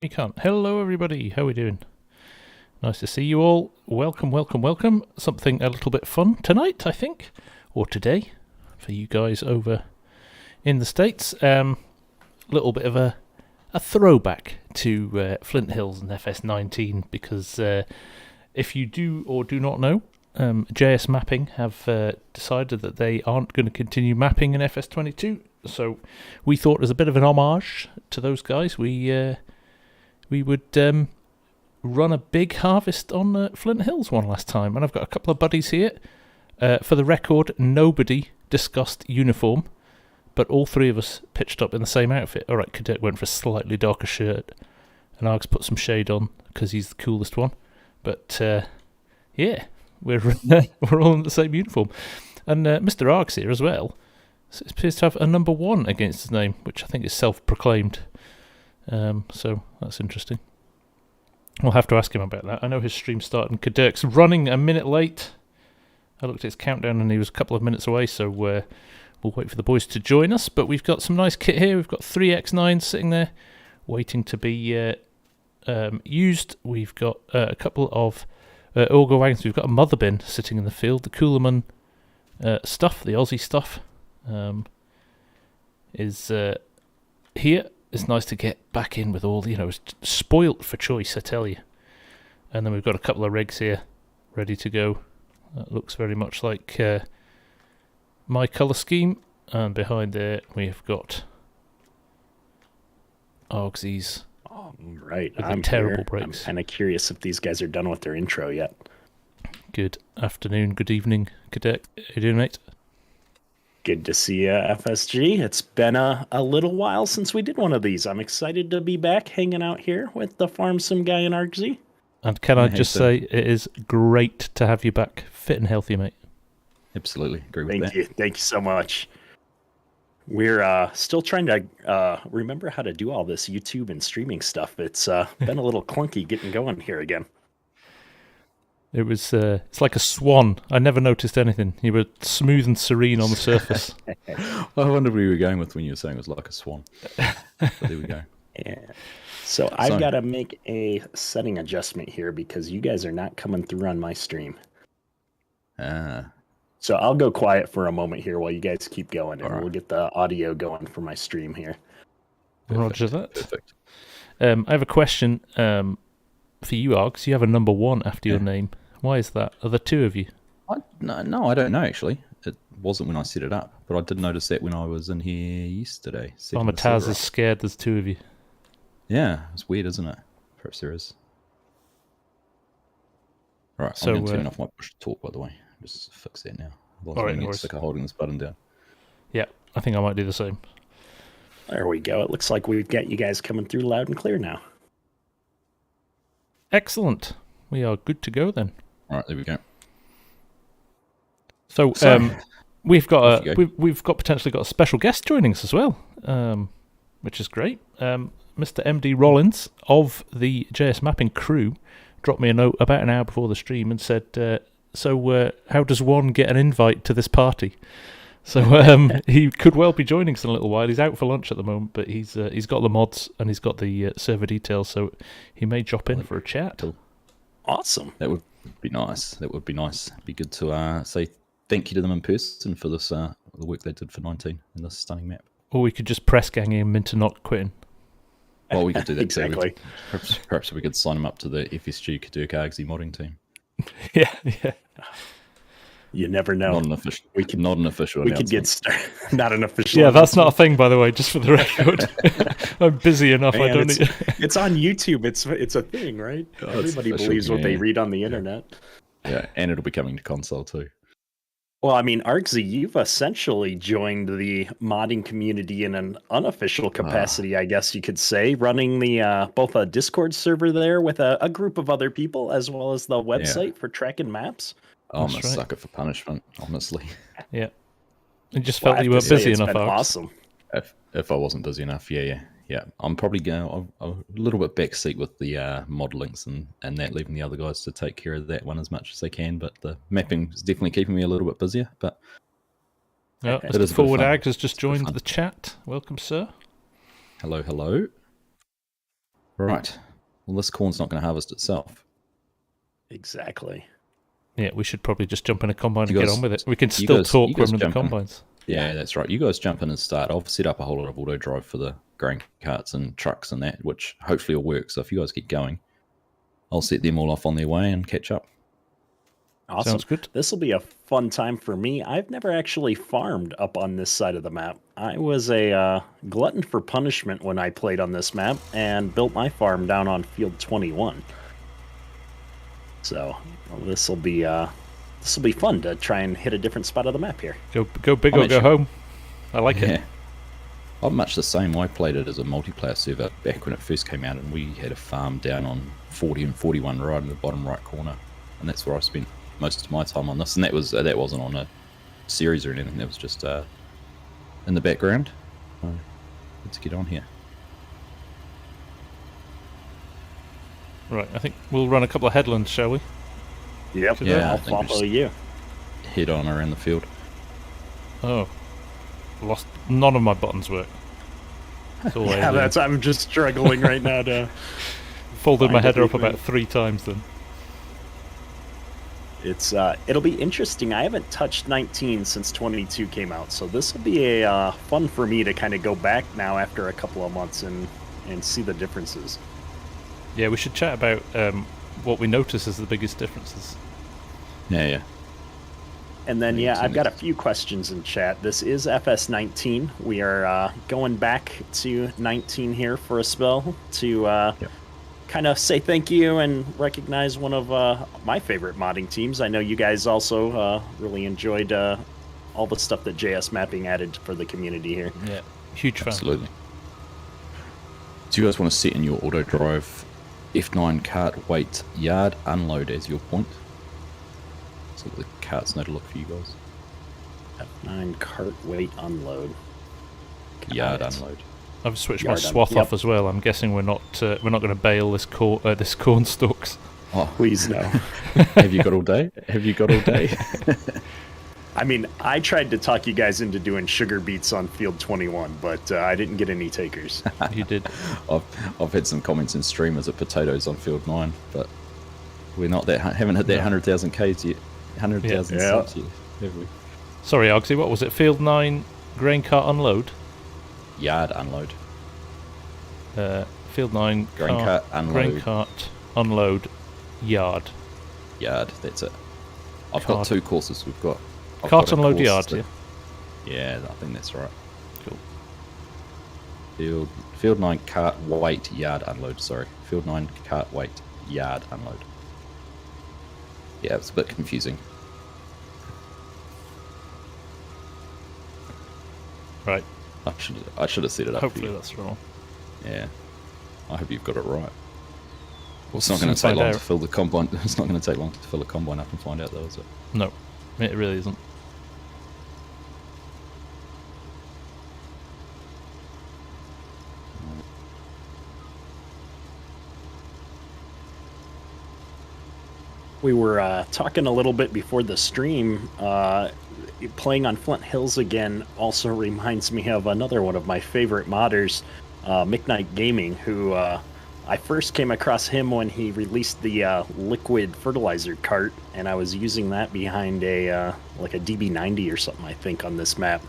You can't. Hello, everybody. How are we doing? Nice to see you all. Welcome, welcome, welcome. Something a little bit fun tonight, I think, or today, for you guys over in the States. Little bit of a throwback to Flint Hills and FS19, because if you do or do not know, JS Mapping have decided that they aren't going to continue mapping in FS22. So we thought, as a bit of an homage to those guys, we would run a big harvest on Flint Hills one last time. And I've got a couple of buddies here. For the record, nobody discussed uniform, but all three of us pitched up in the same outfit. All right, Kederk went for a slightly darker shirt, and Args put some shade on because he's the coolest one. But yeah, we're all in the same uniform. And Mr. Args here as well appears to have a number 1 against his name, which I think is self-proclaimed. So that's interesting. We'll have to ask him about that. I know his stream started and Kederk's running a minute late. I looked at his countdown and he was a couple of minutes away, so we'll wait for the boys to join us. But we've got some nice kit here. We've got 3 X9s sitting there waiting to be used. We've got a couple of auger wagons. We've got a mother bin sitting in the field. The Coolerman stuff, the Aussie stuff, is here. It's nice to get back in with all, it's spoilt for choice, I tell you. And then we've got a couple of rigs here ready to go. That looks very much like my colour scheme. And behind there we've got Argsy's. Oh, right. I'm terrible brakes. I'm kind of curious if these guys are done with their intro yet. Good afternoon, good evening, Kederk. How you doing, mate? Good to see you, FSG. It's been a little while since we did one of these. I'm excited to be back hanging out here with the Farm Sim guy and Argsy. And can I just say, it is great to have you back, fit and healthy, mate. Absolutely, agree with that. Thank you so much. We're still trying to remember how to do all this YouTube and streaming stuff. It's been a little clunky getting going here again. It was, it's like a swan. I never noticed anything. You were smooth and serene on the surface. I wondered where you were going with when you were saying it was like a swan. But there we go. Yeah. So I've got to make a setting adjustment here because you guys are not coming through on my stream. So I'll go quiet for a moment here while you guys keep going, and we'll get the audio going for my stream here. Roger that. Perfect. I have a question for you, Args. You have a number 1 after your name. Why is that? Are there 2 of you? No, I don't know, actually. It wasn't when I set it up, but I did notice that when I was in here yesterday. Taz is scared there's 2 of you. Yeah, it's weird, isn't it? Perhaps there is. Alright, so, I'm going to turn off my push to talk, by the way. Just fix that now. Otherwise I'm going to get sick of holding this button down. Yeah, I think I might do the same. There we go. It looks like we've got you guys coming through loud and clear now. Excellent. We are good to go then. Alright, there we go. So we've got we've potentially got a special guest joining us as well, which is great. Mr. MD Rollins of the JS Mapping crew dropped me a note about an hour before the stream and said, so how does one get an invite to this party? So he could well be joining us in a little while. He's out for lunch at the moment, but he's got the mods and he's got the server details, so he may drop in for a chat. Awesome. That would be nice. It'd be good to say thank you to them in person for this the work they did for 19 in this stunning map. Or we could just press gang him into not quitting. Well, we could do that exactly. Too. Perhaps we could sign him up to the FSG Kederk Argsy modding team. Yeah. You never know. Not an official. We could get started. Not an official. Yeah, that's not a thing, by the way. Just for the record, I'm busy enough. Man, I don't need. It's on YouTube. It's a thing, right? Everybody believes what they read on the internet. Yeah, and it'll be coming to console too. Well, I mean, Argsy, you've essentially joined the modding community in an unofficial capacity, I guess you could say, running the both a Discord server there with a group of other people, as well as the website for tracking maps. I'm a sucker for punishment, honestly. Yeah, it just felt that you weren't busy enough. Awesome. If I wasn't busy enough, yeah. I'm probably going a little bit backseat with the mod links and that, leaving the other guys to take care of that one as much as they can. But the mapping is definitely keeping me a little bit busier. But Mr. Forward Ag has just joined the chat. Welcome, sir. Hello. Right. Well, this corn's not going to harvest itself. Exactly. Yeah, we should probably just jump in a combine and You get guys- on with it. We can you still guys- talk you when guys we're in the jump in. combines. Yeah, that's right. You guys jump in and start. I'll set up a whole lot of auto drive for the grain carts and trucks and that, which hopefully will work. So if you guys get going, I'll set them all off on their way and catch up. Awesome. Sounds good. This will be a fun time for me. I've never actually farmed up on this side of the map. I was a glutton for punishment when I played on this map and built my farm down on field 21. So this will be fun to try and hit a different spot of the map here. Go big or go home. I like it. I'm much the same. I played it as a multiplayer server back when it first came out, and we had a farm down on 40 and 41 right in the bottom right corner, and that's where I spent most of my time on this. And that wasn't on a series or anything. That was just in the background. Let's get on here. Right, I think we'll run a couple of headlands, shall we? Yep. Yeah, I I'll think we follow just- you. Head on around the field. Oh, lost. None of my buttons work. It's all Yeah, alien. I'm just struggling right now to. Folded my find header up everything. about 3 times then. It'll be interesting. I haven't touched 19 since 22 came out, so this will be a fun for me to kind of go back now after a couple of months and see the differences. Yeah, we should chat about what we notice as the biggest differences. Yeah. And then, Yeah, I've got a few questions in chat. This is FS19. We are going back to 19 here for a spell to kind of say thank you and recognize one of my favorite modding teams. I know you guys also really enjoyed all the stuff that JS Mapping added for the community here. Yeah, huge fan. Absolutely. Do you guys want to set in your auto drive F9 cart weight yard unload as your point? So that the carts know to look for you guys. F9 cart weight unload. Got Yard it. unload. I've switched Yard my un- swath yep. off as well. I'm guessing we're not going to bale this corn stalks. Oh, Please no. have you got all day? Have you got all day? I mean, I tried to talk you guys into doing sugar beets on field 21, but I didn't get any takers. You did. I've had some comments in streamers at potatoes on field 9, but we're not haven't hit that 100,000 Ks yet. 100,000 Yeah. subs yet, have we? Sorry, Argsy, what was it? Field 9 grain cart unload? Yard unload. Field 9 Grain cart unload. Grain cart unload yard. Yard, that's it. I've Cart. got 2 courses. I've Cart got a unload course yard, that- yeah. Yeah, I think that's right. Cool. Field 9 cart weight yard unload, sorry. Field 9 cart weight yard unload. Yeah, it's a bit confusing. Right. I should have set it up Hopefully for you. that's wrong. Yeah. I hope you've got it right. It's We'll not going to soon take find long out. to fill the combine. It's not going to take long to fill a combine up and find out, though, is it? No, it really isn't. We were talking a little bit before the stream. Playing on Flint Hills again also reminds me of another one of my favorite modders, McKnight Gaming, who I first came across him when he released the liquid fertilizer cart, and I was using that behind a like a DB90 or something, I think, on this map.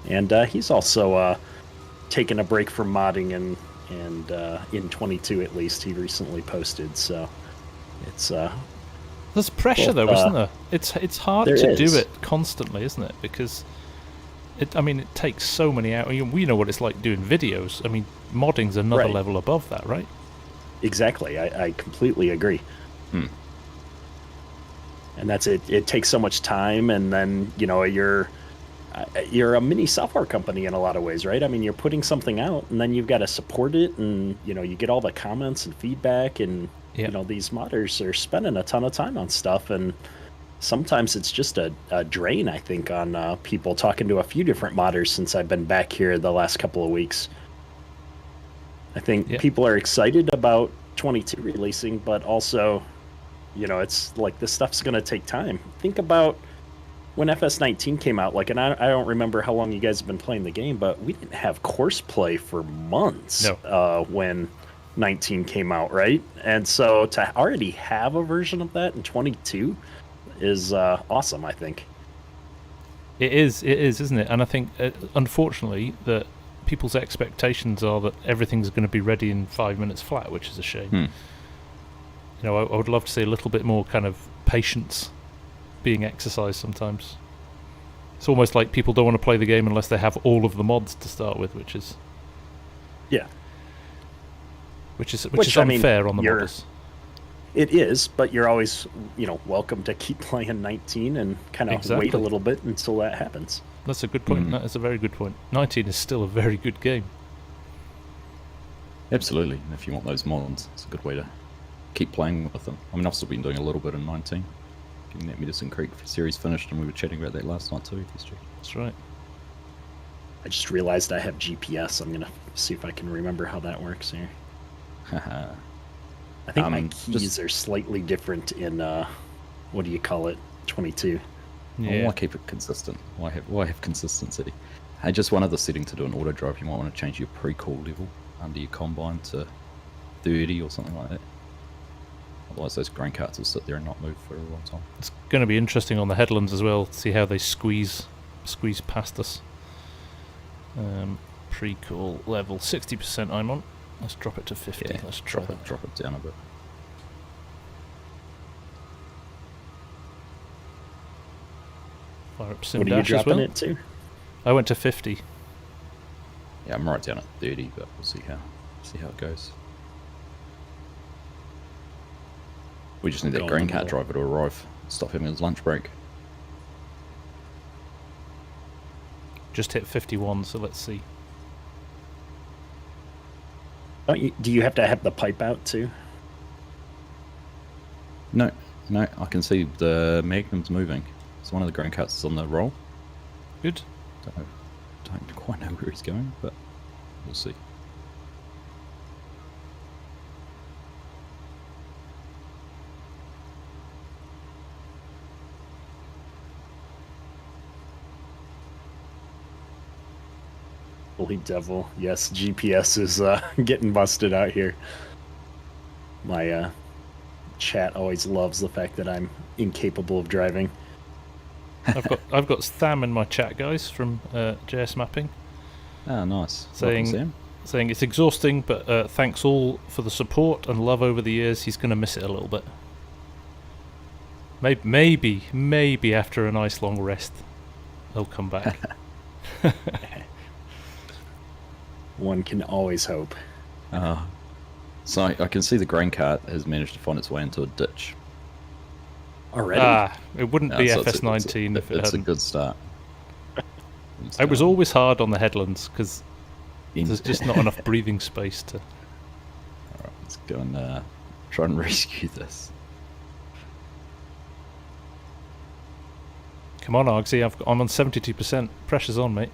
And he's also taken a break from modding, and in 22 at least, he recently posted. So it's There's pressure though, isn't there? It's hard there to is. do it constantly, isn't it? Because it takes so many hours. We know what it's like doing videos. I mean, modding's another Right. level above that, right? Exactly. I completely agree. Hmm. And that's it. It takes so much time, and then you're a mini software company in a lot of ways, right? I mean, you're putting something out, and then you've got to support it, and you get all the comments and feedback, and Yeah. these modders are spending a ton of time on stuff, and sometimes it's just a drain, I think, on people. Talking to a few different modders since I've been back here the last couple of weeks. I think Yeah. people are excited about 22 releasing, but also, it's like this stuff's going to take time. Think about when FS19 came out, and I don't remember how long you guys have been playing the game, but we didn't have course play for months. No. When 19 came out, right? And so to already have a version of that in 22 is awesome, I think. It is, isn't it? And I think, unfortunately, that people's expectations are that everything's going to be ready in 5 minutes flat, which is a shame. You know, I would love to see a little bit more kind of patience being exercised sometimes. It's almost like people don't want to play the game unless they have all of the mods to start with, which is which is unfair on the modders. It is, but you're always, welcome to keep playing 19 and kind of wait a little bit until that happens. That's a good point. That is a very good point. 19 is still a very good game. Absolutely. And if you want those mods, it's a good way to keep playing with them. I mean, I've still been doing a little bit in 19. Getting that Medicine Creek series finished, and we were chatting about that last night too. That's right. I just realized I have GPS. I'm going to see if I can remember how that works here. I think my keys are slightly different in, 22. Yeah. Why keep it consistent? Why have consistency? Hey, just one other setting to do an auto drive. You might want to change your pre-call level under your combine to 30 or something like that. Otherwise, those grain carts will sit there and not move for a long time. It's going to be interesting on the headlands as well to see how they squeeze past us. Pre-call level 60% I'm on. Let's drop it to 50. Yeah, let's drop it down a bit. Fire up sim what are you dash as dropping well. it to? I went to 50. Yeah, I'm right down at 30, but we'll see how it goes. We just need that grain cart driver to arrive. Stop him in his lunch break. Just hit 51, so let's see. Do you have to have the pipe out too? No, I can see the Magnum's moving. So one of the grain carts is on the roll. Good. Don't quite know where he's going, but we'll see. Holy devil. Yes, GPS is getting busted out here. My chat always loves the fact that I'm incapable of driving. I've got Sam in my chat, guys, from JS Mapping. Ah, nice. Saying it's exhausting, but thanks all for the support and love over the years. He's going to miss it a little bit. Maybe after a nice long rest, he'll come back. One can always hope. So I can see the grain cart has managed to find its way into a ditch. Already? It wouldn't be FS19 if it hadn't. It's a good start. It was always hard on the headlands because there's just not enough breathing space to... Alright, let's go and try and rescue this. Come on, Argsy, I'm on 72%. Pressure's on, mate.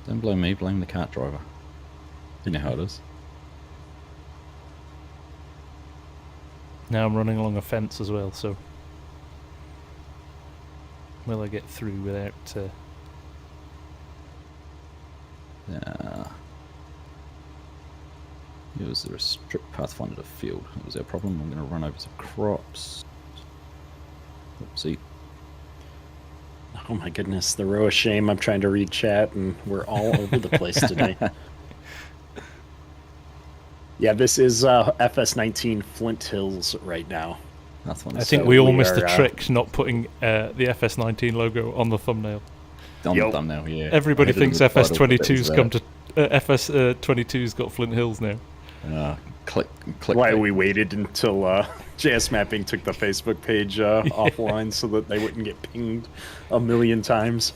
Don't blame me, blame the cart driver. You know how it is. Now I'm running along a fence as well, so... Will I get through without... It was the restrict pathfinder to field. That was our problem. I'm going to run over some crops. Oopsie. Oh my goodness, the row of shame. I'm trying to read chat and we're all over the place today. Yeah, this is FS19 Flint Hills right now. That's one. I think we all missed the trick not putting the FS19 logo on the thumbnail. On the thumbnail, yeah. Everybody thinks FS22's come to... FS22's got Flint Hills now. Click. Why we waited until JS Mapping took the Facebook page offline so that they wouldn't get pinged a million times.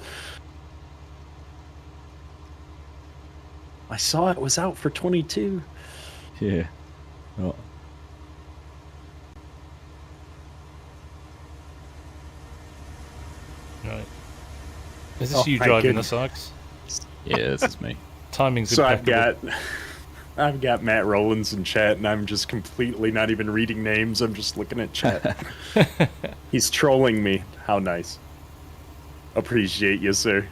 I saw it was out for 22. Yeah. Oh. Right. Is this you driving the Sarks? Yeah, this is me. Timing's so impeccable. I've got Matt Rowlands in chat, and I'm just completely not even reading names. I'm just looking at chat. He's trolling me. How nice. Appreciate you, sir.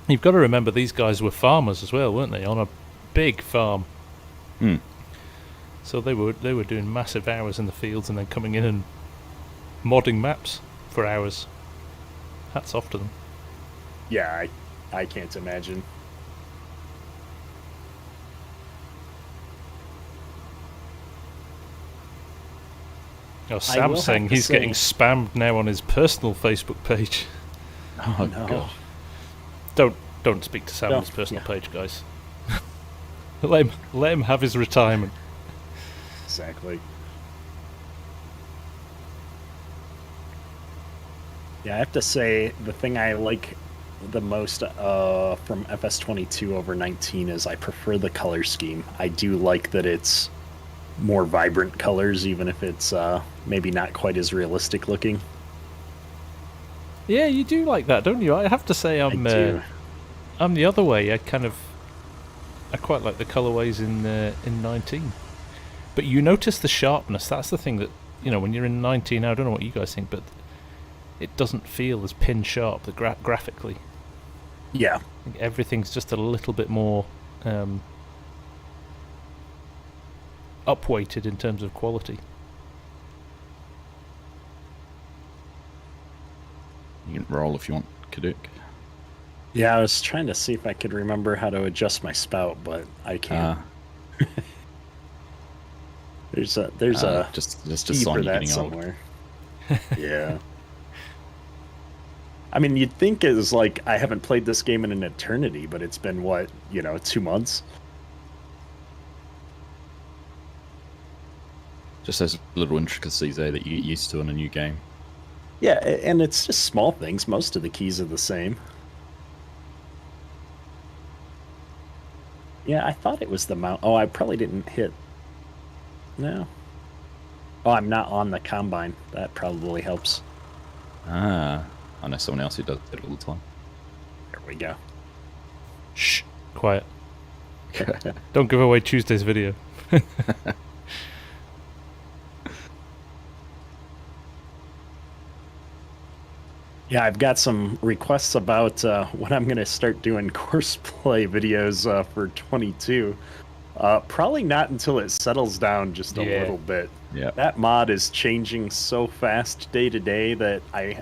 You've got to remember these guys were farmers as well, weren't they? On a big farm. Hmm. So they were doing massive hours in the fields and then coming in and modding maps for hours. Hats off to them. Yeah, I can't imagine. Oh, Sam's saying he's getting spammed now on his personal Facebook page. Oh, No. God. Don't speak to Sam on his personal page, guys. let him have his retirement. Exactly. Yeah, I have to say the thing I like the most from FS22 over 19 is I prefer the color scheme. I do like that it's more vibrant colors, even if it's maybe not quite as realistic looking. Yeah, you do like that, don't you? I have to say I do. I'm the other way. I quite like the colorways in 19. But you notice the sharpness. That's the thing that, when you're in 19, I don't know what you guys think, but it doesn't feel as pin sharp graphically. Yeah. I think everything's just a little bit more upweighted in terms of quality. You can roll if you want, Kederk. Yeah, I was trying to see if I could remember how to adjust my spout, but I can't. There's a just key sign for you're that getting old. somewhere. Yeah. I mean, you'd think it's like I haven't played this game in an eternity, but it's been 2 months. Just those little intricacies there that you get used to in a new game. Yeah, and it's just small things. Most of the keys are the same. Yeah, I thought it was the mount. Oh, I probably didn't hit. No. Oh, I'm not on the combine. That probably helps. I know someone else who does it all the time. There we go. Shh, quiet. Don't give away Tuesday's video. Yeah, I've got some requests about when I'm going to start doing courseplay videos for 22. Probably not until it settles down just a little bit. Yeah. That mod is changing so fast day to day that I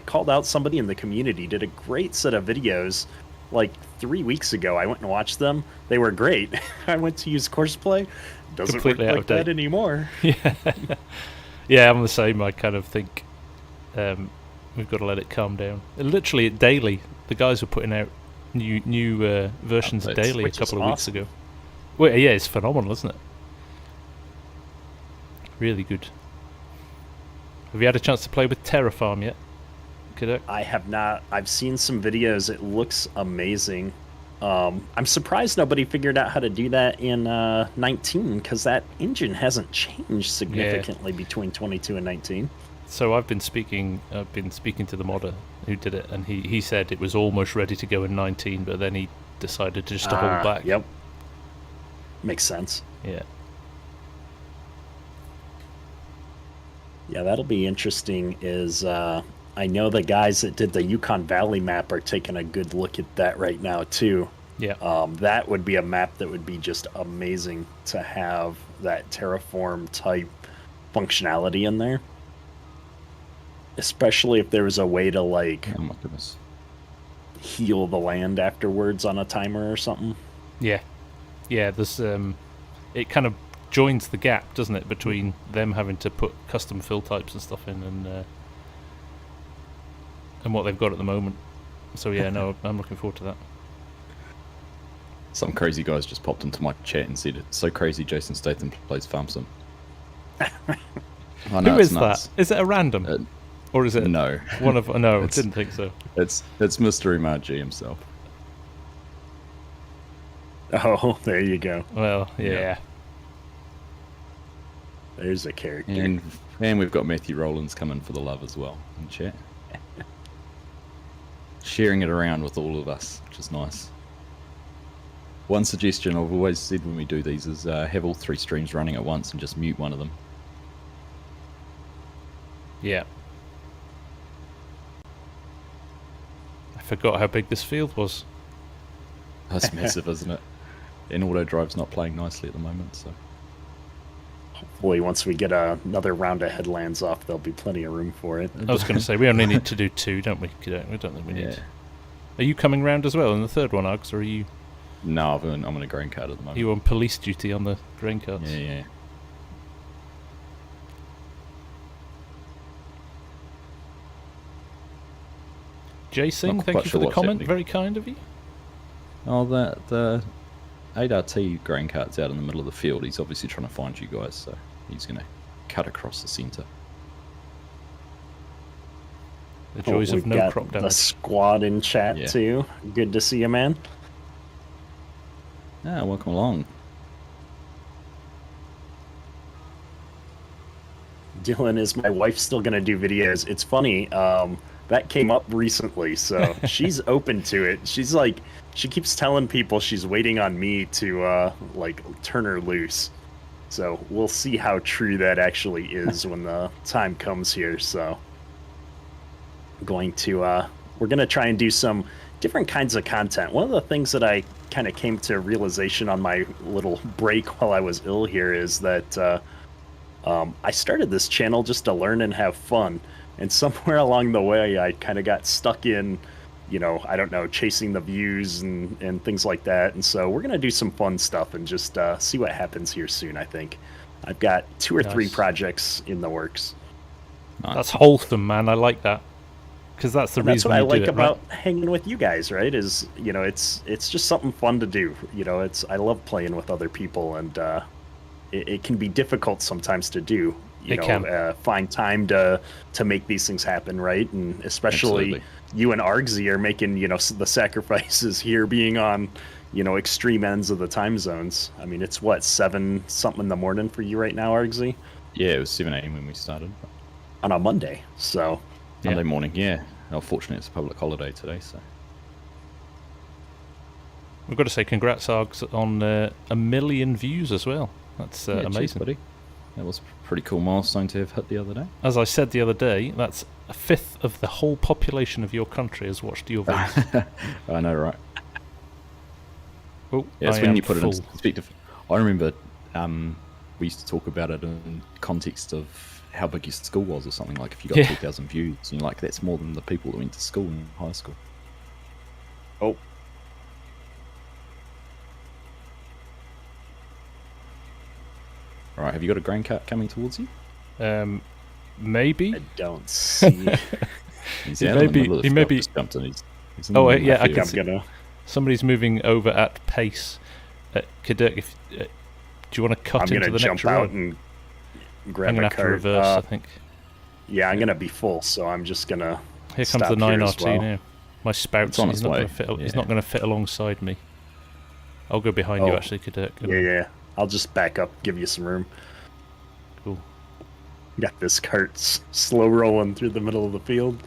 called out somebody in the community, did a great set of videos like 3 weeks ago. I went and watched them. They were great. I went to use courseplay. Doesn't Completely work out like of date. that anymore. Yeah, I'm the same. I kind of think we've got to let it calm down. Literally daily, the guys were putting out new versions Updates, daily a which is couple of weeks awesome. ago. Well, yeah, it's phenomenal, isn't it? Really good. Have you had a chance to play with Terraform yet, Kederk? I have not. I've seen some videos. It looks amazing. I'm surprised nobody figured out how to do that in 19 because that engine hasn't changed significantly between 22 and 19. So I've been speaking to the modder who did it, and he said it was almost ready to go in 19, but then he decided to just hold back. Yep. Makes sense. Yeah. Yeah, that'll be interesting. I know the guys that did the Yukon Valley map are taking a good look at that right now too. Yeah. That would be a map that would be just amazing to have that terraform type functionality in there. Especially if there was a way to like Oh my goodness. heal the land afterwards on a timer or something. Yeah. Yeah, there's it kind of joins the gap, doesn't it, between them having to put custom fill types and stuff in and what they've got at the moment. So yeah, no, I'm looking forward to that. Some crazy guys just popped into my chat and said it's so crazy Jason Statham plays Farm Sim. I know, Who it's is nuts. that? Is it a random? Or is it No. one of... No, I It's- didn't think so. It's Mr. Imaji himself. Oh, there you go. Well, yeah. Yeah. There's a character. And we've got Matthew Rowlands coming for the love as well in chat. Sharing it around with all of us, which is nice. One suggestion I've always said when we do these is have all 3 streams running at once and just mute one of them. Yeah. Forgot how big this field was. That's massive, isn't it? And auto drive's not playing nicely at the moment, so. Hopefully, once we get another round of headlands off, there'll be plenty of room for it. I was going to say, we only need to do 2, don't we? We don't think we need. Yeah. Are you coming round as well in the third one, Args, or are you? No, I'm on a grain cart at the moment. You on police duty on the grain carts? Yeah. Jason, Not thank quite you for sure the what's comment. happening. Very kind of you. Oh, the 8RT grain cart's out in the middle of the field. He's obviously trying to find you guys, so he's going to cut across the centre. The joys We've of no got crop the damage. squad in chat Yeah. too. Good to see you, man. Ah, welcome along. Dylan, is my wife still gonna do videos? It's funny. That came up recently, so she's open to it. She's like, she keeps telling people she's waiting on me to like turn her loose. So we'll see how true that actually is when the time comes here. So we're gonna try and do some different kinds of content. One of the things that I kind of came to realization on my little break while I was ill here is that I started this channel just to learn and have fun, and somewhere along the way I kind of got stuck in, I don't know, chasing the views and things like that. And so we're gonna do some fun stuff and just see what happens here soon. I think I've got 2 or 3 Nice. projects in the works. Nice. That's wholesome, man. I like that. Because that's the And that's reason what I you like do it, about right? hanging with you guys, right? Is it's just something fun to do. I love playing with other people, and it can be difficult sometimes to do. It can. Find time to make these things happen, right? And especially Absolutely. you and Argsy are making the sacrifices here, being on extreme ends of the time zones. I mean, it's what, 7 something in the morning for you right now, Argsy, Yeah, it was 7 a.m. when we started. on a Monday. So Yeah. Monday morning, yeah. Unfortunately, it's a public holiday today, so. We've got to say congrats, Args, on 1 million views as well. That's Yeah, cheers, amazing. buddy. That was a pretty cool milestone to have hit the other day. As I said the other day, that's 1/5 of the whole population of your country has watched your videos. I know, right? Oh, Yeah, it's I when am you put it full. into perspective. I remember we used to talk about it in context of how big your school was or something. Like if you got Yeah. 2,000 views, and you're like, that's more than the people that went to school in high school. oh, All right, have you got a grain cart coming towards you? Maybe. I don't see. He's He out may in the be- middle of he the may field, be- just jumped in. He's in Oh, the middle yeah, of I the can field. see- I'm gonna. Somebody's moving over at pace. Kederk, do you want to cut I'm into gonna the jump next row? out and grab I'm going to a have to cart. reverse, I think. Yeah, I'm gonna be full, so I'm just gonna. Here comes stop the here 9RT as well. now. My spout's It's on he's its not way, going to fit. He's yeah. not going to fit alongside me. I'll go behind you Oh. actually, Kederk. Yeah. I'll just back up, give you some room. Cool. Got this cart slow rolling through the middle of the field.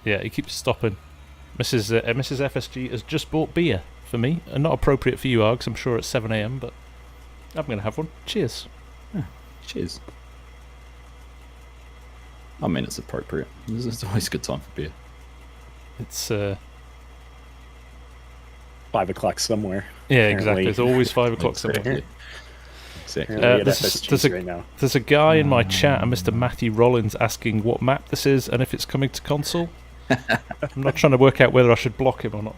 Yeah, he keeps stopping. Mrs. FSG has just bought beer for me, and not appropriate for you, Args. I'm sure it's 7 a.m., but I'm going to have one. Cheers. Cheers. I mean, it's appropriate. It's always a good time for beer. It's 5 o'clock somewhere. yeah, exactly. Apparently. It's always 5 o'clock Exactly. somewhere. Exactly. Apparently at there's FSG's right now. There's a guy in my chat, Mr. Matty Rollins, asking what map this is and if it's coming to console. I'm not trying to work out whether I should block him or not.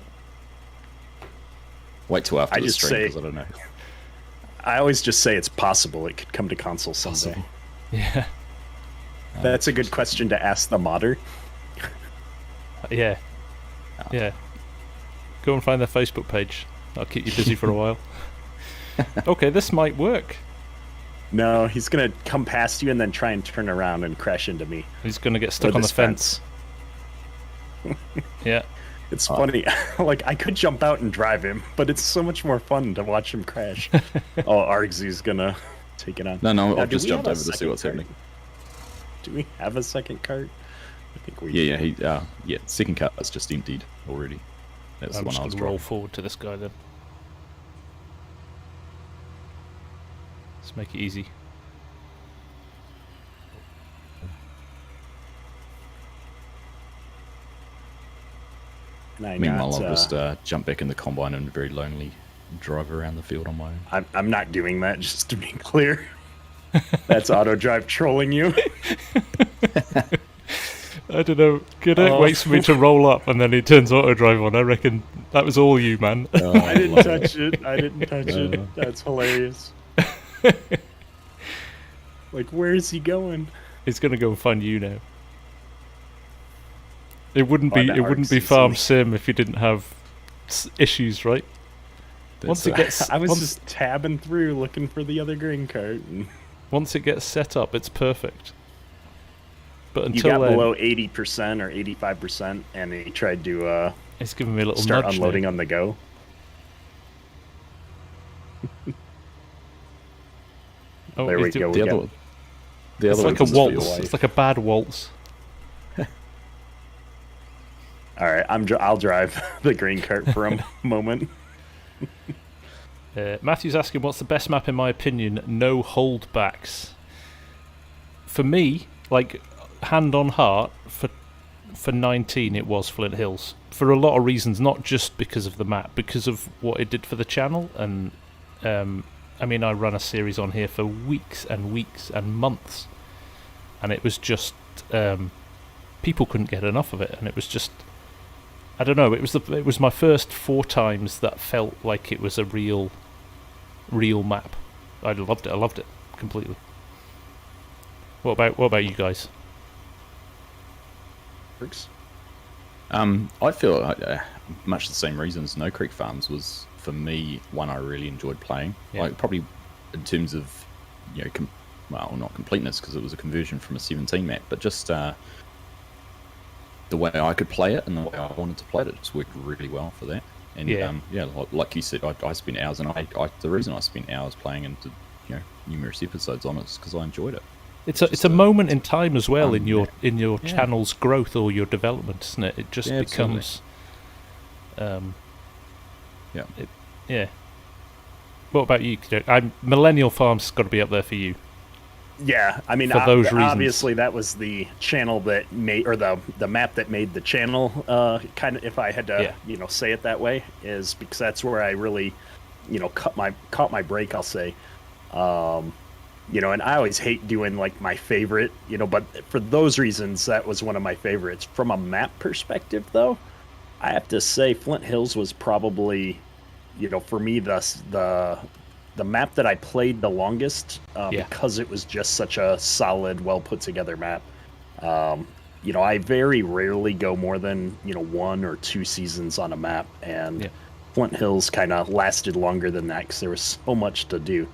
Wait till after I the just stream, say- because I don't know. I always just say it's possible it could come to console someday. Possible. Yeah, That's a good question to ask the modder. yeah, yeah. Go and find their Facebook page. I'll keep you busy for a while. Okay, this might work. No, he's gonna come past you and then try and turn around and crash into me. He's going to get stuck With on the this fence. Yeah. It's funny. Like, I could jump out and drive him, but it's so much more fun to watch him crash. Oh, Argsy's gonna take it on. No, Now, I've do just we jumped have a over to see second what's cart? happening. Do we have a second cart? I think we Yeah, second cart is just emptied already. That's I'm the one just I was going to roll driving. forward to this guy then. Let's make it easy. And Meanwhile, I'll just jump back in the combine and very lonely drive around the field on my own. I'm not doing that, just to be clear. That's auto drive trolling you. I don't know. Kederk waits for me to roll up and then he turns auto drive on. I reckon that was all you, man. I didn't touch it. I didn't touch it. That's hilarious. Like, where is he going? He's gonna go and find you now. It wouldn't be Farm Sim if you didn't have issues, right? Once it gets, I was just tabbing through looking for the other grain cart. And once it gets set up, it's perfect. But until you got then, below 80% or 85%, and he tried to it's giving me a little start nudge unloading now. on the go. Oh, there we go. It's like a waltz. It's like a bad waltz. All right, I'll drive the grain cart for a moment. Matthew's asking, what's the best map in my opinion? No holdbacks. For me, like, hand on heart, for 19 it was Flint Hills. For a lot of reasons, not just because of the map, because of what it did for the channel. And I mean, I ran a series on here for weeks and weeks and months, and it was just people couldn't get enough of it, and it was just, I don't know. It was my first 4 times that felt like it was a real map. I loved it. I loved it completely. What about you guys? Works. I feel much the same reasons. No Creek Farms was, for me, one I really enjoyed playing. Yeah. Like, probably in terms of, you know, well, not completeness, because it was a conversion from a 17 map, but just the way I could play it and the way I wanted to play it just worked really well for that. And like you said, I spent hours, and the reason I spent hours playing and did, you know, numerous episodes on it is because I enjoyed it. It's a moment in time as well in your channel's growth or your development, isn't it? It just becomes, What about you? Millennial Farm's got to be up there for you. Yeah, I mean, for those reasons. Obviously that was the channel that made, or the map that made the channel. Kind of, if I had to, say it that way, is because that's where I really, caught my break. I'll say. And I always hate doing like my favorite, but for those reasons, that was one of my favorites. From a map perspective, though, I have to say Flint Hills was probably, for me, the map that I played the longest, because it was just such a solid, well put together map. I very rarely go more than 1 or 2 seasons on a map, and Flint Hills kind of lasted longer than that because there was so much to do.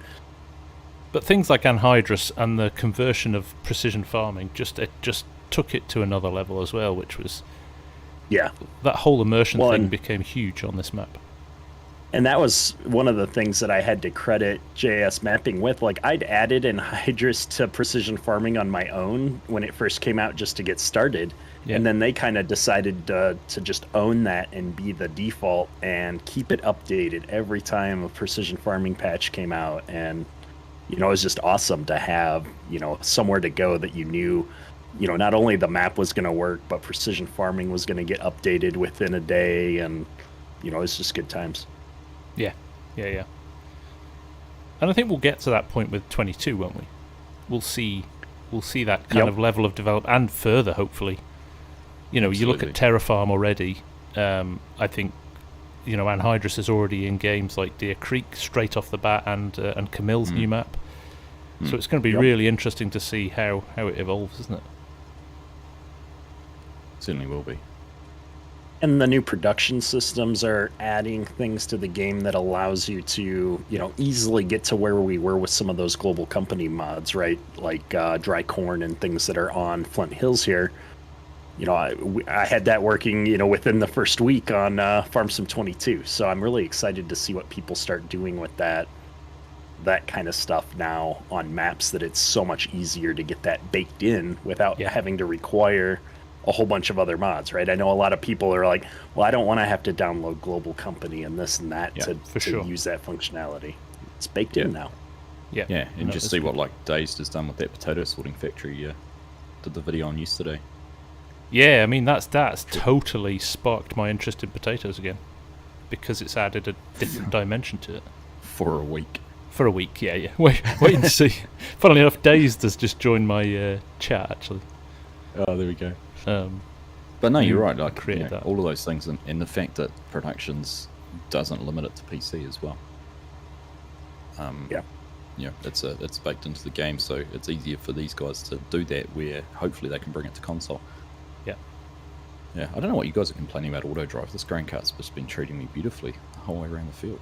But things like Anhydrous and the conversion of precision farming just took it to another level as well, which was that whole immersion thing became huge on this map. And that was one of the things that I had to credit JS Mapping with. Like, I'd added Anhydrous to precision farming on my own when it first came out just to get started. Yeah. And then they kind of decided to just own that and be the default and keep it updated every time a precision farming patch came out. And it was just awesome to have, somewhere to go that you knew, not only the map was going to work, but precision farming was going to get updated within a day. And, it's just good times. Yeah. And I think we'll get to that point with 22, won't we? We'll see that kind of level of development, and further, hopefully. Absolutely. You look at Terrafarm already. I think, Anhydrous is already in games like Deer Creek straight off the bat, and Camille's new map. So it's going to be really interesting to see how it evolves, isn't it? Certainly will be. And the new production systems are adding things to the game that allows you to, easily get to where we were with some of those global company mods, right? Like dry corn and things that are on Flint Hills here. I had that working, within the first week on Farm Sim 22. So I'm really excited to see what people start doing with that kind of stuff now on maps, that it's so much easier to get that baked in without having to require a whole bunch of other mods, right? I know a lot of people are like, well, I don't want to have to download Global Company and this and that to use that functionality. It's baked in now. Yeah, and just see what like Dazed has done with that potato sorting factory. Did the video on yesterday. Yeah, I mean that's totally sparked my interest in potatoes again, because it's added a different dimension to it. For a week. For a week, yeah. Wait and see. Funnily enough, Dazed has just joined my chat actually. Oh, there we go. But no, you're right. Like, created that. all of those things, and the fact that Productions doesn't limit it to PC as well. Yeah, it's baked into the game, so it's easier for these guys to do that. Where hopefully they can bring it to console. Yeah, I don't know what you guys are complaining about auto drive. This grain cart's just been treating me beautifully the whole way around the field.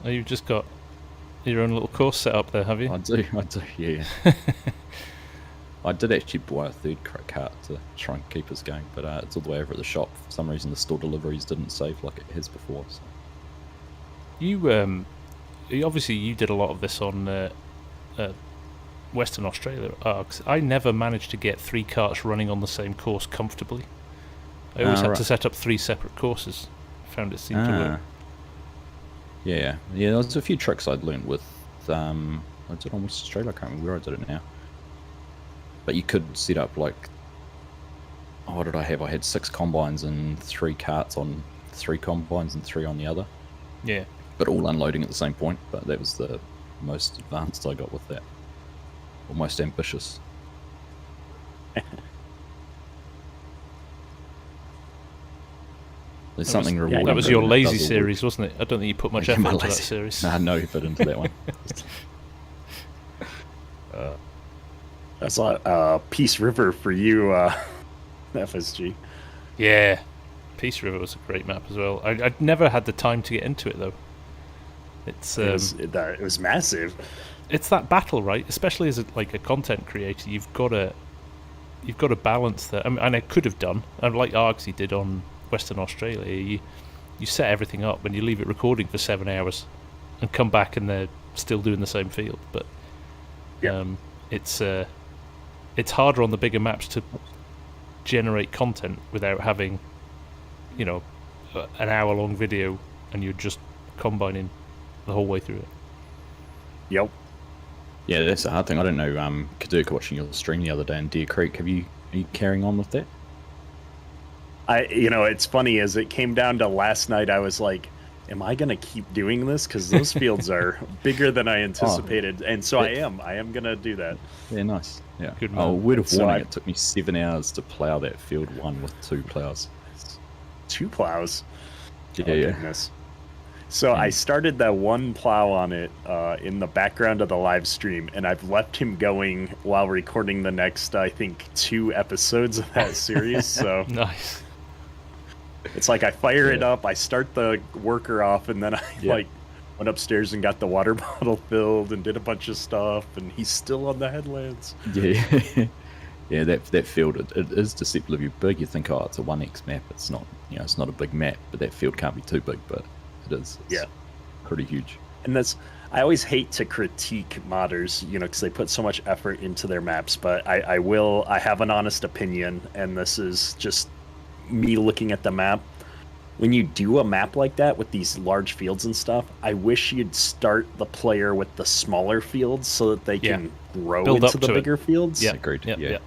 Oh, you've just got your own little course set up there, have you? I do, yeah. I did actually buy a third cart to try and keep us going, but it's all the way over at the shop. For some reason, the store deliveries didn't save like it has before. So. You obviously you did a lot of this on Western Australia Args. I never managed to get 3 carts running on the same course comfortably. I always had to set up 3 separate courses. Found it seemed to work. Yeah. There's a few tricks I'd learned with. I did it on West Australia. I can't remember where I did it now. But you could set up like, what did I have? I had 6 combines and 3 carts on 3 combines and 3 on the other. Yeah. But all unloading at the same point. But that was the most advanced I got with that. Or most ambitious. There's something rewarding. That was your lazy series, wasn't it? I don't think you put much effort into that series. Nah, no effort into that one. That's Peace River for you, FSG. Yeah, Peace River was a great map as well. I'd never had the time to get into it though. It was massive. It's that battle, right? Especially as a content creator, you've got to balance that. I mean, and I could have done, and like Argsy did on Western Australia, you set everything up and you leave it recording for 7 hours, and come back and they're still doing the same field. But it's harder on the bigger maps to generate content without having, an hour-long video and you're just combining the whole way through it. Yep. Yeah, that's the hard thing. I don't know. Kederk watching your stream the other day in Deer Creek. Are you carrying on with that? It's funny, as it came down to last night, I was like, am I going to keep doing this? Because those fields are bigger than I anticipated. And so I am going to do that. Yeah, nice. Yeah. Good man. Word of warning, it took me 7 hours to plough that field 1 with 2 ploughs. 2 plows? Yeah, Goodness. So I started that 1 plow on it in the background of the live stream, and I've left him going while recording the next, I think, 2 episodes of that series. So nice. It's like I fire it up, I start the worker off, and then I went upstairs and got the water bottle filled and did a bunch of stuff, and he's still on the headlands. Yeah. Yeah, that field, it is deceptively big. You think, it's a 1x map. It's not, it's not a big map, but that field can't be too big, but it is. It's pretty huge. And I always hate to critique modders, because they put so much effort into their maps, but I have an honest opinion, and this is just me looking at the map. When you do a map like that with these large fields and stuff, I wish you'd start the player with the smaller fields so that they can grow into the bigger fields. Yeah, agreed. Yeah.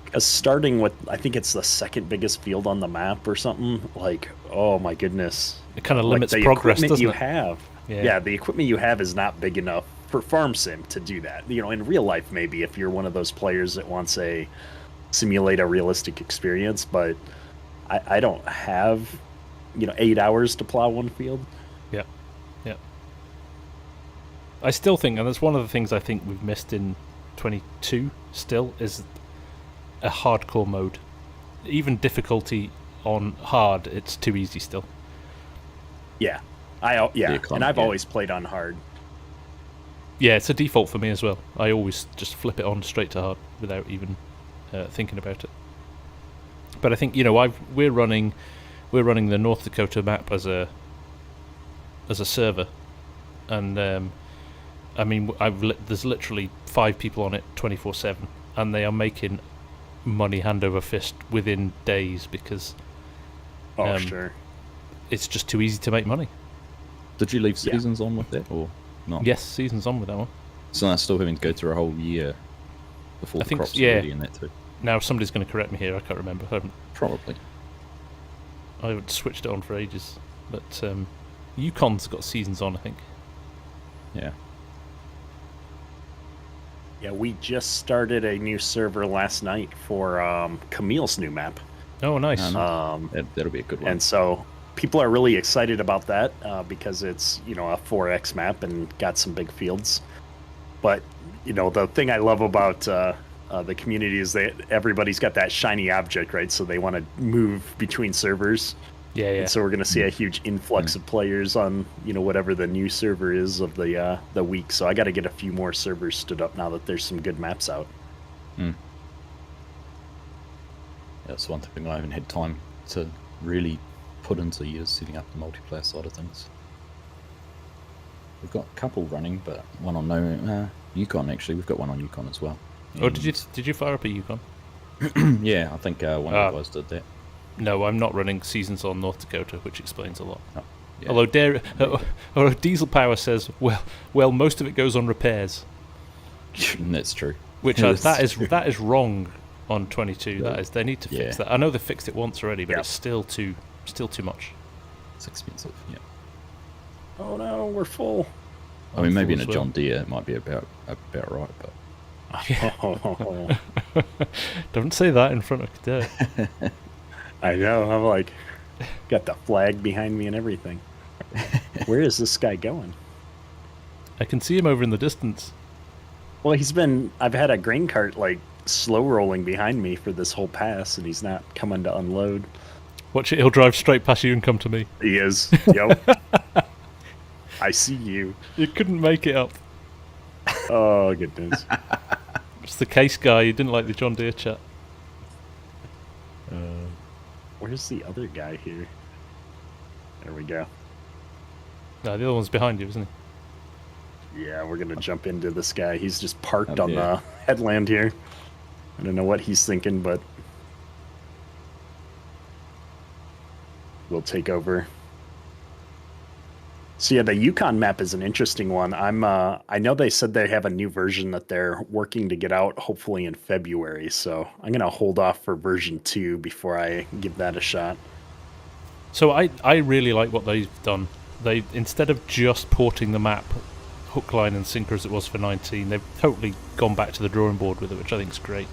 Because starting with, I think it's the 2nd biggest field on the map or something, like, oh my goodness. It kind of limits progress, doesn't it? The equipment you have is not big enough for farm sim to do that. In real life, maybe, if you're one of those players that wants simulate a realistic experience, but I don't have 8 hours to plow 1 field. Yeah. I still think, and that's one of the things I think we've missed in 22 still, is a hardcore mode. Even difficulty on hard, it's too easy still. Yeah. And I've always played on hard. Yeah, it's a default for me as well. I always just flip it on straight to hard without even thinking about it. But I think we're running the North Dakota map as a server, and there's literally 5 people on it 24/7, and they are making money hand over fist within days because sure, it's just too easy to make money. Did you leave seasons on with that or not? Yes, seasons on with that one. So I'm still having to go through a whole year before the crops are ready and that too. Now somebody's going to correct me here. I can't remember. Probably. I haven't switched it on for ages. But Yukon's got seasons on, I think. Yeah. Yeah, we just started a new server last night for Camille's new map. Oh, nice. That'll be a good one. And so people are really excited about that because it's, a 4X map and got some big fields. But, the thing I love about the community is that everybody's got that shiny object, right? So they want to move between servers. Yeah. And so we're going to see a huge influx of players on, whatever the new server is of the week. So I got to get a few more servers stood up now that there's some good maps out. Yeah, that's one thing I haven't had time to really put into years, setting up the multiplayer side of things. We've got a couple running, but one on Yukon actually. We've got one on Yukon as well. Oh, did you fire up a Yukon? Yeah, I think one of you guys did that. No, I'm not running seasons on North Dakota, which explains a lot. Oh, yeah. Although Diesel Power says, well, most of it goes on repairs. That's true. Which that is wrong on 22. Yeah. That is, they need to fix that. I know they fixed it once already, but it's still too much. It's expensive. Yeah. Oh no, we're full. I mean, maybe in a John Deere it might be about right, but. Don't say that in front of Kederk. I know. I'm like, got the flag behind me and everything. Where is this guy going? I can see him over in the distance. Well, I've had a grain cart slow rolling behind me for this whole pass, and he's not coming to unload. Watch it, he'll drive straight past you and come to me. He is. Yep. I see you. You couldn't make it up. Oh, goodness. It's the case guy. You didn't like the John Deere chat. Where's the other guy here? There we go. No, the other one's behind you, isn't he? Yeah, we're going to jump into this guy. He's just parked on the headland here. I don't know what he's thinking, but we'll take over. So yeah, the Yukon map is an interesting one. I know they said they have a new version that they're working to get out, hopefully in February. So I'm gonna hold off for version 2 before I give that a shot. So I really like what they've done. They, instead of just porting the map hook, line, and sinker as it was for 19, they've totally gone back to the drawing board with it, which I think is great.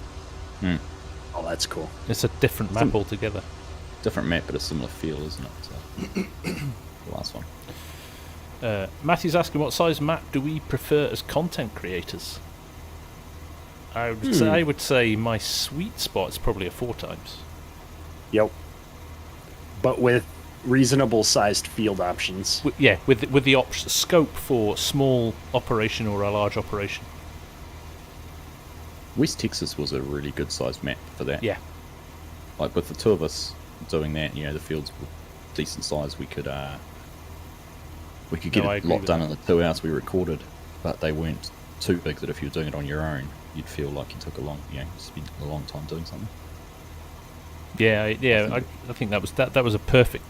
Oh, that's cool. It's a different map altogether. Different map, but a similar feel, isn't it? So, the last one. Matthew's asking, what size map do we prefer as content creators? I would say my sweet spot is probably a 4x. Yep. But with reasonable sized field options. With the scope for small operation or a large operation. West Texas was a really good sized map for that. Yeah. Like with the two of us doing that, the fields were decent size. We could get a lot done in the 2 hours we recorded, but they weren't too big that if you were doing it on your own, you'd feel like you took spent a long time doing something. I think that was a perfect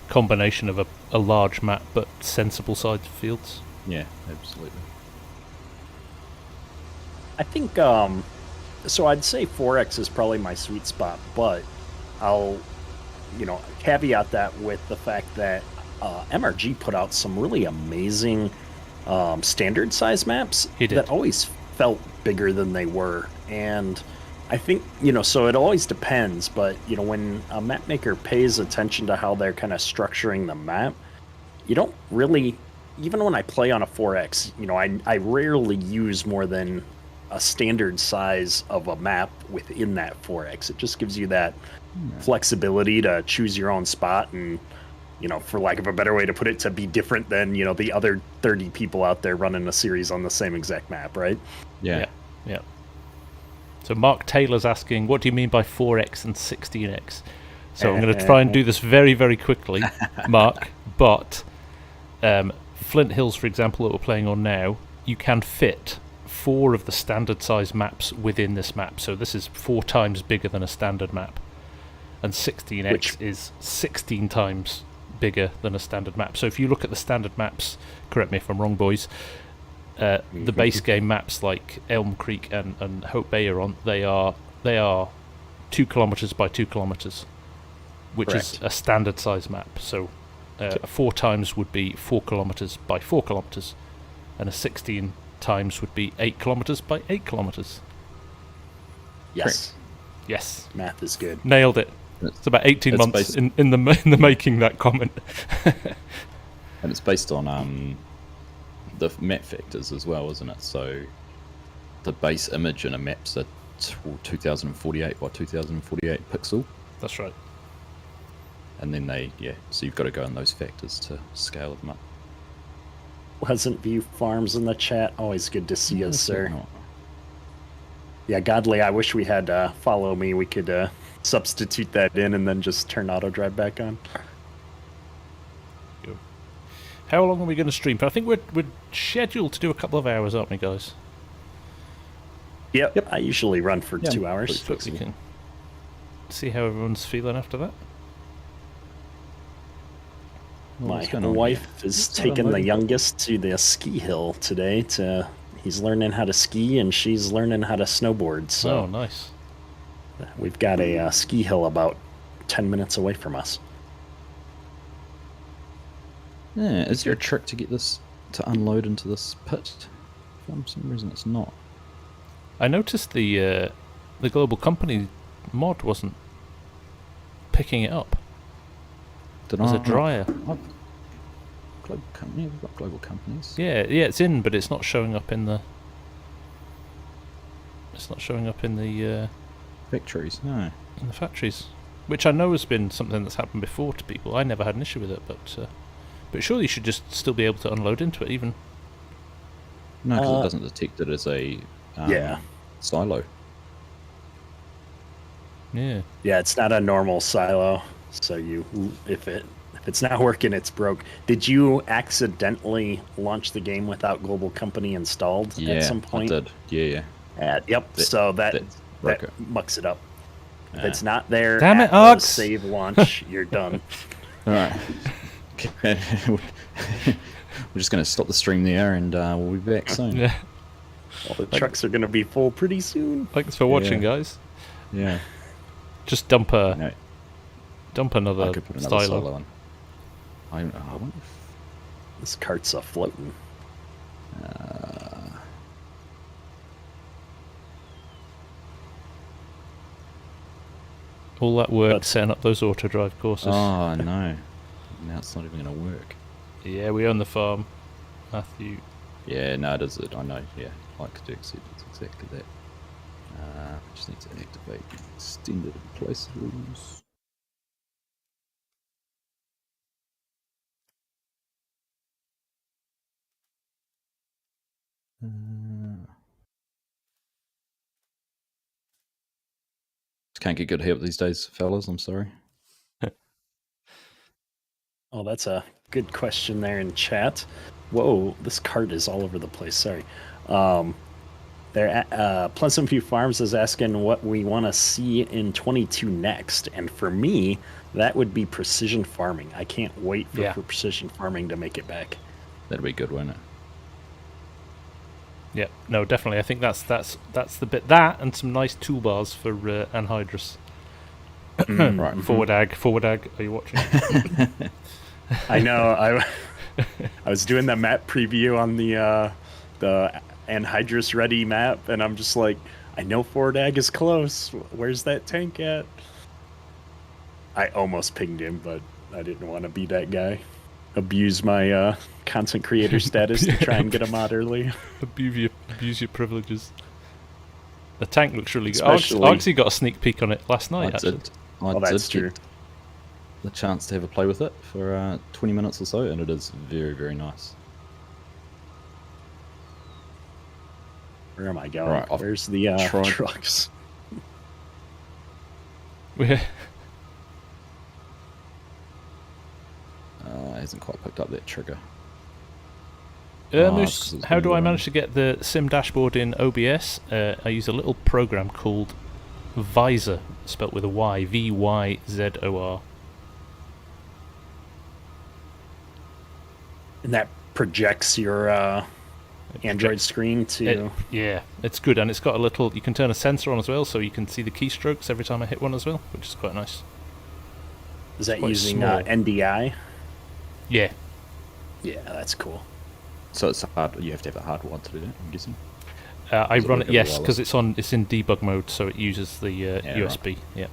combination of a large map but sensible sized fields. Yeah, absolutely. I think so I'd say 4X is probably my sweet spot, but I'll caveat that with the fact that MRG put out some really amazing standard size maps that always felt bigger than they were. And I think, so it always depends, but, when a map maker pays attention to how they're kind of structuring the map, you don't really, even when I play on a 4X, I rarely use more than a standard size of a map within that 4X. It just gives you that flexibility to choose your own spot and, for lack of a better way to put it, to be different than, the other 30 people out there running a series on the same exact map, right? Yeah. So Mark Taylor's asking, what do you mean by 4X and 16X? So I'm going to try and do this very, very quickly, Mark, but Flint Hills, for example, that we're playing on now, you can fit 4 of the standard size maps within this map. So this is 4 times bigger than a standard map. And 16X is 16 times bigger than a standard map. So if you look at the standard maps, correct me if I'm wrong, boys, the base game maps like Elm Creek and Hope Bay are on, they are they are 2 kilometers by 2 kilometers, which is a standard size map. So a 4 times would be 4 kilometers by 4 kilometers, and a 16 times would be 8 kilometers by 8 kilometers. Yes. Yes. Math is good. Nailed it. It's about 18 months in the making that comment. And it's based on the map factors as well, isn't it? So the base image in a map's a 2048 by 2048 pixel. That's right. And then so you've got to go in those factors to scale them up. Pleasant View Farms in the chat. Always good to see you, sir. Not. Yeah, Godly, I wish we had follow me. We could substitute that in and then just turn auto drive back on. How long are we going to stream? I think we're scheduled to do a couple of hours, aren't we, guys? Yep. I usually run for 2 hours. So we can see how everyone's feeling after that. My wife is taking the youngest to the ski hill today. He's learning how to ski, and she's learning how to snowboard. So nice. We've got a ski hill about 10 minutes away from us. Yeah, is there a trick to get this to unload into this pit? For some reason it's not. I noticed the global company mod wasn't picking it up. There's a dryer. Global company? We've got global companies. Yeah, it's in, but it's not showing up in the... It's not showing up in the... factories, no. In the factories. Which I know has been something that's happened before to people. I never had an issue with it, but surely you should just still be able to unload into it, even. No, because it doesn't detect it as a silo. Yeah. Yeah, it's not a normal silo. So if it's not working, it's broke. Did you accidentally launch the game without global company installed at some point? I did. Yeah. Yep. So that mucks it up. If it's not there, damn it, Args. Save launch, you're done. All right. We're just going to stop the stream there, and we'll be back soon. Yeah. All the trucks are going to be full pretty soon. Thanks for watching, guys. Yeah. Just dump another silo silo. I wonder if this cart's floating. All that work setting up those auto drive courses. Oh no! Now it's not even going to work. Yeah, we own the farm, Matthew. Yeah, no, it is. I know. Yeah, like Kederk, it's exactly that. Just need to activate extended place rules. Just can't get good help these days, fellas. I'm sorry. Oh, that's a good question there in chat. Whoa, this cart is all over the place. Sorry. Pleasant View Farms is asking what we want to see in 22 next, and for me, that would be precision farming. I can't wait for precision farming to make it back. That'd be good, wouldn't it? Yeah, no, definitely. I think that's the bit. That and some nice toolbars for anhydrous. Right. Forward ag. Are you watching? I know. I was doing the map preview on the anhydrous ready map, and I'm just like, I know forward ag is close. Where's that tank at? I almost pinged him, but I didn't want to be that guy. Abuse my content creator status to try and get a mod early. Abuse your privileges. The tank looks really good. Argsy got a sneak peek on it last night, actually. That's true. The chance to have a play with it for 20 minutes or so, and it is very, very nice. Where am I going? Right, where's the trucks? Hasn't quite picked up that trigger. How do I manage to get the sim dashboard in OBS? I use a little program called Visor, spelt with a Y, Vyzor. And that projects your Android screen too. Yeah, it's good, and it's got a little. You can turn a sensor on as well, so you can see the keystrokes every time I hit one as well, which is quite nice. Is that quite using small. NDI? Yeah. Yeah, that's cool. So it's hard. You have to have a hardwired to do that, I'm guessing. I Does it run work it, yes, over because it's in debug mode, so it uses the USB. Right. Yeah.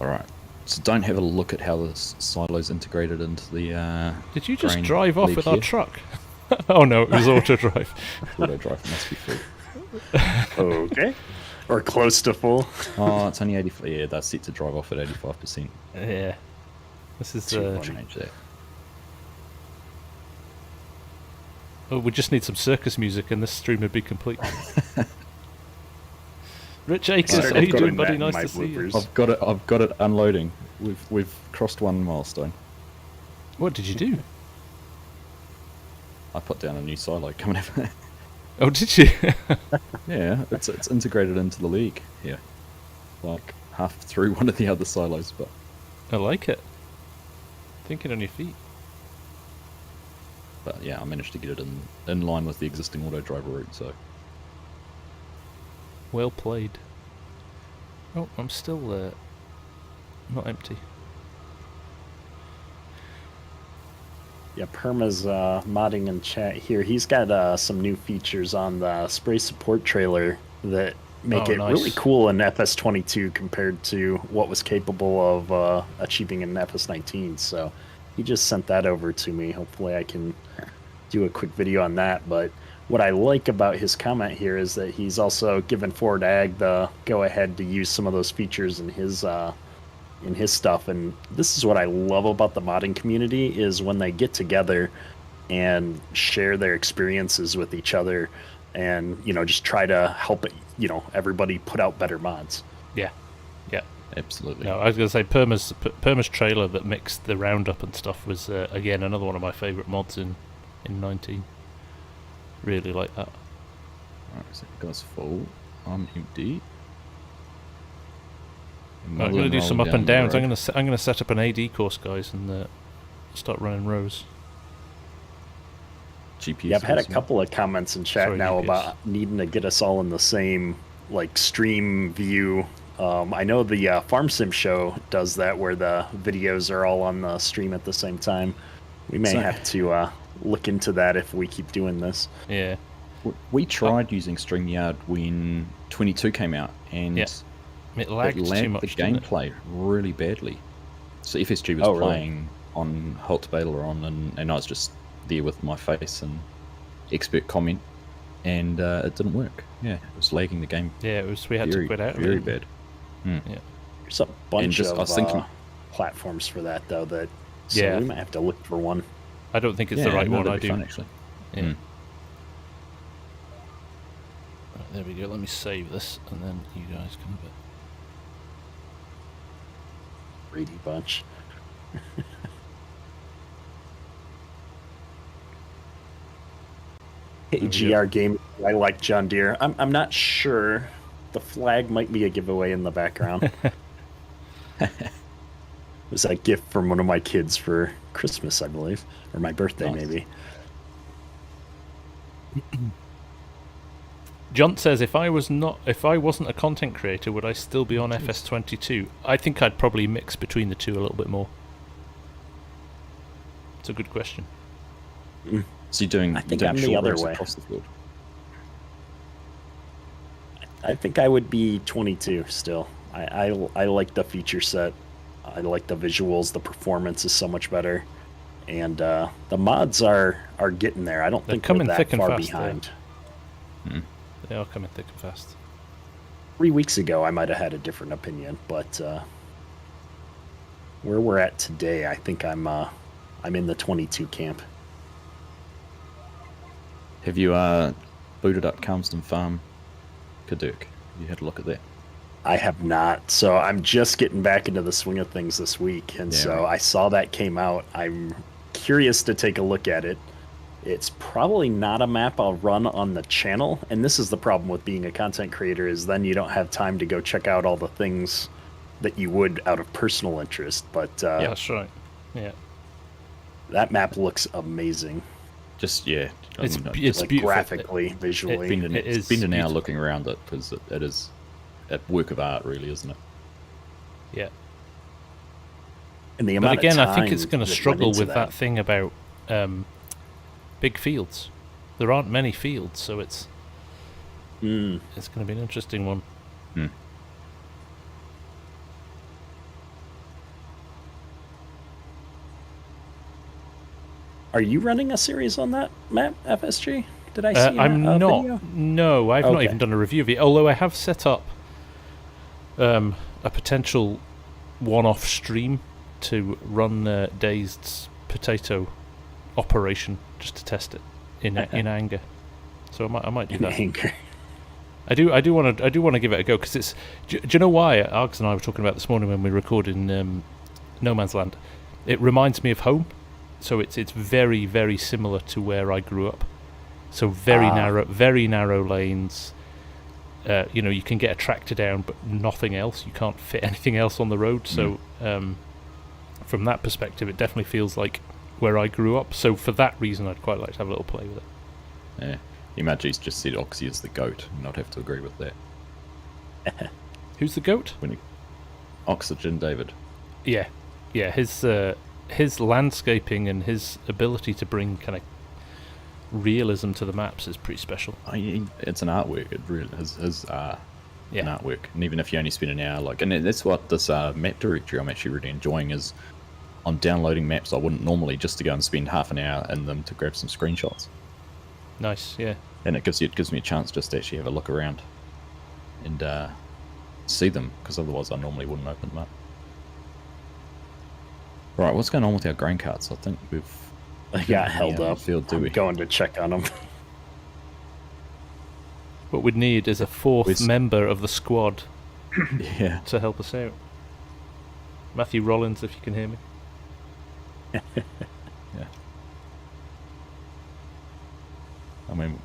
All right. So don't have a look at how the silo's integrated into the. Did you just grain drive off lead with our here. truck? Oh no, it was auto drive. Auto drive must be full. Okay. Or close to full. Oh, it's only 85. Yeah, that's set to drive off at 85%. Yeah. This is. Change that. Oh, we just need some circus music, and this stream would be complete. Rich Akers, Started how you getting doing, buddy? that in Nice my to see you. bloopers. I've got it unloading. We've crossed one milestone. What did you do? I put down a new silo coming up. Oh, did you? Yeah, it's integrated into the league. Yeah, like half through one of the other silos, but I like it. Thinking on your feet. yeah, I managed to get it in line with the existing auto driver route. So Well played. Oh, I'm still not empty. Yeah, Perma's modding in chat here. He's got some new features on the spray support trailer that make Oh, it nice. really cool in FS22 compared to what was capable of achieving in FS19. So he just sent that over to me. Hopefully I can do a quick video on that. But what I like about his comment here is that he's also given Ford Ag the go-ahead to use some of those features in his stuff. And this is what I love about the modding community is when they get together and share their experiences with each other and, you know, just try to help it, you know, everybody put out better mods. Yeah. Yeah. absolutely. No, I was going to say Perma's trailer that mixed the roundup and stuff was, again, another one of my favourite mods in 19. Really like that. Alright, so it goes full. I'm empty. I'm going to do some up and downs. I'm going to set up an AD course, guys, and start running rows. GPS. Yeah, I've had a also. couple of comments in chat Sorry, now GPS. about needing to get us all in the same like stream view. I know the Farm Sim show does that where the videos are all on the stream at the same time. We may So- have to look into that if we keep doing this. Yeah. We tried using StreamYard when 22 came out, and Yeah. It lagged too lagged much. the didn't it? gameplay really badly. So FSG was Oh, really? playing on Halt Baylor on, and I was just there with my face and expert comment, and it didn't work. Yeah, it was lagging the game Yeah, it was. We had to very, quit out. of very it. bad. There's a bunch just- I of was thinking- platforms for that though. So Yeah. we might have to look for one. I don't think it's Yeah, the right no, one. I that'd be do. fun, actually. Yeah. Mm. Right, there we go. Let me save this, and then you guys can have it. Brady Bunch. Hey, we GR Game. I like John Deere. I'm not sure. The flag might be a giveaway in the background. It was a gift from one of my kids for Christmas, I believe, or my birthday, Nice. maybe. John says, if I wasn't a content creator, would I still be on FS22? I think I'd probably mix between the two a little bit more. It's a good question. So you're doing, I think you're I'm doing the short other rows way. across the field. I think I would be 22 still. I like the feature set. I like the visuals. The performance is so much better, and the mods are getting there. I don't They're think coming we're that thick and far fast, behind. They are coming thick and fast. 3 weeks ago, I might have had a different opinion, but where we're at today, I think I'm in the 22 camp. Have you booted up Calmsden Farm, Kederk? You had a look at that? I have not, so I'm just getting back into the swing of things this week, and Yeah, so right. I saw that came out. I'm curious to take a look at it. It's probably not a map I'll run on the channel, and this is the problem with being a content creator, is then you don't have time to go check out all the things that you would out of personal interest, but Yeah, that's right. Yeah. that map looks amazing. Just yeah, It's just it's Like beautiful. graphically, visually. it is spend an hour beautiful. looking around it because it is a work of art, really, isn't it? Yeah. And the But amount again, of I think time it's going to that went struggle into with that thing about big fields. There aren't many fields, so it's going to be an interesting one. Hmm. Are you running a series on that map, FSG? Did I see I'm a not. video? No, I've not Okay. even done a review of it. Although I have set up a potential one-off stream to run Dazed's potato operation just to test it in anger. So I might do that. Anger. I do want to give it a go because it's. Do you know why? Args and I were talking about this morning when we recorded in No Man's Land. It reminds me of home, so it's very very similar to where I grew up. So very narrow lanes. You can get a tractor down, but nothing else. You can't fit anything else on the road. So from that perspective, it definitely feels like where I grew up. So for that reason, I'd quite like to have a little play with it. Yeah. Imagi's just said Oxy is the goat, and I'd have to agree with that. Who's the goat? Oxygen David. Yeah. His landscaping and his ability to bring kind of realism to the maps is pretty special. It's an artwork. It really is an Yeah. artwork. And even if you only spend an hour, and that's what this map directory I'm actually really enjoying is I'm downloading maps I wouldn't normally just to go and spend half an hour in them to grab some screenshots. Nice, yeah. And it gives me a chance just to actually have a look around and see them, because otherwise I normally wouldn't open them up. Right, what's going on with our grain carts? I think I got held up. Field, do I'm we? going to check on them. What we'd need is a fourth member of the squad Yeah. to help us out. Matthew Rollins, if you can hear me. Yeah. I mean,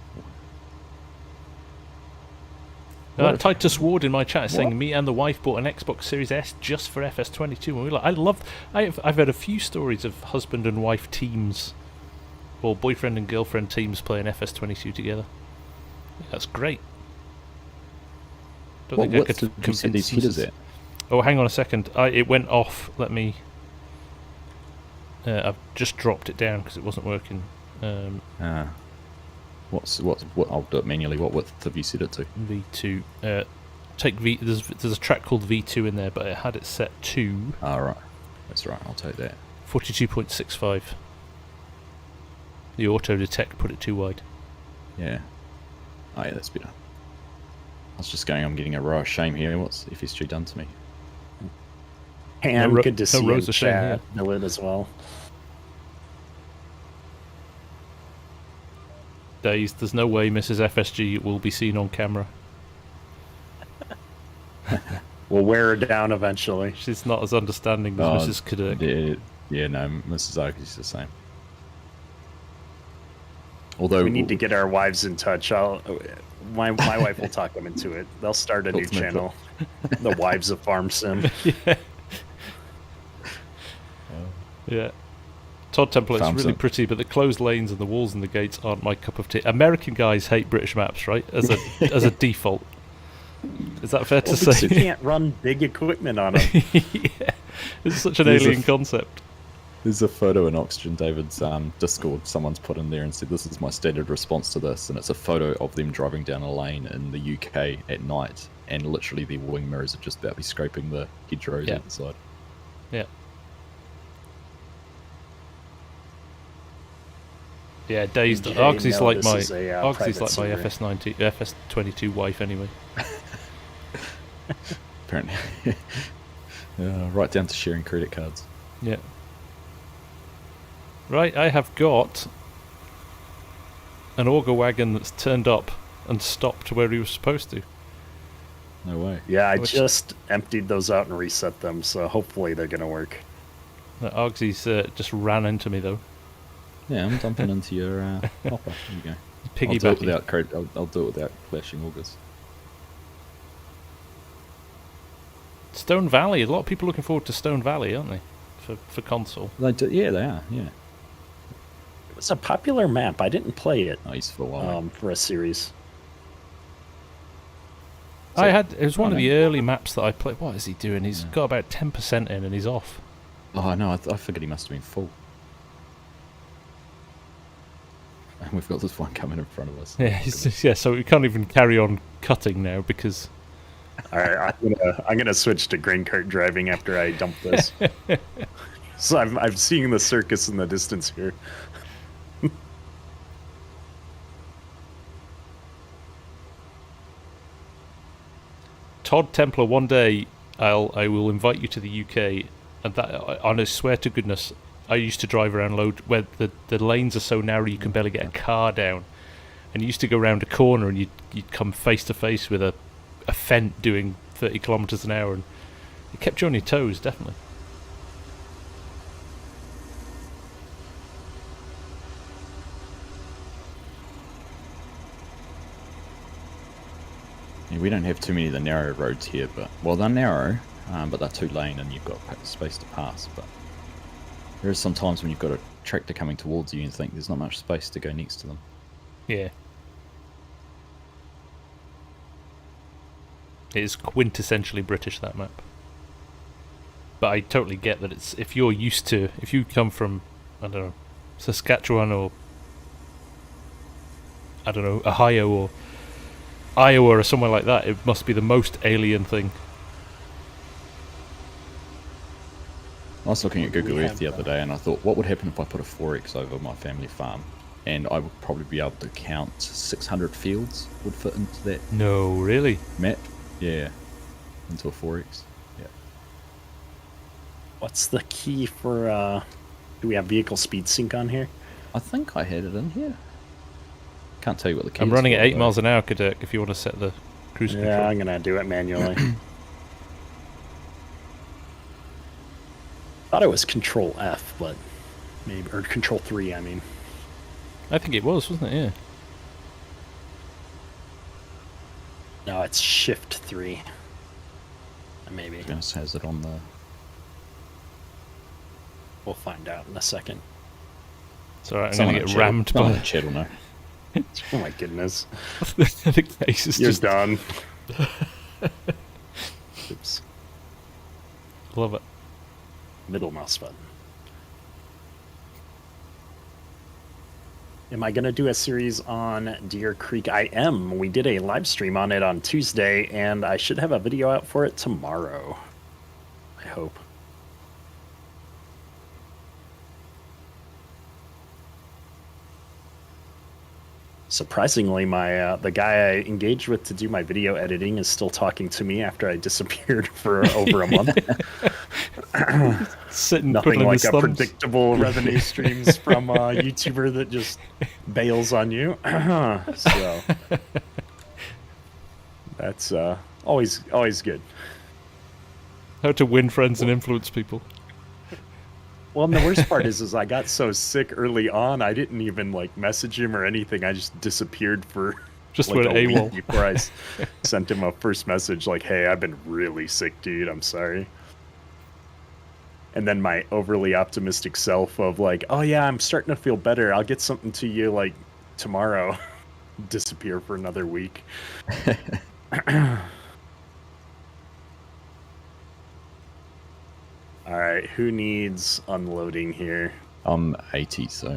Titus Ward in my chat is saying me and the wife bought an Xbox Series S just for FS22. And we I've heard a few stories of husband and wife teams, or boyfriend and girlfriend teams playing FS22 together. Yeah, that's great. Don't what think I width could did you send these headers at? Oh, hang on a second. It went off. Let me. I've just dropped it down because it wasn't working. What? I'll do it manually. What width have you set it to? V2. Take V. There's a track called V2 in there, but it had it set to. Ah, right. That's right. I'll take that. 42.65. The auto detect put it too wide. Yeah. Oh, yeah, that's better. I was just going, I'm getting a row of shame here. What's FSG done to me? And No good to see you rows in of shame chat. here. Know it as well. Dazed. There's no way Mrs. FSG will be seen on camera. We'll wear her down eventually. She's not as understanding as Mrs. Kederk. Yeah, no, Mrs. Argy's the same. Although We need to get our wives in touch. My wife will talk them into it. They'll start a new Ultimate channel. The Wives of Farm Sim. Yeah. Todd Temple, it's Farm really Sim. pretty, but the closed lanes and the walls and the gates aren't my cup of tea. American guys hate British maps, right? As a default. Is that fair to Because say? you can't run big equipment on them. Yeah. It's such an There's alien concept. There's a photo in Oxygen David's Discord someone's put in there and said, this is my standard response to this. And it's a photo of them driving down a lane in the UK at night. And literally their wing mirrors are just about to be scraping the hedgerows Yeah. at the side. Yeah. Yeah, Dazed. DJ, Argsy's no, like this my is a, Argsy's private like my server. FS22 wife anyway. Apparently. Right down to sharing credit cards. Yeah. Right, I have got an auger wagon that's turned up and stopped where he was supposed to. No way. Yeah, I Which- just emptied those out and reset them, so hopefully they're going to work. Argsy's just ran into me though. Yeah, I'm dumping into your hopper. There you go. I'll do it Piggybacking. without I'll do it without flashing augers. Stone Valley. A lot of people looking forward to Stone Valley, aren't they? For console. They do, yeah, they are. Yeah. It was a popular map. I didn't play it I used for a while. for a series. It was one of the early maps that I played. What is he doing? He's got about 10% in and he's off. Oh, no, I figured he must have been full. And we've got this one coming in front of us. Yeah, so we can't even carry on cutting now because... All right, I'm gonna switch to grain cart driving after I dump this. So I'm seeing the circus in the distance here. Todd Templar, one day I will invite you to the UK, and I swear to goodness, I used to drive around where the lanes are so narrow you can barely get a car down, and you used to go around a corner and you'd come face to face with a Fent doing 30 kilometers an hour, and it kept you on your toes, definitely. Yeah, we don't have too many of the narrow roads here, but they're narrow, but they're 2-lane and you've got space to pass. But there is some times when you've got a tractor coming towards you and think there's not much space to go next to them. Yeah. It is quintessentially British, that map. But I totally get that if you come from, I don't know, Saskatchewan or, I don't know, Ohio or Iowa or somewhere like that, it must be the most alien thing. I was looking at Google Earth the other day and I thought, what would happen if I put a 4X over my family farm? And I would probably be able to count 600 fields would fit into that No, really? map. Yeah, into a 4X. Yeah. What's the key for? Do we have vehicle speed sync on here? I think I had it in here. Can't tell you what the key I'm is running for, at 8 though. miles an hour, Kederk, if you want to set the cruise control. Yeah, I'm gonna do it manually. Thought it was Control F, but maybe, or Control 3. I mean, I think it was, wasn't it? Yeah. no, it's Shift 3. Maybe Vengance has it on the... we'll find out in a second. It's alright, I'm Someone going to in get rammed someone in by... the chat will know. Oh my goodness, the case is you're just... done. Oops, Love it. middle mouse button. Am I going to do a series on Deer Creek? I am. We did a live stream on it on Tuesday, and I should have a video out for it tomorrow. I hope. Surprisingly, my the guy I engaged with to do my video editing is still talking to me after I disappeared for over a month. Sitting Nothing twiddling like his a thumbs. predictable revenue streams from a YouTuber that just bails on you. So that's always good. How to win friends and influence people. Well, and the worst part is I got so sick early on, I didn't even like message him or anything. I just disappeared for Just like went a week AWOL. before I sent him a first message like, "Hey, I've been really sick, dude. I'm sorry." And then my overly optimistic self of like, "Oh yeah, I'm starting to feel better. I'll get something to you like tomorrow." Disappear for another week. All right, who needs unloading here? I'm 80, so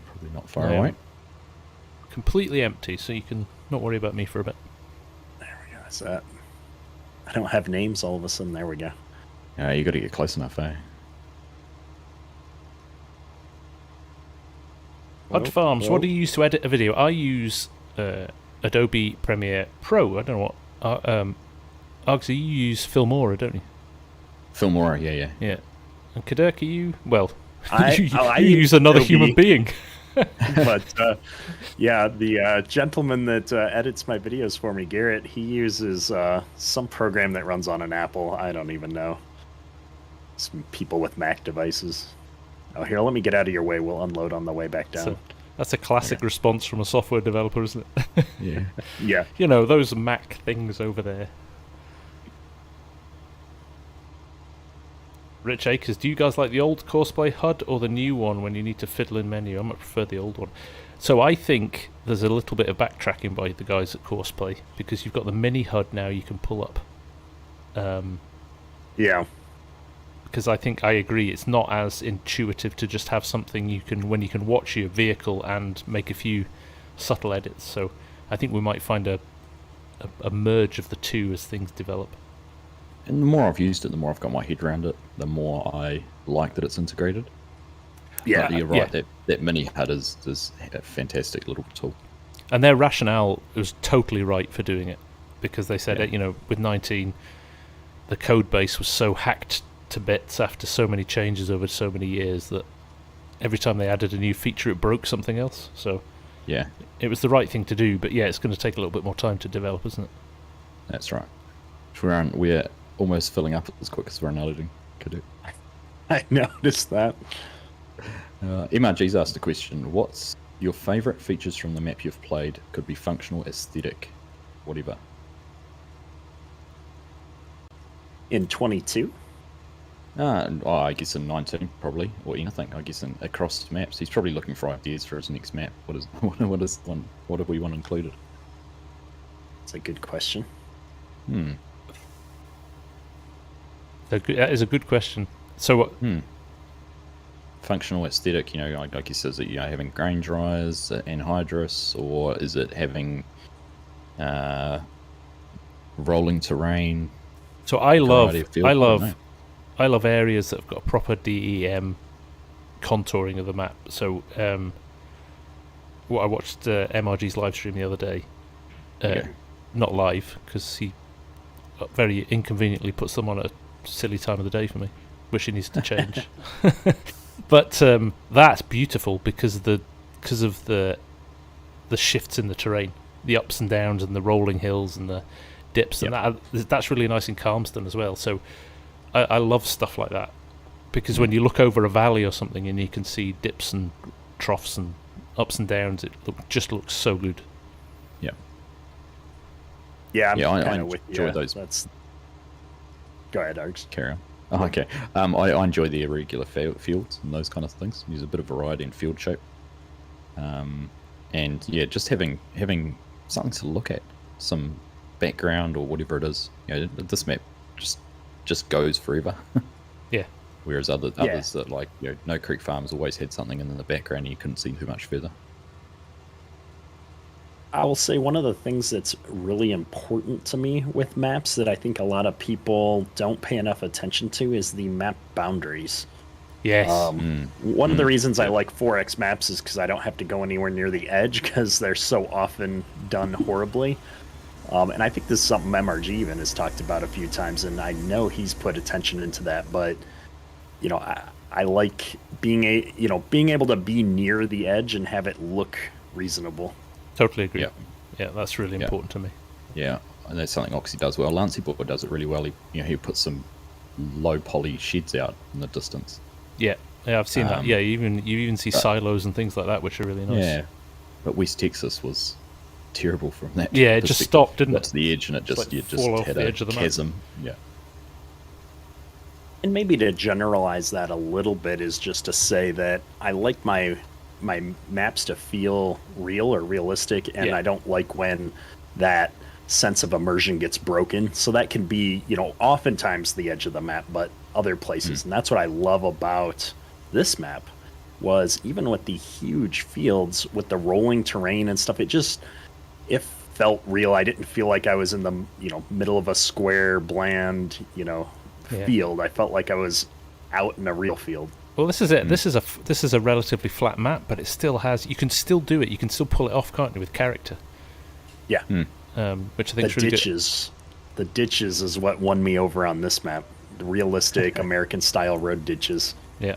probably not far Yeah. away. Completely empty, so you can not worry about me for a bit. There we go. That's that. I don't have names all of a sudden. There we go. Yeah, you got to get close enough, eh? Odd Farms, what do you use to edit a video? I use Adobe Premiere Pro. I don't know what. Argsy, you use Filmora, don't you? Filmora, yeah. Yeah. And Kederk, you... Well, I you use another Adobe. human being. But yeah, the gentleman that edits my videos for me, Garrett, he uses some program that runs on an Apple. I don't even know. Some people with Mac devices. Oh, here, let me get out of your way. We'll unload on the way back down. So, that's a classic response from a software developer, isn't it? Yeah. Yeah. You know, those Mac things over there. Rich Acres, do you guys like the old Courseplay HUD or the new one when you need to fiddle in menu? I might prefer the old one. So I think there's a little bit of backtracking by the guys at Courseplay, because you've got the mini HUD now you can pull up. Yeah. Because I think I agree, it's not as intuitive to just have something you can, when you can watch your vehicle and make a few subtle edits. So I think we might find a merge of the two as things develop. And the more I've used it, the more I've got my head around it, the more I like that it's integrated. Yeah, but you're right. That mini HUD is a fantastic little tool. And their rationale was totally right for doing it, because they said, with 19, the code base was so hacked to bits after so many changes over so many years that every time they added a new feature, it broke something else. So yeah, it was the right thing to do. But yeah, it's going to take a little bit more time to develop, isn't it? That's right. We're almost filling up as quick as we're unloading. Kederk. I noticed that. MRG's asked a question. What's your favourite features from the map you've played? Could be functional, aesthetic, whatever. In 22? I guess in 19 probably, or anything. I guess across maps. He's probably looking for ideas for his next map. What have we want included? That's a good question. That is a good question. So what? Functional, aesthetic, like he says, that having grain dryers anhydrous, or is it having rolling terrain? So I love areas that have got proper DEM contouring of the map. So I watched MRG's live stream the other day. Not live, because he very inconveniently puts them on at a silly time of the day for me, which he needs to change. But that's beautiful because of the shifts in the terrain, the ups and downs and the rolling hills and the dips, and that's really nice in Calmston as well. So I love stuff like that, because when you look over a valley or something and you can see dips and troughs and ups and downs, it just looks so good. Yeah, I'm I kind of with you. Enjoy those. Go ahead, Args. Carry on. Oh, okay. I enjoy the irregular fields and those kind of things. Use a bit of variety in field shape. And yeah, just having something to look at, some background or whatever it is. This map just goes forever. Yeah. Whereas others that No Creek Farms always had something in the background and you couldn't see too much further. I will say one of the things that's really important to me with maps that I think a lot of people don't pay enough attention to is the map boundaries. Yes. One of the reasons I like 4X maps is because I don't have to go anywhere near the edge, because they're so often done horribly. And I think this is something MRG even has talked about a few times, and I know he's put attention into that. But I like being able to be near the edge and have it look reasonable. Totally agree. Yeah, that's really important to me. Yeah, and that's something Oxy does well. Lanceyboard does it really well. He puts some low poly sheds out in the distance. Yeah, I've seen that. Yeah, you even see silos and things like that, which are really nice. Yeah, but West Texas was terrible from that. Yeah, it just stopped, didn't it? To the edge, and it just fall off had the a edge of the chasm. map. Yeah. And maybe to generalize that a little bit is just to say that I like my maps to feel real or realistic, and I don't like when that sense of immersion gets broken. So that can be, oftentimes the edge of the map, but other places. And that's what I love about this map, was even with the huge fields, with the rolling terrain and stuff, it felt real. I didn't feel like I was in the, middle of a square, bland, field. I felt like I was out in a real field. Well, this is it. This is a relatively flat map, but it still has. You can still do it. You can still pull it off, can't you, with character? Yeah. Which I think is really good. The ditches is what won me over on this map. The realistic American-style road ditches. Yeah.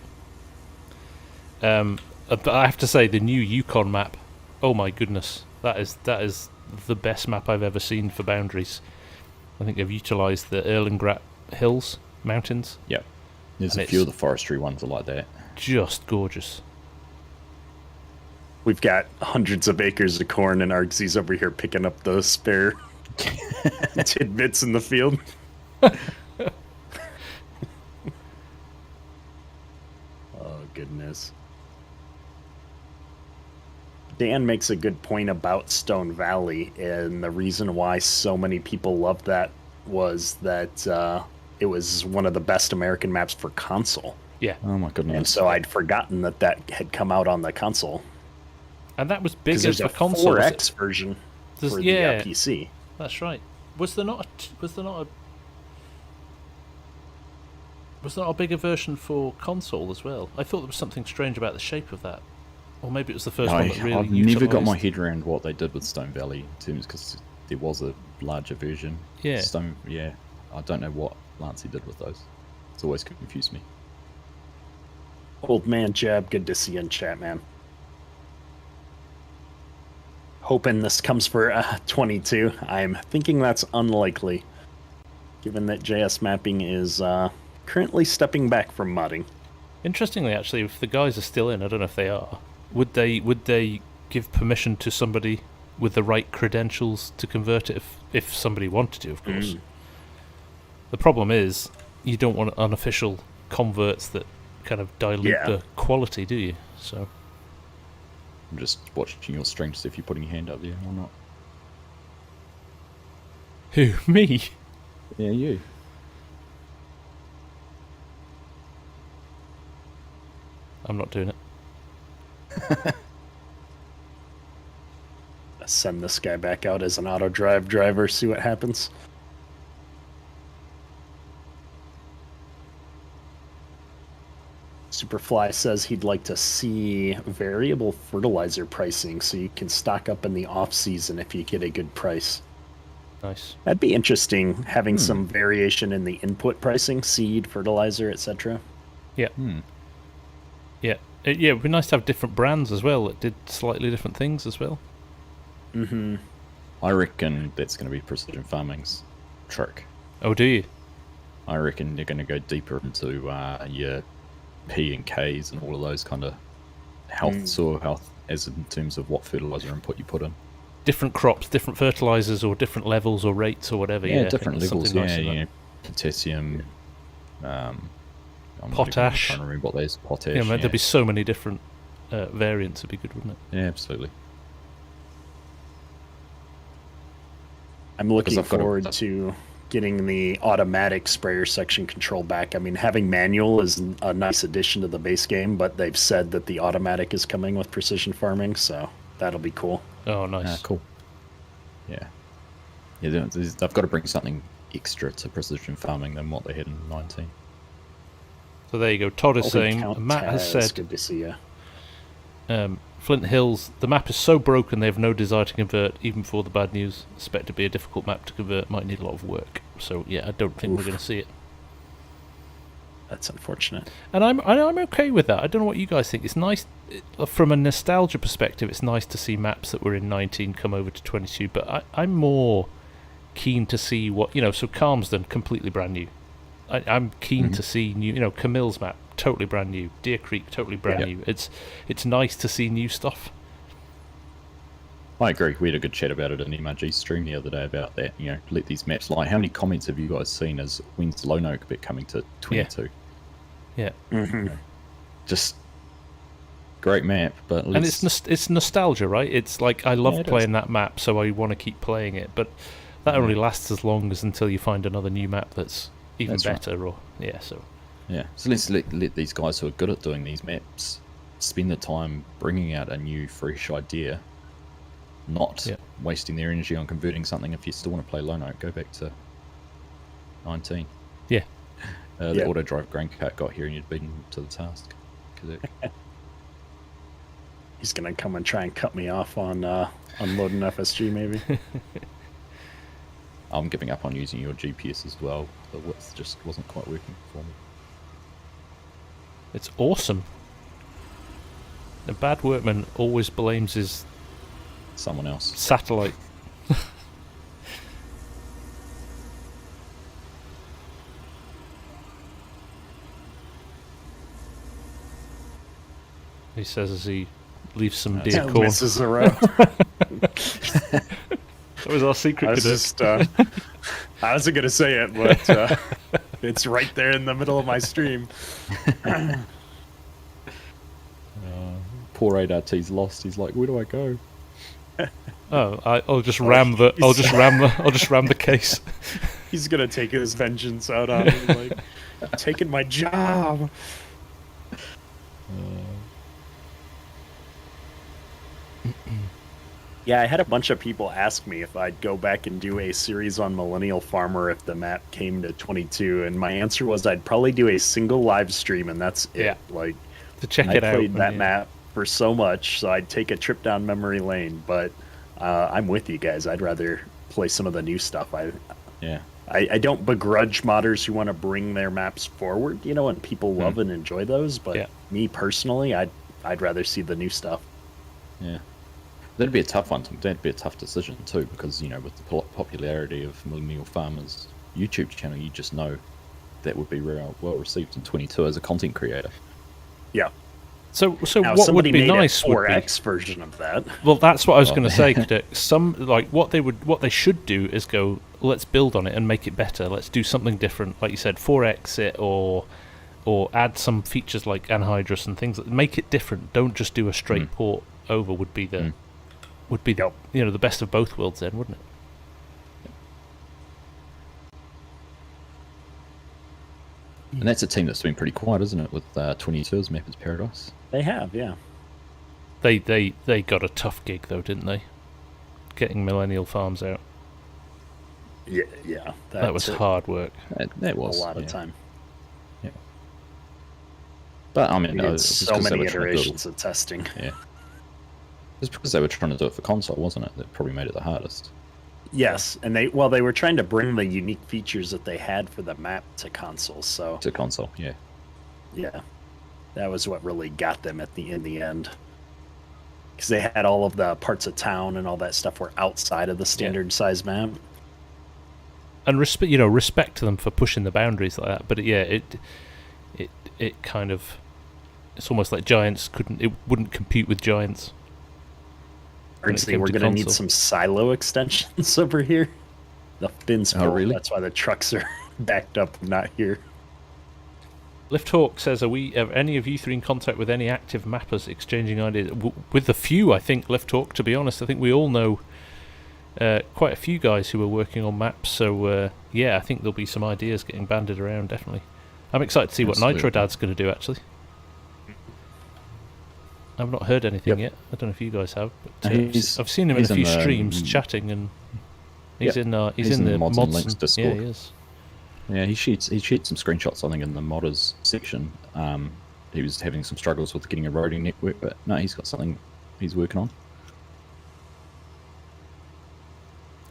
But I have to say, the new Yukon map. Oh my goodness, that is the best map I've ever seen for boundaries. I think they've utilised the Erlengratt Hills, mountains. Yeah. There's a few of the forestry ones are like that. Just gorgeous. We've got hundreds of acres of corn, and Argsy's over here picking up the spare tidbits in the field. is. Dan makes a good point about Stone Valley, and the reason why so many people loved that was that it was one of the best American maps for console. Yeah. Oh my goodness. And so I'd forgotten that had come out on the console. And that was big as There's the a console. 4X version for the PC. That's right. Was there not a bigger version for console as well? I thought there was something strange about the shape of that. Or maybe it was the first one that really I've never got my utilised- head around what they did with Stone Valley in terms, because there was a larger version. Yeah. I don't know what Lancey did with those. It's always confused me. Old man Jab, good to see you in chat, man. Hoping this comes for 22. I'm thinking that's unlikely, given that JS mapping is currently stepping back from modding. Interestingly, actually, if the guys are still in, I don't know if they are, would they give permission to somebody with the right credentials to convert it if somebody wanted to, of course. The problem is you don't want unofficial converts that kind of dilute the quality, do you? So I'm just watching your stream to see if you're putting your hand up there or not. Who, me? Yeah, you. I'm not doing it. Send this guy back out as an auto drive driver, see what happens. Superfly says he'd like to see variable fertilizer pricing so you can stock up in the off season if you get a good price. Nice. That'd be interesting, having some variation in the input pricing, seed, fertilizer, etc. Yeah. Yeah. Yeah, it'd be nice to have different brands as well that did slightly different things as well. Mm-hmm. I reckon that's going to be precision farming's trick. Oh, do you? I reckon they're going to go deeper into your P and Ks and all of those kind of health, soil health, as in terms of what fertilizer input you put in. Different crops, different fertilizers, or different levels or rates or whatever. Yeah, Yeah, different I think levels. there's something nice in Yeah, that. potassium. I'm Potash. trying to remember what those potash. Yeah, there'd be so many different variants. It'd be good, wouldn't it? Yeah, absolutely. I'm looking 'Cause I've got forward to getting the automatic sprayer section control back. I mean, having manual is a nice addition to the base game, but they've said that the automatic is coming with precision farming, so that'll be cool. Oh, nice. Cool. Yeah. Yeah, they've got to bring something extra to precision farming than what they had in 19. So there you go. Todd is Open saying, count Matt has Taz, said, good to see you. Flint Hills, the map is so broken they have no desire to convert, even before the bad news. Expect to be a difficult map to convert, might need a lot of work. So yeah, I don't think we're going to see it. That's unfortunate. And I'm okay with that. I don't know what you guys think. It's nice from a nostalgia perspective. It's nice to see maps that were in 19 come over to 22. But I'm more keen to see what So Calmsden, completely brand new. I'm keen to see new. Camille's map, totally brand new. Deer Creek, totally brand new. It's nice to see new stuff. I agree. We had a good chat about it in MRG's stream the other day about that. Let these maps lie. How many comments have you guys seen as when's Lone Oak bit coming to 22? Yeah. Just great map, but And it's nostalgia, right? It's like I love it playing that map, so I want to keep playing it. But that only lasts as long as until you find another new map that's even better. Right. So let's let these guys who are good at doing these maps spend the time bringing out a new, fresh idea, not wasting their energy on converting something. If you still want to play Lone Oak, go back to 19. Yeah. The auto drive grain cart got here and you'd beaten to the task. He's gonna come and try and cut me off on unloading FSG, maybe. I'm giving up on using your GPS as well. The width just wasn't quite working for me. It's awesome. A bad workman always blames his someone else. Satellite. He says as he leaves some deer corn. Misses the road. That was our secret. I wasn't going to say it, but it's right there in the middle of my stream. poor 8RT's lost. He's like, where do I go? I'll just ram the case. He's gonna take his vengeance out on me, like, I'm taking my job. Yeah, I had a bunch of people ask me if I'd go back and do a series on Millennial Farmer if the map came to 22, and my answer was I'd probably do a single live stream, and that's it. Yeah. Like, To check it out. I played that map for so much, so I'd take a trip down memory lane, but I'm with you guys. I'd rather play some of the new stuff. I don't begrudge modders who want to bring their maps forward, you know, and people love and enjoy those, but me personally, I'd rather see the new stuff. Yeah. That'd be a tough one. That'd be a tough decision too, because, you know, with the popularity of Millennial Farmer's YouTube channel, you just know that would be well received in 22 as a content creator. Yeah. So now, what would be made nice a would 4X version of that. Well, that's what I was going to say. What they should do is go, let's build on it and make it better. Let's do something different, like you said, 4X it or add some features like anhydrous and things. Make it different. Don't just do a straight port over. Would be the you know, the best of both worlds then, wouldn't it? And that's a team that's been pretty quiet, isn't it, with 22's map as Paradise? They have, yeah. They got a tough gig though, didn't they? Getting Millennial Farms out. Yeah. That was hard work. That was a lot of time. Yeah. But I mean, so many iterations of testing. Yeah. It's because they were trying to do it for console, wasn't it? That probably made it the hardest. Yes, and they were trying to bring the unique features that they had for the map to console. So to console, yeah. That was what really got them in the end, because they had all of the parts of town and all that stuff were outside of the standard size map. And respect to them for pushing the boundaries like that. But it kind of, it's almost like Giants wouldn't compete with Giants. We're going to need some silo extensions over here. The fins full. Really? That's why the trucks are backed up and not here. Lifthawk says, are any of you three in contact with any active mappers exchanging ideas? With a few, I think, Lifthawk, to be honest. I think we all know quite a few guys who are working on maps. So, I think there'll be some ideas getting banded around, definitely. I'm excited to see what Nitro Dad's going to do, actually. I've not heard anything yet. I don't know if you guys have, but I've seen him in a few streams chatting, and he's in the mods and links Discord. Yeah, he is. Yeah, he shoots some screenshots, I think, in the modders section. He was having some struggles with getting a roading network, but no, he's got something he's working on.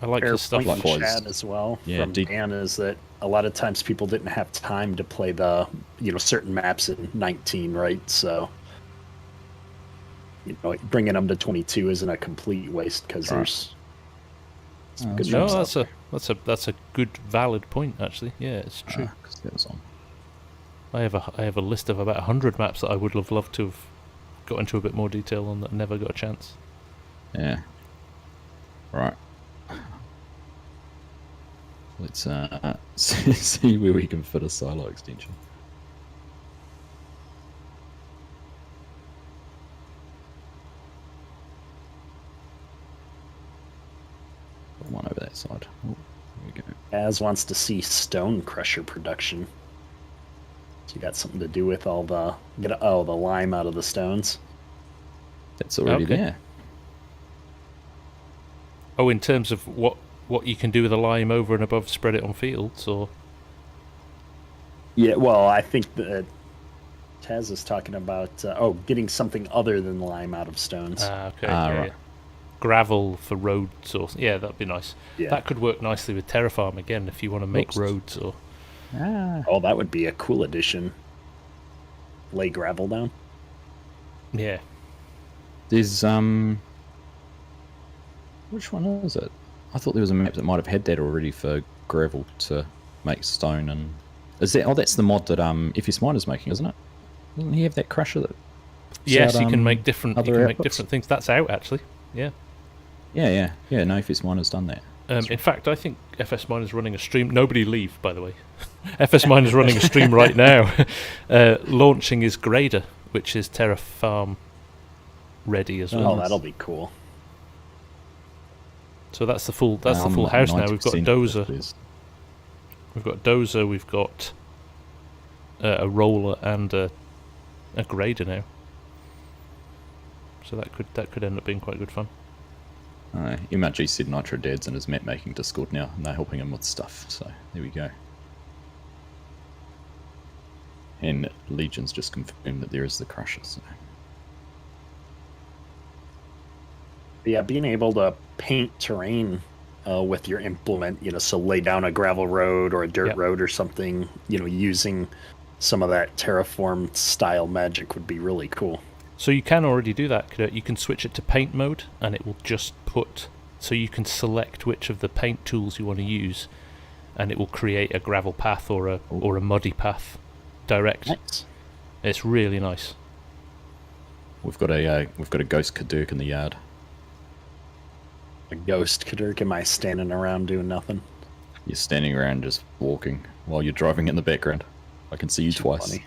I like the stuff like chat as well. Yeah, from Dan is that a lot of times people didn't have time to play the certain maps in 19, right? So. Bringing them to 22 isn't a complete waste because there's good maps. That's a good valid point actually. Yeah, it's true. I have a list of about 100 maps that I would have loved to have got into a bit more detail on that never got a chance. Yeah. Right. Let's see where we can fit a silo extension. One over that side. Oh, there we go. Az wants to see stone crusher production. So you got something to do with all the lime out of the stones. That's already there. Oh, in terms of what you can do with the lime over and above, spread it on fields, or? Yeah, well, I think that Taz is talking about getting something other than lime out of stones. Okay. Right. Yeah. Gravel for roads, or that'd be nice. Yeah. That could work nicely with Terrafarm again if you want to make roads or. Oh, that would be a cool addition. Lay gravel down. Yeah. There's which one is it? I thought there was a map that might have had that already for gravel to make stone, and is that? Oh, that's the mod that FS Miner's making, isn't it? Doesn't he have that crusher that? Yes, you can make different. You can make different things. That's out actually. Yeah. Yeah. No, FS Miner's done that. In fact, I think FS Miner's running a stream. Nobody leave, by the way. FS Miner's running a stream right now, launching his grader, which is Terrafarm ready as well. Oh, that'll be cool. So that's the full house now. We've got a dozer. We've got a dozer. We've got a roller and a grader now. So that could end up being quite good fun. MRG said Nitro Dad's in his map making Discord now, and they're helping him with stuff. So there we go. And Legion's just confirmed that there is the Crusher. So. Yeah, being able to paint terrain with your implement, so lay down a gravel road or a dirt road or something, using some of that terraform style magic would be really cool. So you can already do that, Kederk. You can switch it to paint mode, and it will just so you can select which of the paint tools you want to use, and it will create a gravel path or a muddy path direct. Nice. It's really nice. We've got a ghost Kederk in the yard. A ghost Kederk? Am I standing around doing nothing? You're standing around just walking while you're driving in the background. I can see you twice.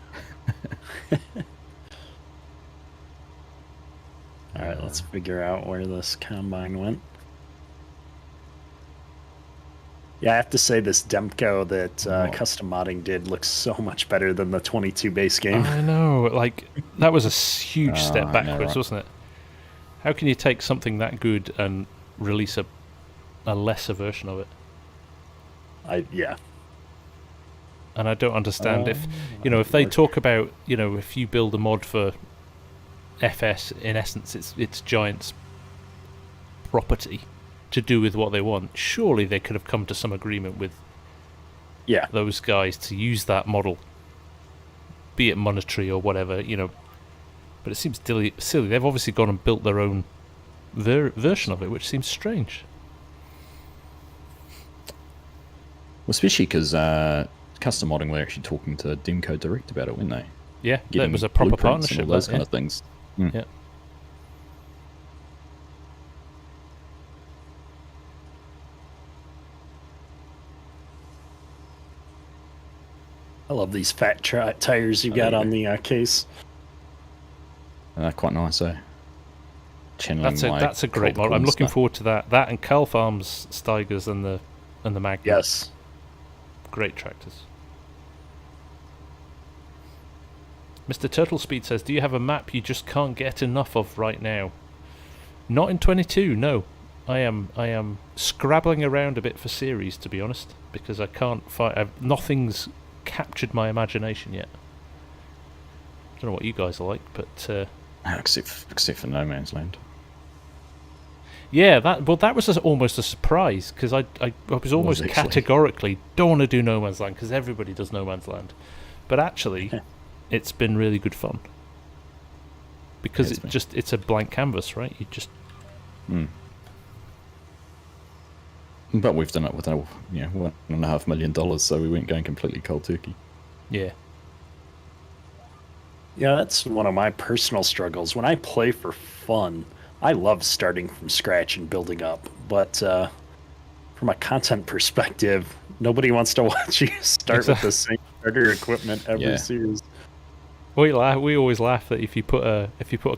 All right, let's figure out where this combine went. Yeah, I have to say this Demco that custom modding did looks so much better than the 22 base game. I know, that was a huge step backwards, wasn't it? How can you take something that good and release a lesser version of it? Yeah. And I don't understand if they talk about, if you build a mod for FS, in essence, it's Giant's property to do with what they want. Surely they could have come to some agreement with those guys to use that model, be it monetary or whatever, But it seems silly. They've obviously gone and built their own version of it, which seems strange. Well, especially because custom modding were actually talking to Demco Direct about it, weren't they? Yeah, that was a proper partnership. And all those kind of things. Mm. Yeah. I love these fat tires you got on the case. Quite nice, eh? That's a great model. I'm looking forward to that. That and Cal Farms Steigers and the Magnum. Yes. Great tractors. Mr. Turtle Speed says, do you have a map you just can't get enough of right now? Not in 22, no. I am scrabbling around a bit for series, to be honest, because I can't find... nothing's captured my imagination yet. I don't know what you guys are like, but... except for No Man's Land. Yeah, that was almost a surprise, because I was almost categorically don't want to do No Man's Land, because everybody does No Man's Land. But actually... It's been really good fun because it's a blank canvas, right? You just. But we've done it with $1.5 million, so we weren't going completely cold turkey. Yeah. Yeah, that's one of my personal struggles. When I play for fun, I love starting from scratch and building up. But from a content perspective, nobody wants to watch you start with the same starter equipment every series. We always laugh that if you put a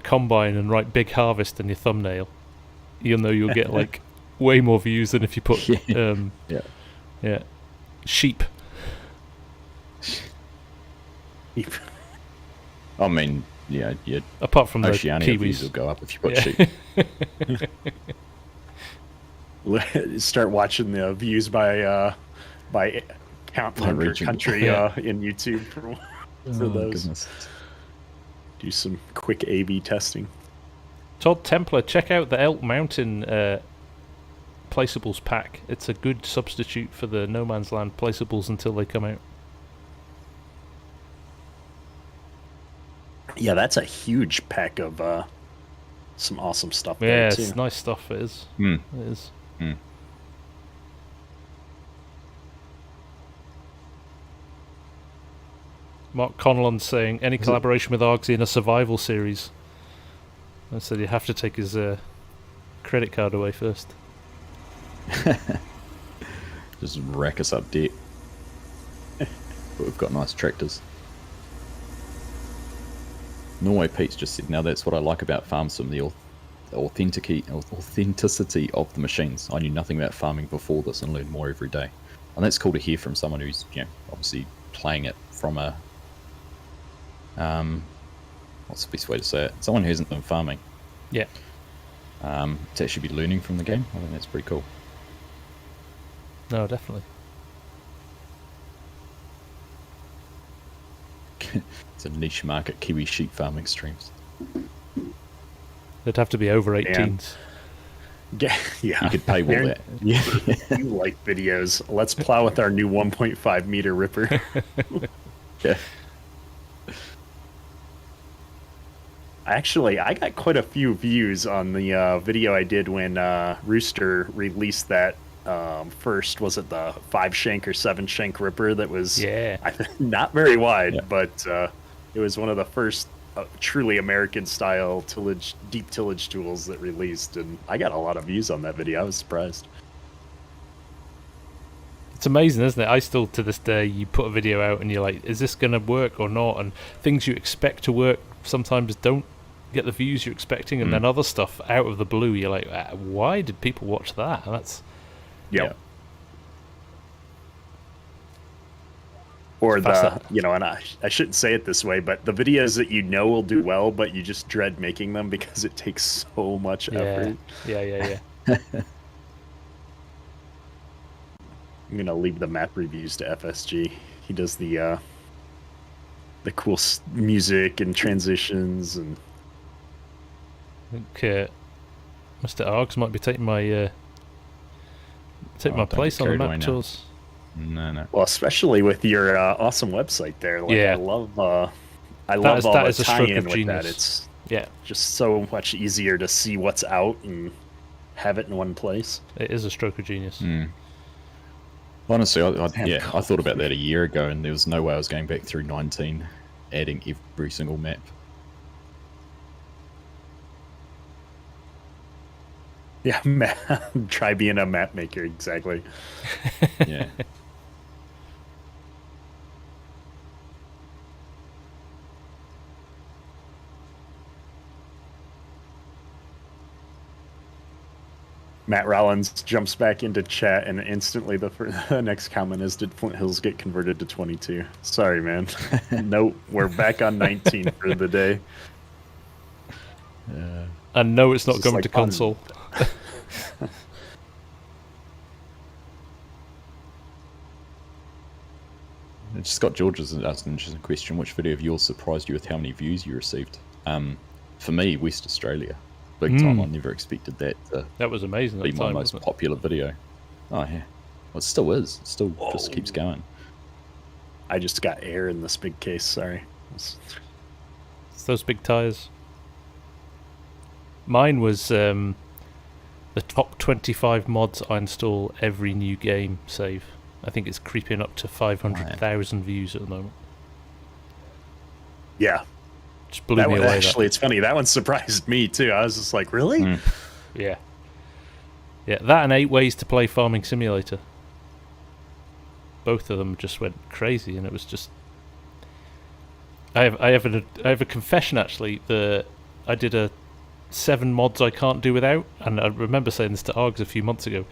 combine and write "big harvest" in your thumbnail, you'll know you'll get way more views than if you put sheep. I mean, apart from Oceania the views Kiwis will go up if you put sheep. Start watching the views by count per country in YouTube for those. Goodness. Do some quick A/B testing. Todd Templar, check out the Elk Mountain placeables pack. It's a good substitute for the No Man's Land placeables until they come out. Yeah, that's a huge pack of some awesome stuff. Yeah, there, it's nice stuff. It is. Mm. It is. Mm. Mark Conlon saying, any collaboration with Argsy in a survival series? I said you have to take his credit card away first. Just rack us up debt. But we've got nice tractors. Norway Pete's just said, now that's what I like about Farm Sim, the authenticity of the machines. I knew nothing about farming before this and learned more every day. And that's cool to hear from someone who's, obviously playing it from a, what's the best way to say it? Someone who hasn't been farming. Yeah. To actually be learning from the game. I think that's pretty cool. No, definitely. It's a niche market, Kiwi sheep farming streams. They'd have to be over 18s. Yeah. You could paywall that. Yeah. You like videos. Let's plow with our new 1.5 meter ripper. Yeah. Actually, I got quite a few views on the video I did when Rooster released that first, was it the 5-shank or 7-shank ripper that was not very wide, but it was one of the first truly American style deep tillage tools that released, and I got a lot of views on that video. I was surprised. It's amazing, isn't it? I still, to this day, you put a video out and you're like, is this going to work or not? And things you expect to work sometimes don't get the views you're expecting, and then other stuff out of the blue, you're like, why did people watch that? And that's... Yeah. Or the, and I shouldn't say it this way, but the videos that will do well, but you just dread making them because it takes so much effort. Yeah. I'm going to leave the map reviews to FSG. He does the cool music and transitions. And I think Mr. Args might be taking my place on the map tools. No. Well, especially with your awesome website there. Like, I love all the tie-in with that. It's just so much easier to see what's out and have it in one place. It is a stroke of genius. Honestly, I thought about that a year ago, and there was no way I was going back through 19, adding every single map. Yeah, try being a map maker, exactly. Yeah. Matt Rollins jumps back into chat, and instantly the next comment is, did Flint Hills get converted to 22? Sorry, man. Nope, we're back on 19 for the day. And no, it's not going to console. Scott George has asked an interesting question. Which video of yours surprised you with how many views you received? For me, West Australia. Big time. I never expected that to that was amazing. be my most popular video. Oh, yeah. Well, it still is. It still just keeps going. I just got air in this big case, sorry. It's those big tires. Mine was the top 25 mods I install every new game save. I think it's creeping up to 500,000 views at the moment. Yeah. Just blew me away. Actually, it's funny. That one surprised me, too. I was just like, really? Yeah. Yeah, that and 8 ways to play Farming Simulator. Both of them just went crazy, and it was just... I have a confession, actually. I did a 7 mods I can't do without, and I remember saying this to Args a few months ago.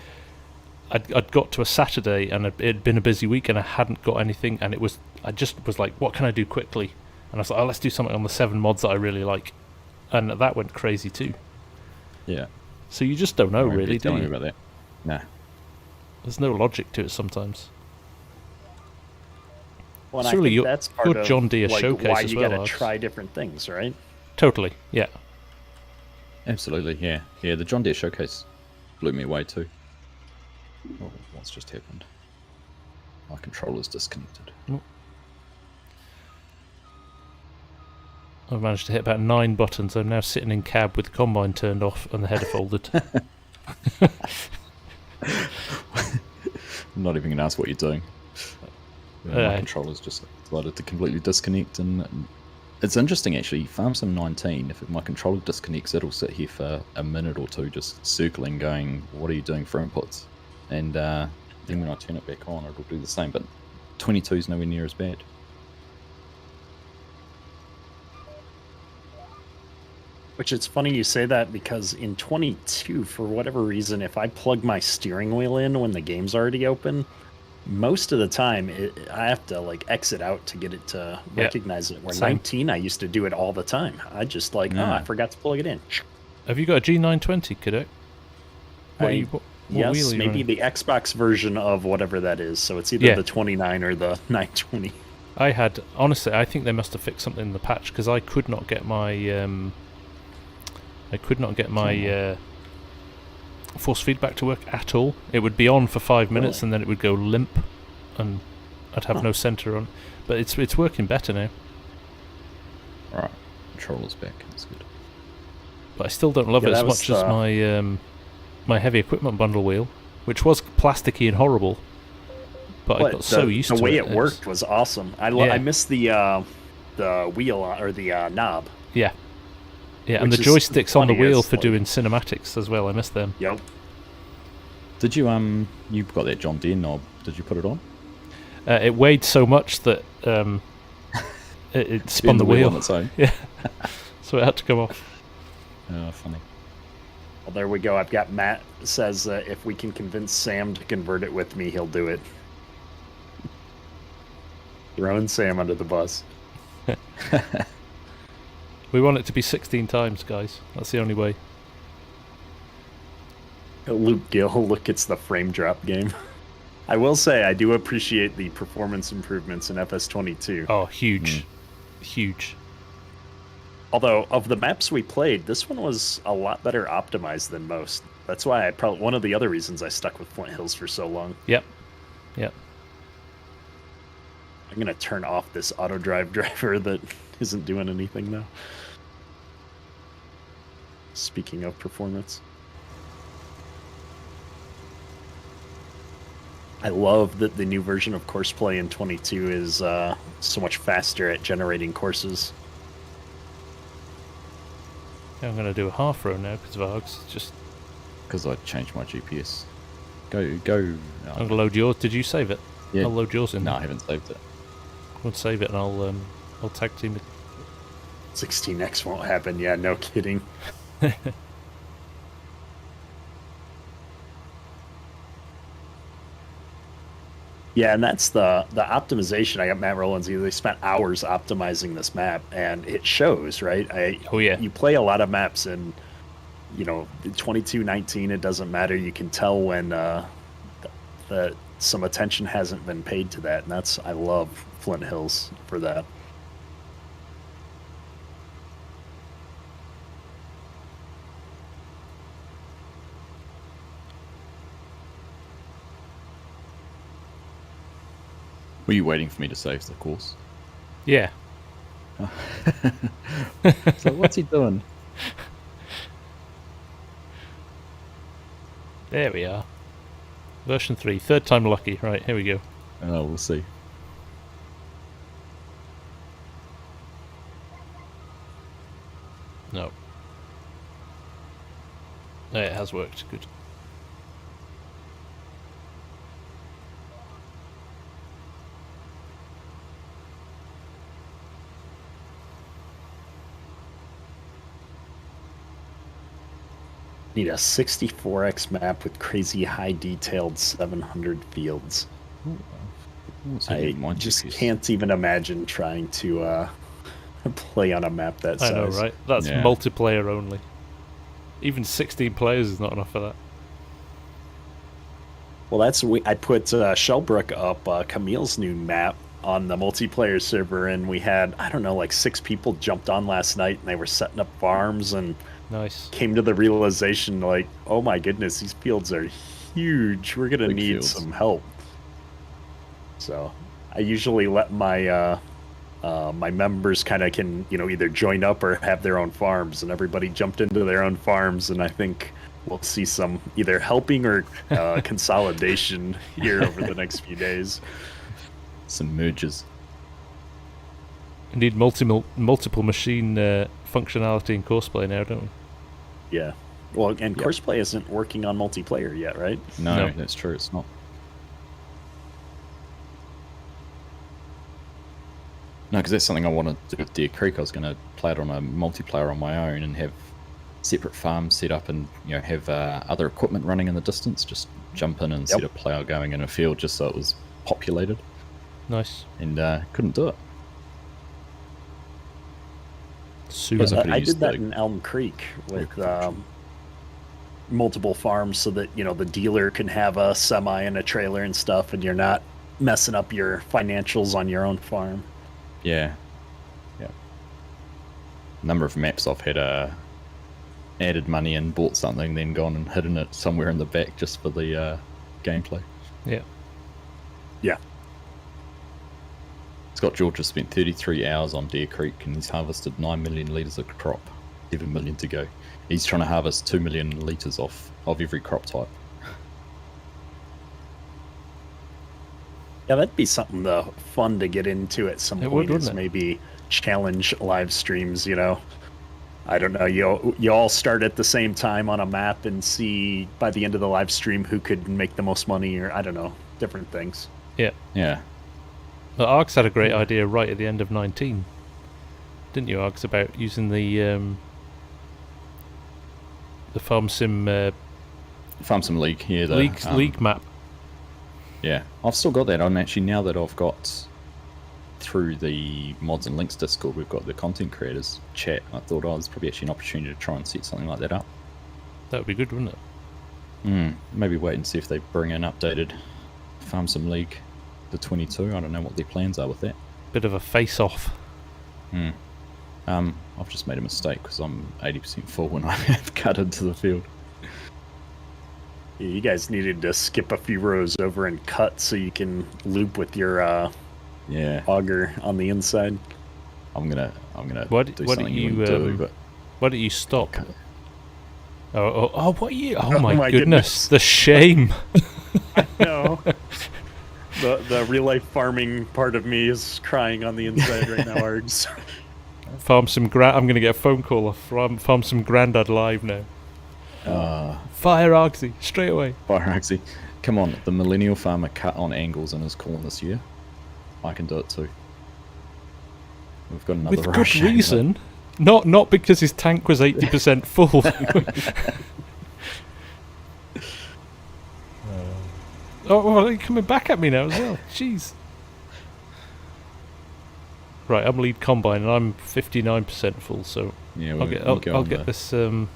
I'd got to a Saturday, and it had been a busy week, and I hadn't got anything, and I just was like, what can I do quickly? And I was like, oh, let's do something on the 7 mods that I really like. And that went crazy too. Yeah. So you just don't know, really, do you? Tell me about that. Nah. There's no logic to it sometimes. Well, Surely I think that's part of John Deere showcase why as you well, gotta Args. try different things, right? Totally, yeah. Absolutely, yeah. Yeah, the John Deere showcase blew me away too. Oh, what's just happened? My controller's disconnected. I've managed to hit about 9 buttons. I'm now sitting in cab with the combine turned off and the header folded. I'm not even going to ask what you're doing. My controller's just decided to completely disconnect, and it's interesting actually. Farm Sim 19, if my controller disconnects, it'll sit here for a minute or two just circling, going, what are you doing for inputs? And then when I turn it back on, it'll do the same, but 22 is nowhere near as bad. Which it's funny you say that because in 22, for whatever reason, if I plug my steering wheel in when the game's already open, most of the time I have to like exit out to get it to recognize it. Where Same. 19, I used to do it all the time. I just like, oh, I forgot to plug it in. Have you got a G920, Kederk? What yes, wheel are you maybe running? the Xbox version of whatever that is. So it's either the 29 or the 920. Honestly, I think they must have fixed something in the patch because I could not get my force feedback to work at all. It would be on for 5 minutes and then it would go limp, and I'd have no center on. But it's working better now. Right, controller's back. That's good. But I still don't love it as much as my heavy equipment bundle wheel, which was plasticky and horrible. But I got so used to it. The way it worked was awesome. I missed the wheel or the knob. Yeah. Yeah, and the joysticks on the wheel for doing cinematics as well. I missed them. Yep. Did you you got that John Deere knob? Did you put it on? It weighed so much that it spun the wheel on its own. Yeah, so it had to come off. Oh, funny. Well, there we go. I've got Matt says if we can convince Sam to convert it with me, he'll do it. Throwing Sam under the bus. We want it to be 16 times, guys. That's the only way. Luke Gill, look, it's the frame drop game. I will say, I do appreciate the performance improvements in FS22. Oh, huge. Huge. Although, of the maps we played, this one was a lot better optimized than most. That's why one of the other reasons I stuck with Flint Hills for so long. Yep. Yep. I'm going to turn off this auto drive driver that isn't doing anything now. Speaking of performance. I love that the new version of Courseplay in 22 is so much faster at generating courses. I'm going to do a half row now because of Args. Just because I changed my GPS. Go. I'm going to load yours. Did you save it? Yeah. I'll load yours in. No, I haven't saved it. I'll save it and I'll tag team it. 16x won't happen. Yeah, no kidding. Yeah, and that's the optimization. I got Matt Rollins. They spent hours optimizing this map, and it shows, right? Oh yeah. You play a lot of maps, and 22-19. It doesn't matter. You can tell when some attention hasn't been paid to that, and I love Flint Hills for that. Were you waiting for me to save the course? Yeah. So what's he doing? There we are. Version 3. Third time lucky. Right, here we go. Oh, we'll see. No. It has worked. Good. Need a 64x map with crazy high detailed 700 fields. I just can't even imagine trying to play on a map that size. I know, right? That's multiplayer only. Even 16 players is not enough for that. Well, I put Shellbrook up, Camille's new map, on the multiplayer server, and we had, I don't know, like 6 people jumped on last night, and they were setting up farms, and nice. Came to the realization, like, oh my goodness, these fields are huge. We're gonna need some help. So I usually let my my members kind of can either join up or have their own farms, and everybody jumped into their own farms, and I think we'll see some either helping or consolidation here over the next few days. Some mergers. We need multiple machine functionality in Courseplay now, don't we? Yeah. Well, and Courseplay isn't working on multiplayer yet, right? No, that's true. It's not. No, because that's something I want to do with Deer Creek. I was going to play it on a multiplayer on my own and have separate farms set up, and have other equipment running in the distance. Just jump in and set a plow going in a field just so it was populated. Nice. And couldn't do it. Super. I did that in Elm Creek with multiple farms, so that the dealer can have a semi and a trailer and stuff, and you're not messing up your financials on your own farm. Yeah. Number of maps I've had added money and bought something, then gone and hidden it somewhere in the back just for the gameplay. Yeah. Scott George has spent 33 hours on Deer Creek and he's harvested 9 million litres of crop. 7 million to go. He's trying to harvest 2 million litres of every crop type. Yeah, that'd be something fun to get into at some point. Wouldn't it? Maybe challenge live streams. I don't know. You all start at the same time on a map and see by the end of the live stream who could make the most money, or I don't know, different things. Yeah. Well, Args had a great idea right at the end of 19, didn't you, Args, about using the Farm Sim League, yeah, league map. Yeah, I've still got that on. Actually, now that I've got through the Mods and Links Discord, we've got the content creators chat. I thought, there's probably actually an opportunity to try and set something like that up. That would be good, wouldn't it? Maybe wait and see if they bring an updated Farm Sim League to 22. I don't know what their plans are with that. Bit of a face-off. I've just made a mistake because I'm 80% full when I have cut into the field. Yeah, you guys needed to skip a few rows over and cut so you can loop with your auger on the inside. I'm gonna What do something you wouldn't do, but why don't you stop? What are you? Oh my goodness. goodness, the shame. I know. The real life farming part of me is crying on the inside right now, Args. I'm going to get a phone call off Farm Sim Grandad live now. Fire Argsy, straight away. Fire Argsy. Come on, the millennial farmer cut on angles in his corn this year. I can do it too. We've got another with rush. good reason. Not because his tank was 80% full. Well, you're coming back at me now as well. Jeez. Right, I'm lead combine and I'm 59% full, so yeah, I'll get this. The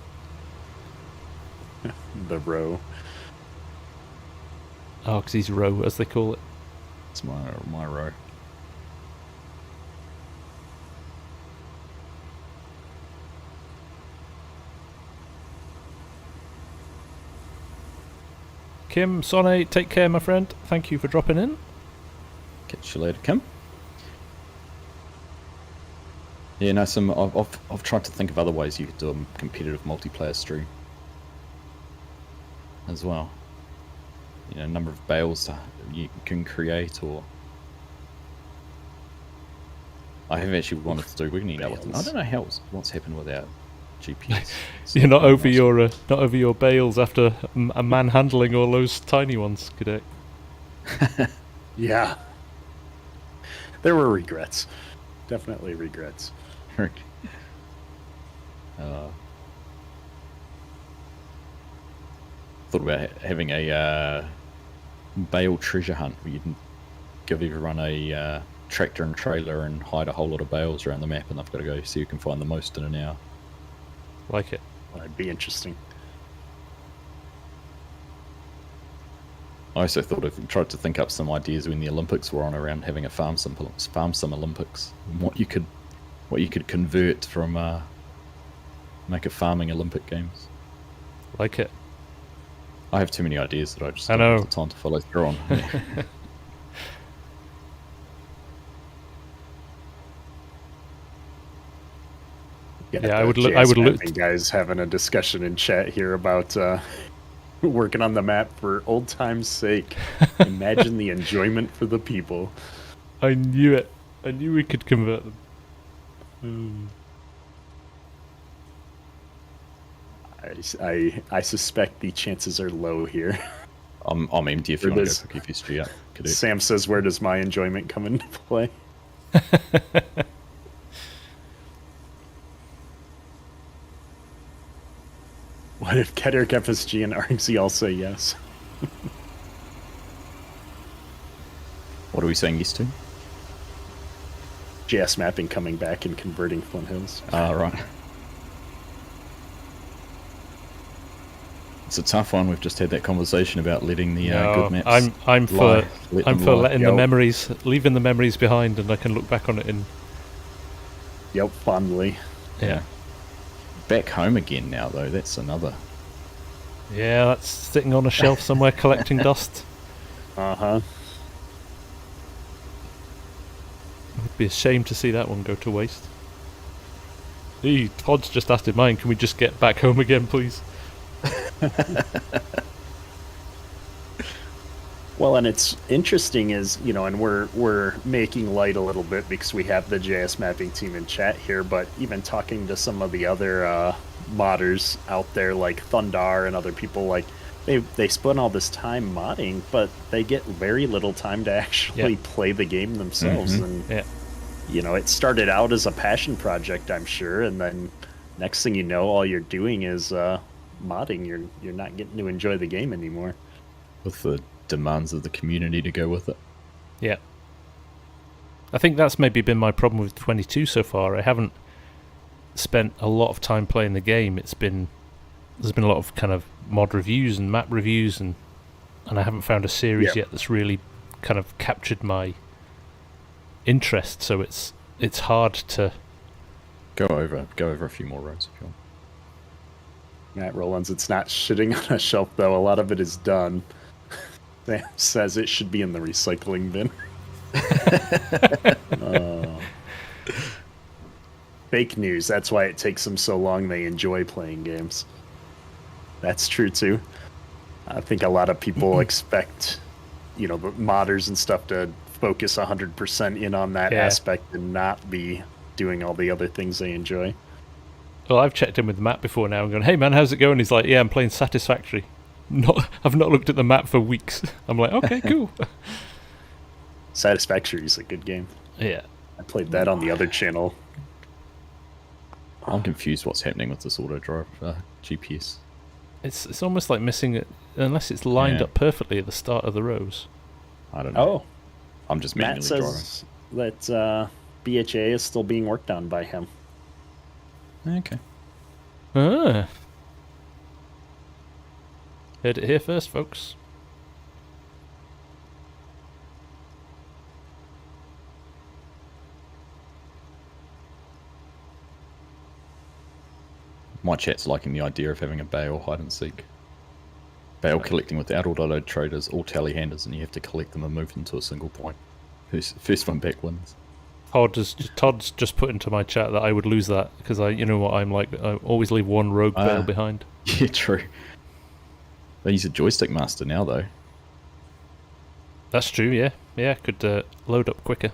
row. Argsy's row, as they call it. It's my row. Kim, Sonne, take care, my friend. Thank you for dropping in. Catch you later, Kim. Yeah, no, I've tried to think of other ways you could do a competitive multiplayer stream as well. Number of bales you can create, or I have actually wanted to do. We can I don't know what's happened with our GPS. You're not over your bales after a man handling all those tiny ones, Kederk. Yeah. There were regrets. Definitely regrets. Thought about having a bale treasure hunt where you can give everyone a tractor and trailer and hide a whole lot of bales around the map, and they've got to go see who can find the most in an hour. Like it. That'd be interesting. I also tried to think up some ideas when the Olympics were on around having a farm sim Olympics, and what you could convert from make a farming Olympic games. Like it. I have too many ideas that I just don't have the time to follow through on. Yeah, I would look. Guys having a discussion in chat here about working on the map for old time's sake. Imagine the enjoyment for the people. I knew it. I knew we could convert them. I suspect the chances are low here. I'm empty if you want to go pick history up. Sam says, where does my enjoyment come into play? What if Kederk, FSG, and Argsy all say yes? What are we saying yes to? JS mapping coming back and converting Flint Hills. Ah, right. It's a tough one. We've just had that conversation about letting the good maps. I'm for letting the Yep. memories, leaving the memories behind, and I can look back on it in. Yep, fondly. Yeah. Back home again now, though. That's another. Yeah, that's sitting on a shelf somewhere collecting dust. Uh-huh. It'd be a shame to see that one go to waste. Hey, Todd's just asked in mine, can we just get back home again, please? Well, and it's interesting is, you know, and we're making light a little bit because we have the JS mapping team in chat here, but even talking to some of the other modders out there like Thundar and other people, like they spend all this time modding, but they get very little time to actually play the game themselves. And you know, it started out as a passion project, I'm sure, and then next thing you know, all you're doing is modding. You're not getting to enjoy the game anymore. With the demands of the community to go with it. Yeah. I think that's maybe been my problem with 22 so far. I haven't spent a lot of time playing the game. There's been a lot of kind of mod reviews and map reviews, and I haven't found a series yet that's really kind of captured my interest. So it's hard to go over a few more roads if you want. Matt Rollins, it's not shitting on a shelf though. A lot of it is done. Sam says it should be in the recycling bin. Fake news. That's why it takes them so long. They enjoy playing games. That's true too. I think a lot of people expect, you know, the modders and stuff to focus 100% in on that aspect and not be doing all the other things they enjoy. Well, I've checked in with Matt before now and gone, hey man, how's it going? He's like, yeah, I'm playing Satisfactory. I've not looked at the map for weeks. I'm like, okay, cool. Satisfactory is a good game. Yeah. I played that on the other channel. I'm confused what's happening with this auto drive GPS. It's almost like missing it, unless it's lined up perfectly at the start of the rows. I don't know. Oh. I'm just manually Matt says driving. that BHA is still being worked on by him. Okay. Ah. Heard it here first, folks. My chat's liking the idea of having a bale hide and seek. Bale collecting without auto traders, all tally-handers, and you have to collect them and move them to a single point. First one back wins. Todd's just put into my chat that I would lose that, because you know what I'm like, I always leave one rogue bale behind. Yeah, true. They use a joystick master now, though. That's true, yeah. Yeah, could load up quicker.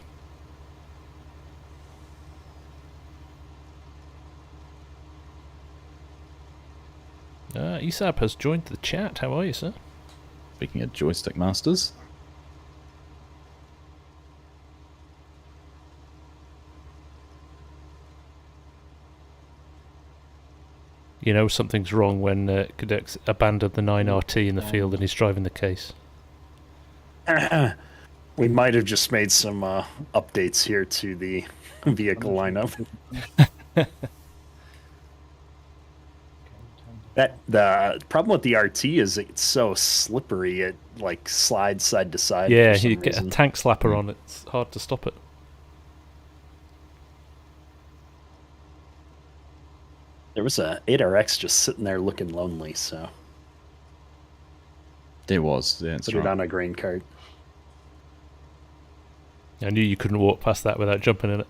Isab has joined the chat. How are you, sir? Speaking of joystick masters. You know something's wrong when Kederk's abandoned the 9RT in the field and he's driving the case. We might have just made some updates here to the vehicle lineup. The problem with the RT is it's so slippery. It like slides side to side. Yeah, you get a tank slapper on it. It's hard to stop it. There was a 8RX just sitting there looking lonely, so there was. Yeah, put it on a grain cart. I knew you couldn't walk past that without jumping in it.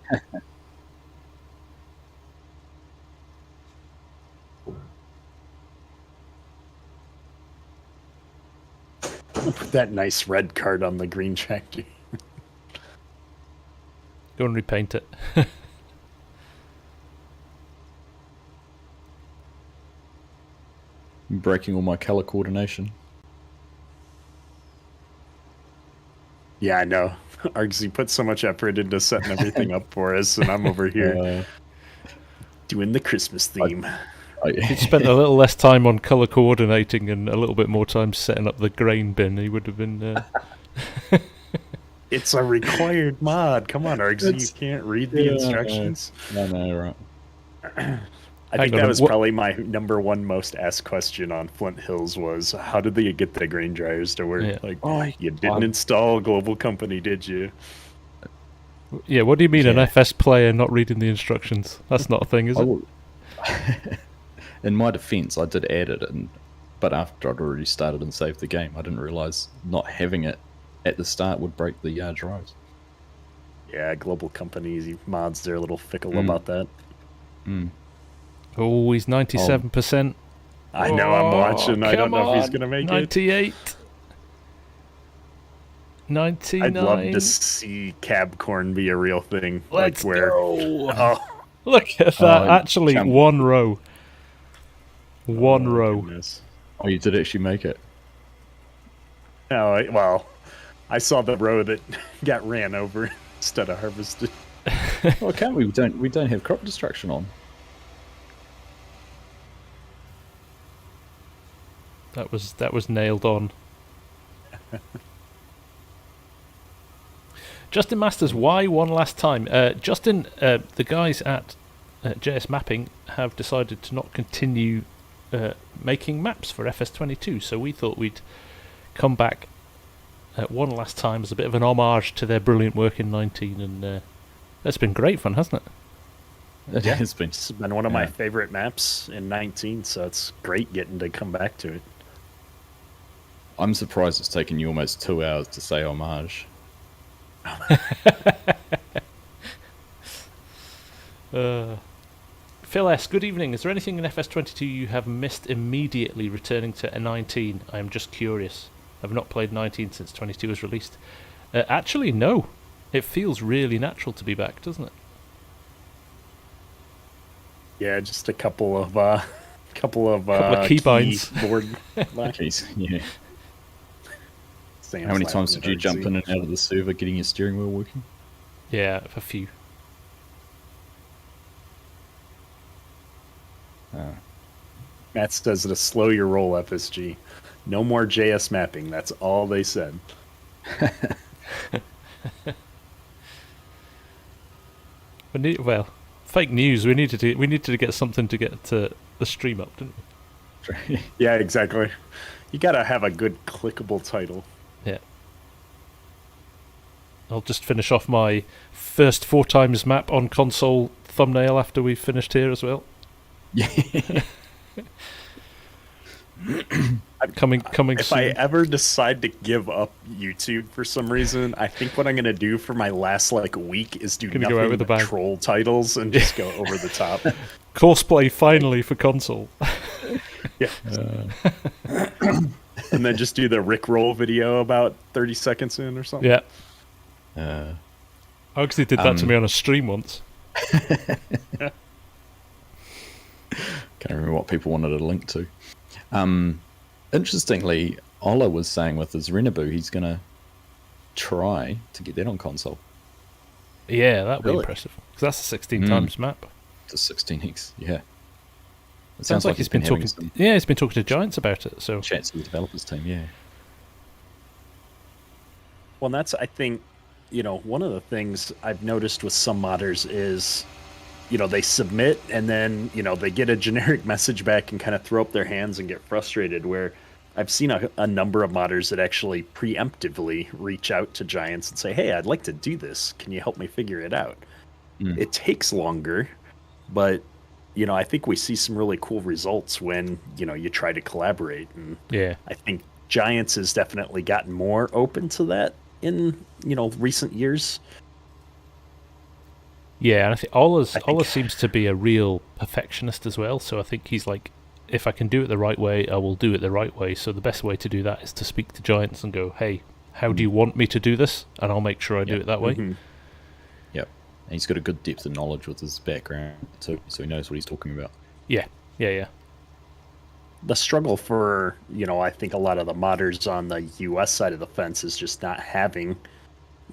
Put that nice red card on the green tractor. Go and repaint it. Breaking all my color coordination. Yeah, I know. Argsy put so much effort into setting everything up for us, and I'm over here doing the Christmas theme. If he'd spent a little less time on colour coordinating and a little bit more time setting up the grain bin, he would have been... It's a required mod. Come on, Argsy, you can't read the instructions. No, right. I think that was probably my number one most asked question on Flint Hills was, how did they get the grain dryers to work? Yeah. Like, you didn't install a global company, did you? Yeah, what do you mean an FS player not reading the instructions? That's not a thing, is it? In my defense, I did add it, but after I'd already started and saved the game, I didn't realize not having it at the start would break the drives. Yeah, global companies, mods, they're a little fickle about that. Oh, he's 97%. I know, I'm watching. I don't know if he's going to make 98. 99. I'd love to see Cabcorn be a real thing. Let's like where, go. Oh, look at that. Actually, one row. One row. Goodness. Oh, you did actually make it? Oh, well, I saw the row that got ran over instead of harvested. Well, can't we? We don't have crop destruction on. That was nailed on. Justin Masters, why one last time? Justin, the guys at JS Mapping have decided to not continue making maps for FS22, so we thought we'd come back one last time as a bit of an homage to their brilliant work in 19, and that's been great fun, hasn't it? Yeah, it's been one of my favorite maps in 19, so it's great getting to come back to it. I'm surprised it's taken you almost 2 hours to say homage. Phil S., good evening. Is there anything in FS22 you have missed immediately returning to 19? I am just curious. I've not played 19 since 22 was released. Actually, no. It feels really natural to be back, doesn't it? Yeah, just a couple of keybinds. Keyboard Keys, yeah. Sam's How many times laughing did you at jump Argsy. in and out of the server getting your steering wheel working? Yeah, a few. Matt says to slow your roll, FSG. No more JS mapping. That's all they said. Well, fake news. We needed to get something to get the stream up, didn't we? Yeah, exactly. You gotta have a good clickable title. Yeah. I'll just finish off my first 4 times map on console thumbnail after we've finished here as well. Yeah. Coming If soon. I ever decide to give up YouTube for some reason, I think what I'm gonna do for my last week is do Gonna nothing go out with a but bang. troll titles and just go over the top. Courseplay finally for console. Yeah. And then just do the Rickroll video about 30 seconds in or something. Yeah. I actually did that to me on a stream once. Can't remember what people wanted a link to. Interestingly, Ola was saying with his Renabu, he's going to try to get that on console. Yeah, that'd be Really? impressive. Because that's a 16 times map. To 16x, yeah. It Sounds like he's been having talking. some Yeah, he's been talking to Giants about it. So chats with the developers team, yeah. Well, that's, I think, one of the things I've noticed with some modders is, they submit and then, they get a generic message back and kind of throw up their hands and get frustrated, where I've seen a number of modders that actually preemptively reach out to Giants and say, hey, I'd like to do this. Can you help me figure it out? It takes longer, but, I think we see some really cool results when, you try to collaborate. And yeah, I think Giants has definitely gotten more open to that in, recent years. yeah, and I think Ola seems to be a real perfectionist as well. So I think he's like, if I can do it the right way, I will do it the right way. So the best way to do that is to speak to Giants and go, hey, how do you want me to do this? And I'll make sure I do it that way. Yep. And he's got a good depth of knowledge with his background too, so he knows what he's talking about. Yeah. The struggle for, I think a lot of the modders on the US side of the fence is just not having,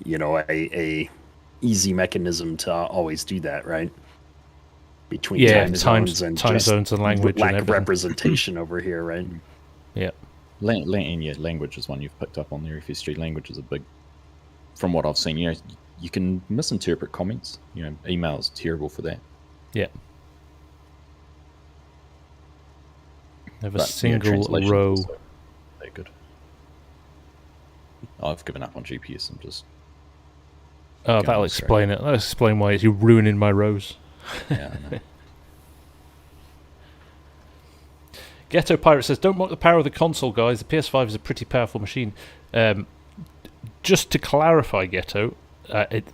a easy mechanism to always do that, right? Between time zones and language lack and of representation over here, right? Yeah. Language is one you've picked up on there. FSG language is a big, from what I've seen, you can misinterpret comments. Email is terrible for that. Yeah. Have a single row. They're good. I've given up on GPS and just. Oh, that'll explain it. That'll explain why you're ruining my rows. Yeah, I know. Ghetto Pirate says, "Don't mock the power of the console, guys. The PS5 is a pretty powerful machine." Just to clarify, Ghetto,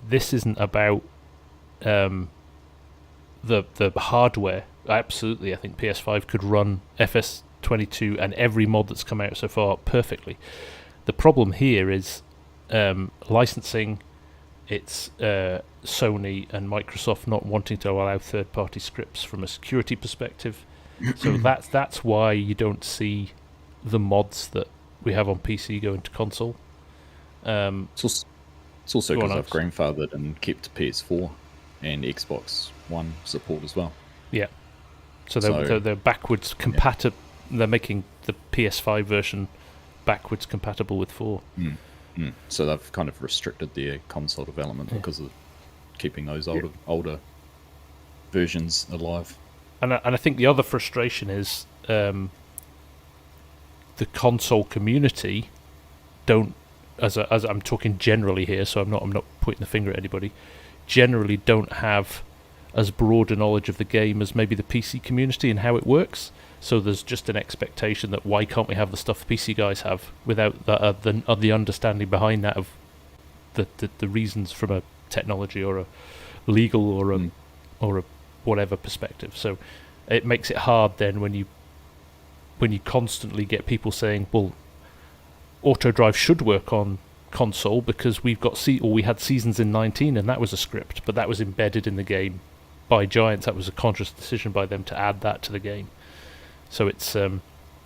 this isn't about the hardware. Absolutely, I think PS5 could run FS22 and every mod that's come out so far perfectly. The problem here is licensing. It's Sony and Microsoft not wanting to allow third-party scripts from a security perspective. So that's why you don't see the mods that we have on PC go into console. It's also because I've grandfathered and kept PS4 and Xbox One support as well. Yeah. So they're backwards compatible. Yeah. They're making the PS5 version backwards compatible with 4. So they've kind of restricted their console development because of keeping those older versions alive. And I think the other frustration is the console community don't, as I'm talking generally here, so I'm not pointing the finger at anybody, generally don't have as broad a knowledge of the game as maybe the PC community and how it works. So there's just an expectation that why can't we have the stuff the PC guys have without the understanding behind that of the reasons from a technology or a legal or a whatever perspective. So it makes it hard then when you constantly get people saying, well, auto drive should work on console because we had Seasons in 19 and that was a script, but that was embedded in the game by Giants. That was a conscious decision by them to add that to the game. So it's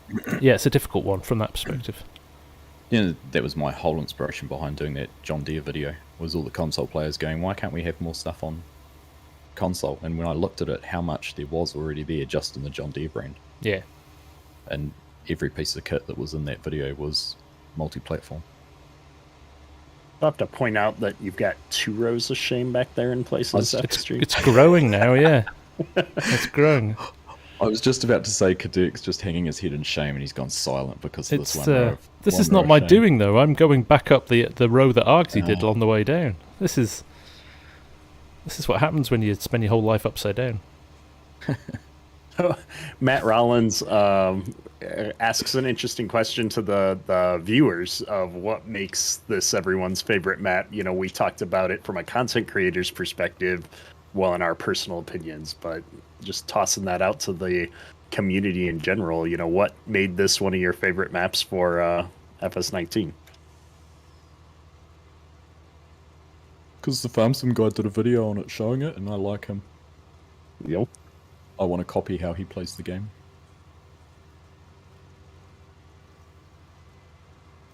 it's a difficult one from that perspective. That was my whole inspiration behind doing that John Deere video, was all the console players going, why can't we have more stuff on console? And when I looked at it, how much there was already there just in the John Deere brand. Yeah. And every piece of kit that was in that video was multi-platform. I'll have to point out that you've got 2 rows of shame back there in places. It's growing now, yeah. It's growing. I was just about to say Kederk's just hanging his head in shame and he's gone silent because of this one row. This is not my doing, though. I'm going back up the row that Argsy did on the way down. This is what happens when you spend your whole life upside down. Matt Rollins asks an interesting question to the viewers of what makes this everyone's favorite map. We talked about it from a content creator's perspective, well, in our personal opinions, but just tossing that out to the community in general, what made this one of your favorite maps for FS19? Because the Farm Sim guy did a video on it showing it, and I like him. Yep. I want to copy how he plays the game.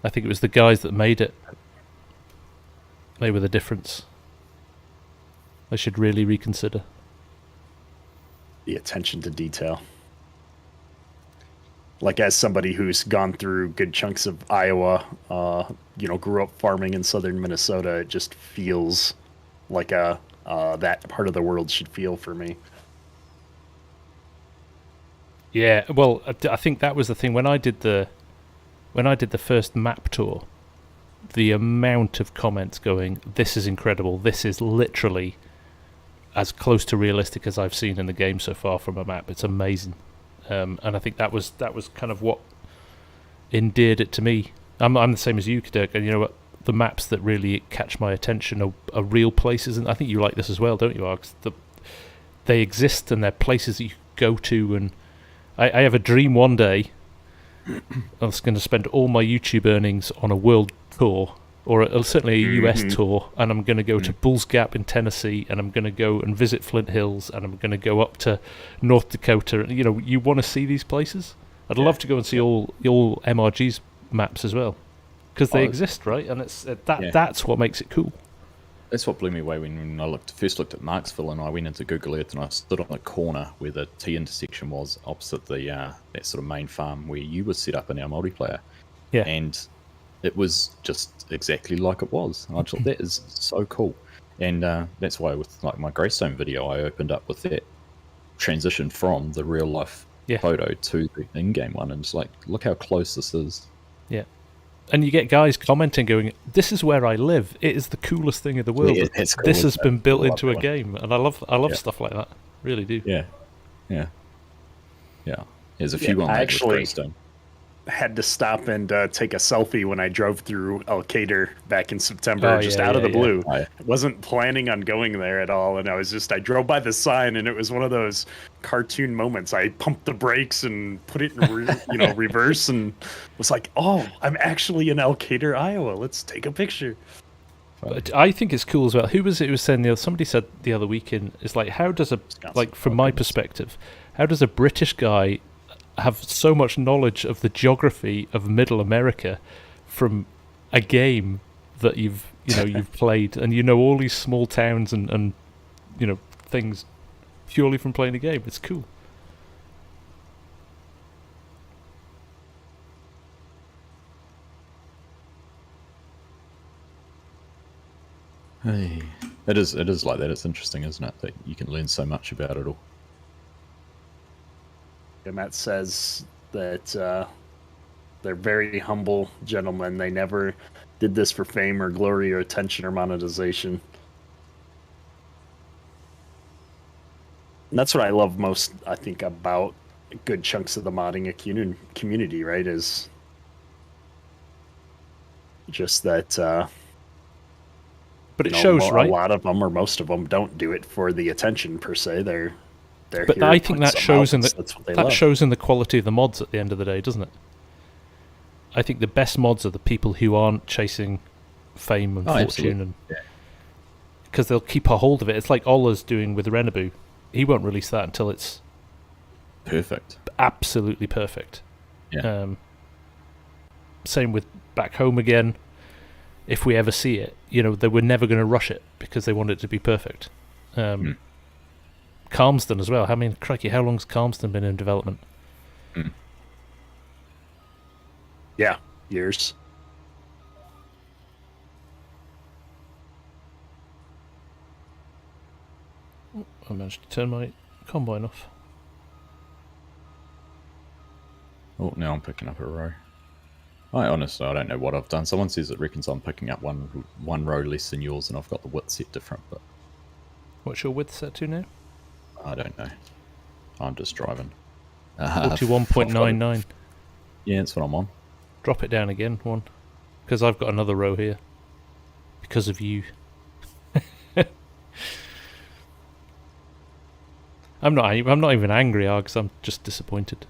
I think it was the guys that made it. They were the difference. They should really reconsider. The attention to detail. Like, as somebody who's gone through good chunks of Iowa, grew up farming in southern Minnesota, it just feels like that part of the world should feel for me. Yeah, well, I think that was the thing when I did the first map tour. The amount of comments going, "This is incredible. This is literally as close to realistic as I've seen in the game so far from a map. It's amazing." And I think that was kind of what endeared it to me. I'm the same as you, Kederk, and you know what? The maps that really catch my attention are real places, and I think you like this as well, don't you, Args? They exist, and they're places that you go to, and I have a dream one day I was going to spend all my YouTube earnings on a world tour, or certainly a US tour, and I'm going to go to Bulls Gap in Tennessee, and I'm going to go and visit Flint Hills, and I'm going to go up to North Dakota. You want to see these places? I'd love to go and see all MRG's maps as well. because they exist, right? And that's what makes it cool. That's what blew me away when I first looked at Marksville, and I went into Google Earth and I stood on the corner where the T intersection was opposite the that sort of main farm where you were set up in our multiplayer. Yeah. And it was just exactly like it was. And I thought that is so cool. And that's why with like my Greystone video, I opened up with that transition from the real life photo to the in-game one, and it's like, look how close this is. Yeah. And you get guys commenting going, this is where I live. It is the coolest thing in the world. Yeah, it's cool, this has been built into a one. game. And I love stuff like that. Really do. Yeah. There's a few on there with Greystone. Had to stop and take a selfie when I drove through El Kederk back in September, out of the blue. Oh, yeah. I wasn't planning on going there at all, and I drove by the sign, and it was one of those cartoon moments. I pumped the brakes and put it in reverse, and was like, "Oh, I'm actually in El Kederk, Iowa. Let's take a picture." But I think it's cool as well. Who was it who was saying somebody said the other weekend, it's like, how does from my perspective, how does a British guy have so much knowledge of the geography of Middle America from a game that you've played, and you know all these small towns and things purely from playing a game? It's cool. Hey, it is like that. It's interesting, isn't it, that you can learn so much about it all. And Matt says that they're very humble gentlemen. They never did this for fame or glory or attention or monetization. And that's what I love most, I think, about good chunks of the modding community, right? Is just that... but it shows, right? A lot of them, or most of them, don't do it for the attention, per se. But I think that shows in the quality of the mods at the end of the day, doesn't it? I think the best mods are the people who aren't chasing fame and fortune, and because they'll keep a hold of it. It's like Ola's doing with Renabu. He won't release that until it's perfect, absolutely perfect. Yeah. Same with Back Home Again. If we ever see it, they were never going to rush it because they want it to be perfect. Calmston as well. Crikey, how long's Calmston been in development? Yeah, years. I managed to turn my combine off. Oh, now I'm picking up a row. I honestly don't know what I've done. Someone says it reckons I'm picking up one row less than yours, and I've got the width set different. But what's your width set to now? I don't know. I'm just driving. 41.99. Yeah, that's what I'm on. Drop it down again, one, because I've got another row here because of you. I'm not even angry, Args. I'm just disappointed.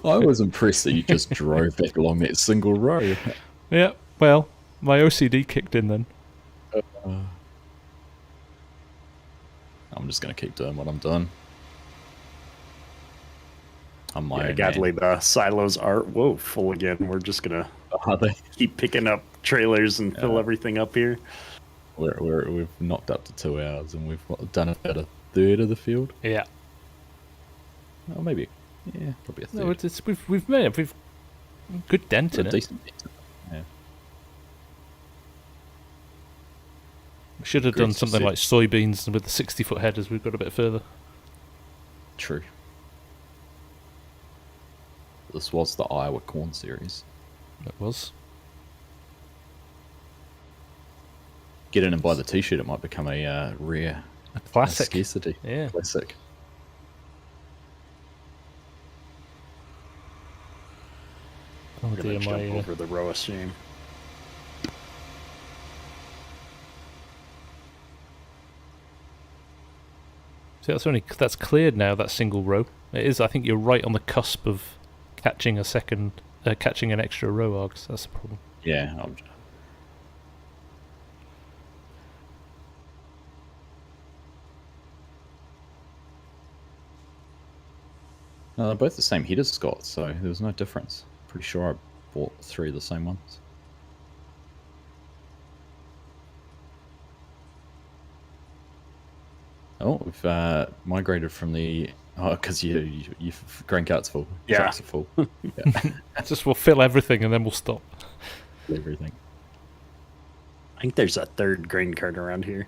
I was impressed that you just drove back along that single row. Yeah, well, my OCD kicked in then. I'm just going to keep doing what I'm doing. I'm my own Godly, the silos are full again. We're just going to keep picking up trailers and fill everything up here. We've knocked up to 2 hours, and we've done about a third of the field. Yeah. Well, maybe. Yeah, probably a third. No, we've made a good dent in it. Decent dent. Yeah. We should have done something like soybeans with the 60-foot headers. We've got a bit further. True. This was the Iowa Corn Series. It was. Get in and buy the T-shirt. It might become a rare, a classic, scarcity. Yeah, classic. Oh dear, jump over the row of shame. See, that's cleared now. That single row. It is. I think you're right on the cusp of catching catching an extra row, Args. That's the problem. Yeah. No, they're both the same header, Scott, so there was no difference. Pretty sure I bought 3 of the same ones. Oh, we've migrated from the... Oh, because your grain cart's full. Yeah. Trucks are full. Yeah. Just we'll fill everything and then we'll stop. Everything. I think there's a third grain cart around here.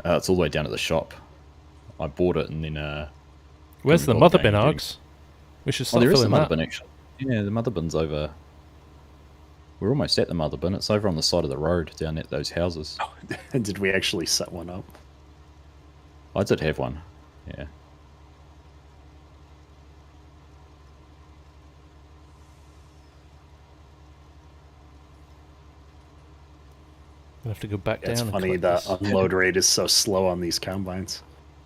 It's all the way down at the shop. I bought it and then... Where's the mother bin, Args? We should start there is a filling mother that. bin, actually. Yeah, the mother bin's over... We're almost at the mother bin. It's over on the side of the road down at those houses. Oh, did we actually set one up? I did have one. Yeah. We'll have to go back down. It's and funny, collect the this. unload rate is so slow on these combines.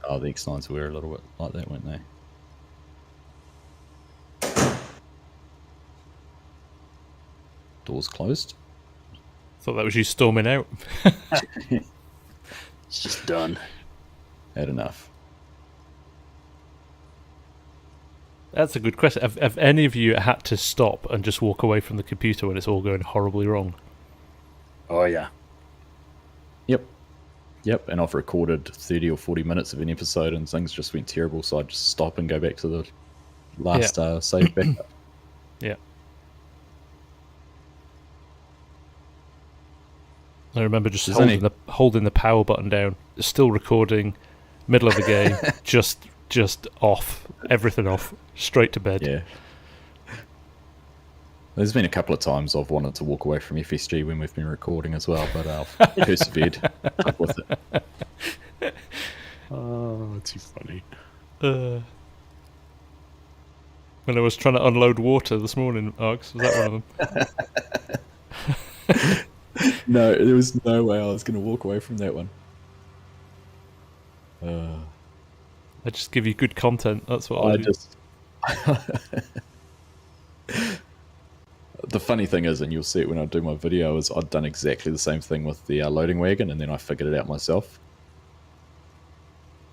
Oh, the X9s were a little bit like that, weren't they? Doors closed. Thought that was you storming out. It's just done. Had enough. That's a good question. Have any of you had to stop and just walk away from the computer when it's all going horribly wrong? Oh, yeah. Yep, and I've recorded 30 or 40 minutes of an episode and things just went terrible, so I just stop and go back to the last save backup. Yeah. I remember just holding the power button down, still recording, middle of the game, just off, everything off, straight to bed. Yeah. There's been a couple of times I've wanted to walk away from FSG when we've been recording as well, but I've persevered up with it. Oh, too funny. When I was trying to unload water this morning, Args, was that one of them? No, there was no way I was going to walk away from that one. I just give you good content, that's what I do. The funny thing is, and you'll see it when I do my video, is I'd done exactly the same thing with the loading wagon, and then I figured it out myself.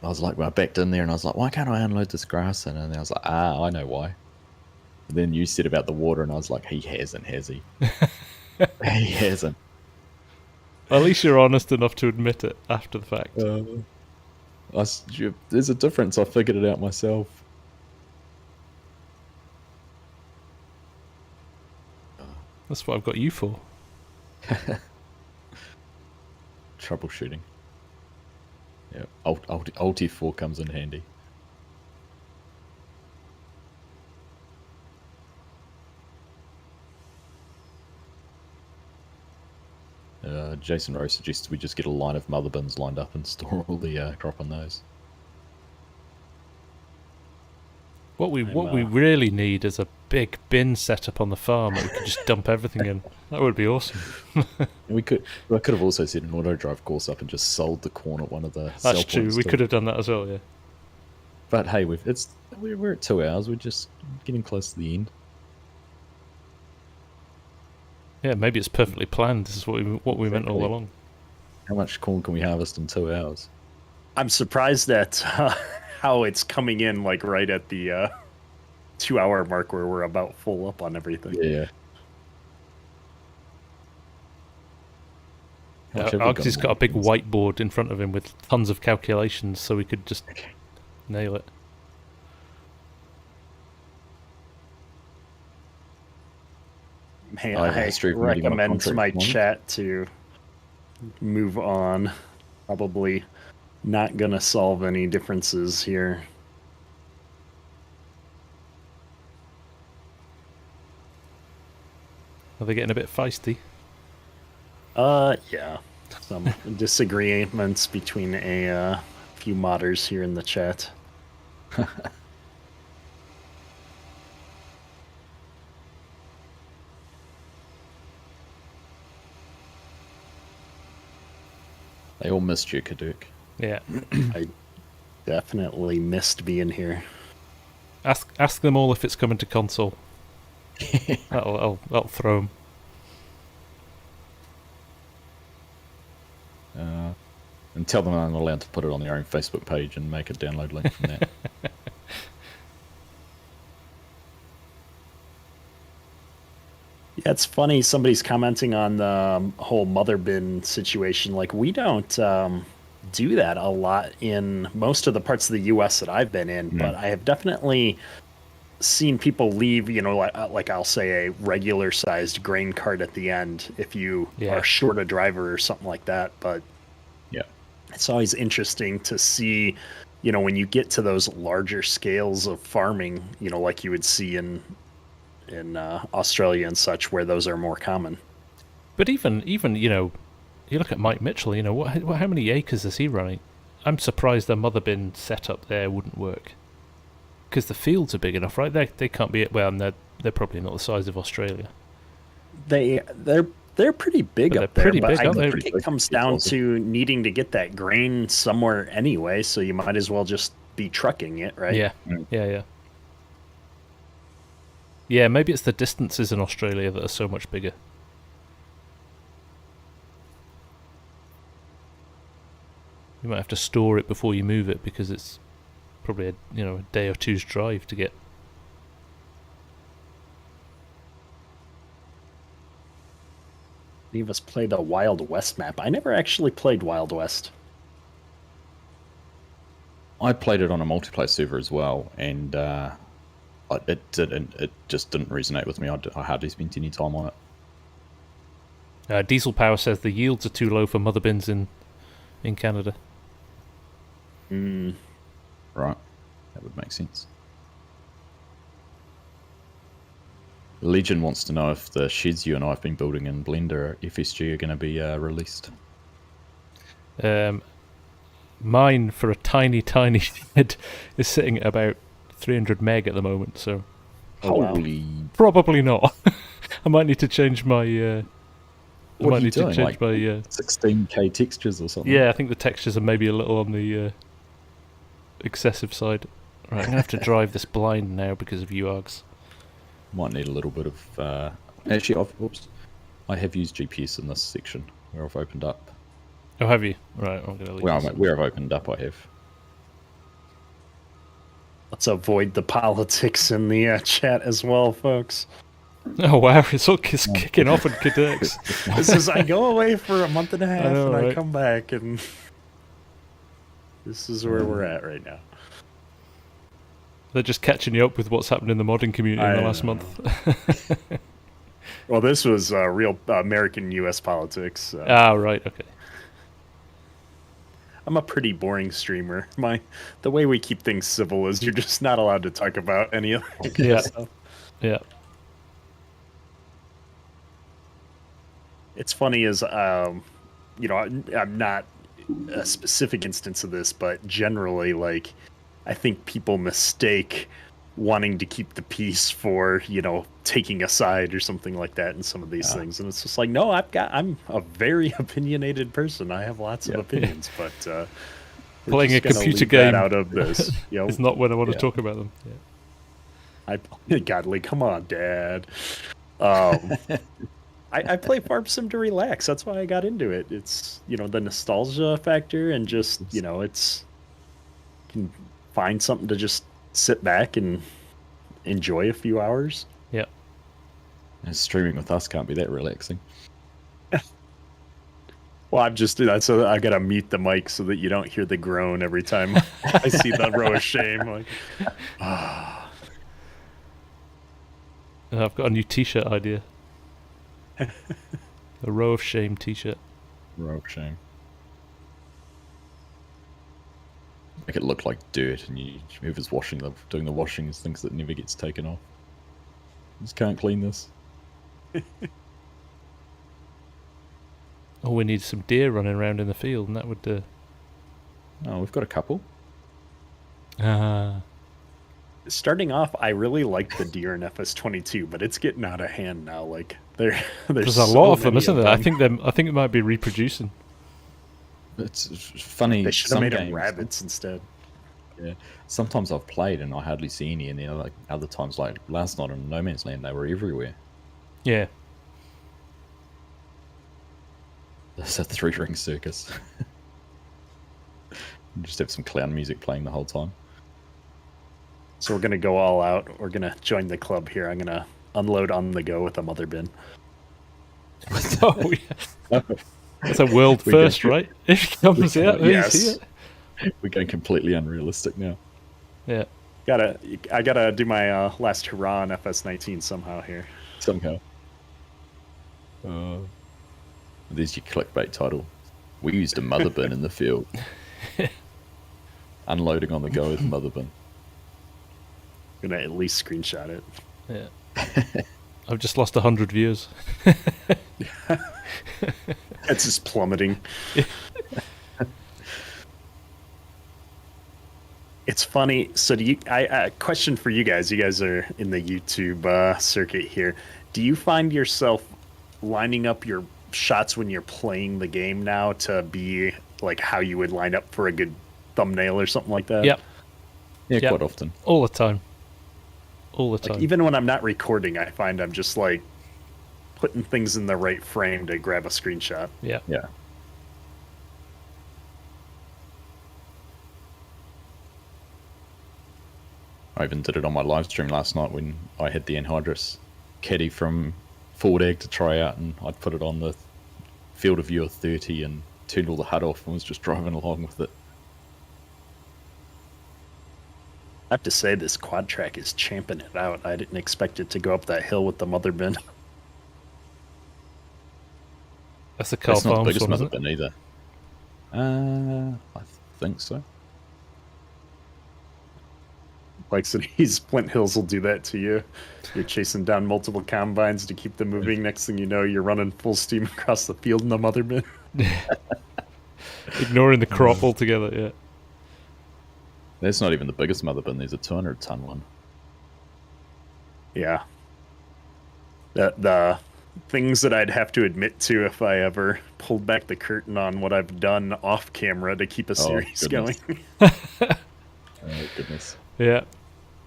I was like, well, I backed in there, and I was like, why can't I unload this grass? And then I was like, I know why. And then you said about the water, and I was like, he hasn't, has he? He hasn't. At least you're honest enough to admit it after the fact. There's a difference. I figured it out myself. That's what I've got you for. Troubleshooting. Yeah, Alt F4 comes in handy. Jason Rose suggested we just get a line of mother bins lined up and store all the crop on those. What we really need is a big bin set up on the farm that we could just dump everything in. That would be awesome. I could have also set an auto drive course up and just sold the corn at one of the. That's true. We could have done that as well. Yeah. But hey, we're at 2 hours. We're just getting close to the end. Yeah, maybe it's perfectly planned. This is what we meant all along. How much corn can we harvest in 2 hours? I'm surprised at how it's coming in like right at the 2 hour mark where we're about full up on everything. Yeah. Argsy's got a big whiteboard in front of him with tons of calculations, so we could just nail it. Hey, I recommend to my chat to move on. Probably not gonna solve any differences here. Are they getting a bit feisty? Yeah. Some disagreements between a few modders here in the chat. They all missed you, Kederk. Yeah. I definitely missed being here. Ask them all if it's coming to console. I'll throw them. And tell them I'm not allowed to put it on their own Facebook page and make a download link from that. It's funny. Somebody's commenting on the whole mother bin situation. Like, we don't do that a lot in most of the parts of the U.S. that I've been in, but I have definitely seen people leave, like I'll say a regular sized grain cart at the end if you are short a driver or something like that. But it's always interesting to see, when you get to those larger scales of farming, like you would see in Australia and such, where those are more common. But even you look at Mike Mitchell. How many acres is he running? I'm surprised the mother bin setup there wouldn't work, because the fields are big enough, right? They can't be, well, and they're probably not the size of Australia. They're pretty big up there, but I think it comes down to needing to get that grain somewhere anyway, so you might as well just be trucking it, right? Yeah, maybe it's the distances in Australia that are so much bigger. You might have to store it before you move it, because it's probably a day or two's drive to get. Any of us play the Wild West map? I never actually played Wild West. I played it on a multiplayer server as well, and it just didn't resonate with me. I hardly spent any time on it. Diesel Power says the yields are too low for mother bins in Canada. Right, that would make sense. Legion wants to know if the sheds you and I have been building in Blender FSG are going to be released. Mine, for a tiny shed, is sitting at about 300 meg at the moment, so holy, probably not. I might need to change my. What are you doing? To change like my 16K textures or something? Yeah, I think the textures are maybe a little on the excessive side. Right, I'm gonna have to drive this blind now because of you, Args. Might need a little bit of. Actually, I have used GPS in this section where I've opened up. Oh, have you? Right, I'm gonna leave. Where I've opened up, I have. Let's avoid the politics in the chat as well, folks. Oh wow, it's all kicking off in Kederk's. This is, I go away for a month and a half, and right? I come back, and this is where we're at right now. They're just catching you up with what's happened in the modding community in the last month. Well, this was real American U.S. politics. Right, okay. I'm a pretty boring streamer. The way we keep things civil is you're just not allowed to talk about any of that kind of stuff. Yeah. It's funny is, I'm not a specific instance of this, but generally, like, I think people mistake wanting to keep the peace for, taking a side or something like that in some of these things. And it's just like, no, I'm a very opinionated person. I have lots of opinions, but playing a computer game out of this. It's not when I want to talk about them. Yeah. Godly, come on, Dad. I play Farm Sim to relax. That's why I got into it. It's, the nostalgia factor, and just, it's, you can find something to just sit back and enjoy a few hours. Yeah. And streaming with us can't be that relaxing. Well, I'm just so I gotta mute the mic so that you don't hear the groan every time I see the row of shame. Like, I've got a new T-shirt idea. A row of shame T-shirt. Row of shame. Make it look like dirt, and whoever's doing the washing is things that never gets taken off. Just can't clean this. Oh, we need some deer running around in the field, and that would. Oh, we've got a couple. Starting off, I really liked the deer in FS22, but it's getting out of hand now. Like there's a lot of them, isn't there? I think it might be reproducing. It's funny. They should have made them rabbits instead. Yeah. Sometimes I've played and I hardly see any, and then other times, like last night on No Man's Land, they were everywhere. Yeah. It's a 3-ring circus. Just have some clown music playing the whole time. So we're gonna go all out. We're gonna join the club here. I'm gonna unload on the go with a mother bin. Oh, yeah. That's a world first, right? If he comes out, yes. he's here. We're going completely unrealistic now. Yeah. I gotta do my last hurrah on FS19 somehow here. Somehow. There's your clickbait title. We used a mother bin in the field. Unloading on the go with mother bin. I'm gonna at least screenshot it. Yeah. I've just lost 100 views. It's just plummeting. It's funny. So, do you? Question for you guys. You guys are in the YouTube circuit here. Do you find yourself lining up your shots when you're playing the game now to be like how you would line up for a good thumbnail or something like that? Yep. Yeah, Yep. quite often. All the time. All the time. Like, even when I'm not recording, I find I'm just like putting things in the right frame to grab a screenshot. Yeah. Yeah. I even did it on my live stream last night when I had the Anhydrous caddy from Ford Ag to try out, and I'd put it on the field of view of 30 and turned all the HUD off and was just driving along with it. I have to say, this quad track is champing it out. I didn't expect it to go up that hill with the mother bin. That's the Carl It's not the Farms biggest one, mother isn't it? bin either. I think so. Like these Flint Hills will do that to you. You're chasing down multiple combines to keep them moving. Next thing you know, you're running full steam across the field in the mother bin. Ignoring the crop altogether, yeah. That's not even the biggest mother bin. There's a 200-ton one. Yeah. The things that I'd have to admit to if I ever pulled back the curtain on what I've done off camera to keep a series going. Oh, goodness. Yeah.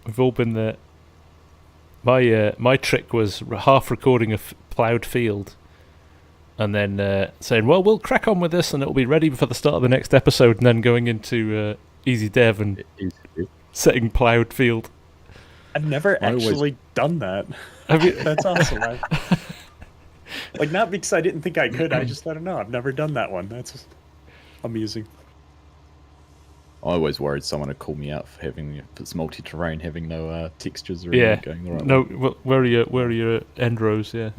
We've all been there. My trick was half recording a ploughed field and then saying, well, we'll crack on with this and it'll be ready for the start of the next episode, and then going into easy dev and setting ploughed field. I've never actually done that. Have you? That's awesome. Like, not because I didn't think I could, I just, I don't know, I've never done that one. That's amusing. I always worried someone would call me out for having, if it's multi-terrain, having no textures or Yeah. going the right No, way. where are your end rows? Yeah.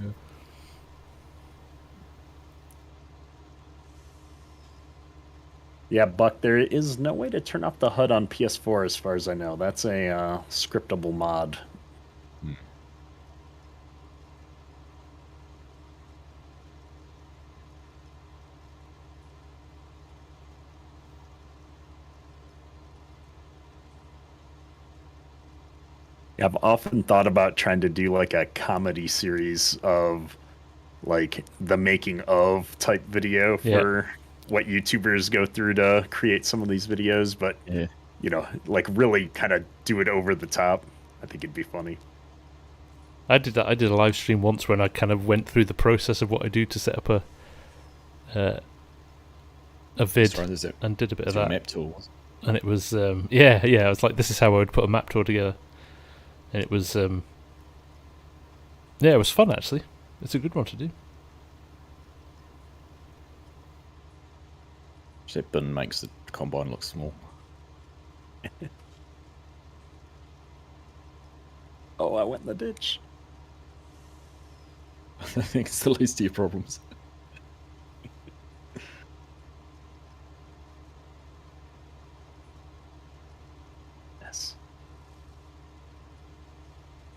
Yeah, Buck, there is no way to turn off the HUD on PS4 as far as I know. That's a scriptable mod. I've often thought about trying to do like a comedy series of like the making of type video for what YouTubers go through to create some of these videos, but you know, like really kind of do it over the top. I think it'd be funny. I did that. I did a live stream once when I kind of went through the process of what I do to set up a vid and did a bit of that. Map tool. And it was I was like, this is how I would put a map tour together. And it was it was fun actually. It's a good one to do. That bin makes the combine look small. Oh, I went in the ditch. I think it's the least of your problems. Yes.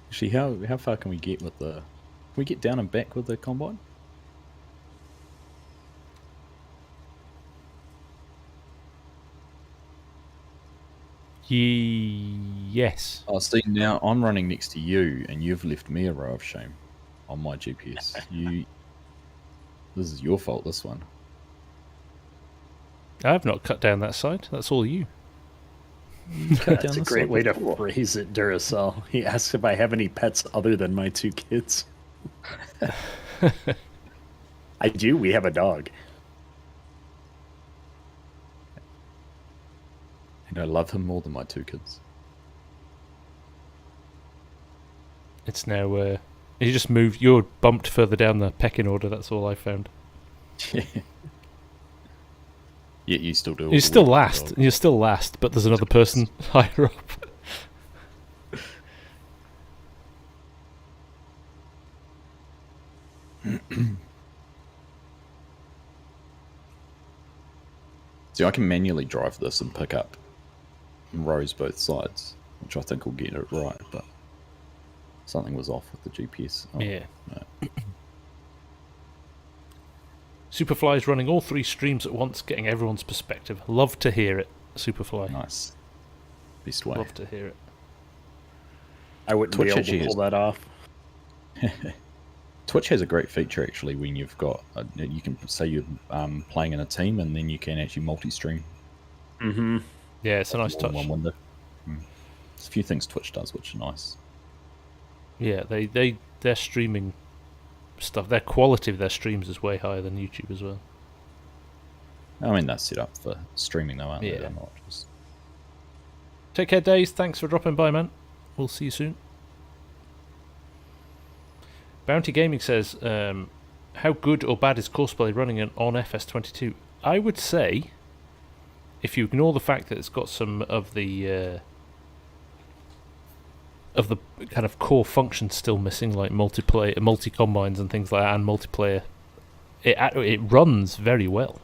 Actually, how far can we get with the... Can we get down and back with the combine? Yes. Oh, see, now I'm running next to you, and you've left me a row of shame on my GPS. This is your fault, this one. I've not cut down that side. That's all you. That's a great way to phrase it, Duracell. He asks if I have any pets other than my two kids. I do. We have a dog. And I love him more than my two kids. It's now You just moved. You're bumped further down the pecking order. That's all I found. Yeah, you still do. You're still last. You're still last, but there's another person higher up. See, I can manually drive this and pick up rows both sides, which I think will get it right, but something was off with the GPS. Oh, Yeah. no. Superfly's running all 3 streams at once, getting everyone's perspective. Love to hear it, Superfly. Nice. Best way. Love to hear it. I wouldn't Twitch be able actually to is- pull that off. Twitch has a great feature actually when you've got you can say you're playing in a team and then you can actually multi-stream Mm-hmm. Yeah, it's a nice in touch. one window. There's a few things Twitch does which are nice. Yeah, their streaming stuff, their quality of their streams is way higher than YouTube as well. I mean, that's set up for streaming though, aren't they? Yeah. They're not just... Take care, Days. Thanks for dropping by, man. We'll see you soon. Bounty Gaming says, how good or bad is Courseplay running on FS22? I would say, if you ignore the fact that it's got some of the kind of core functions still missing, like multiplayer, multi-combines and things like that, and multiplayer, it runs very well.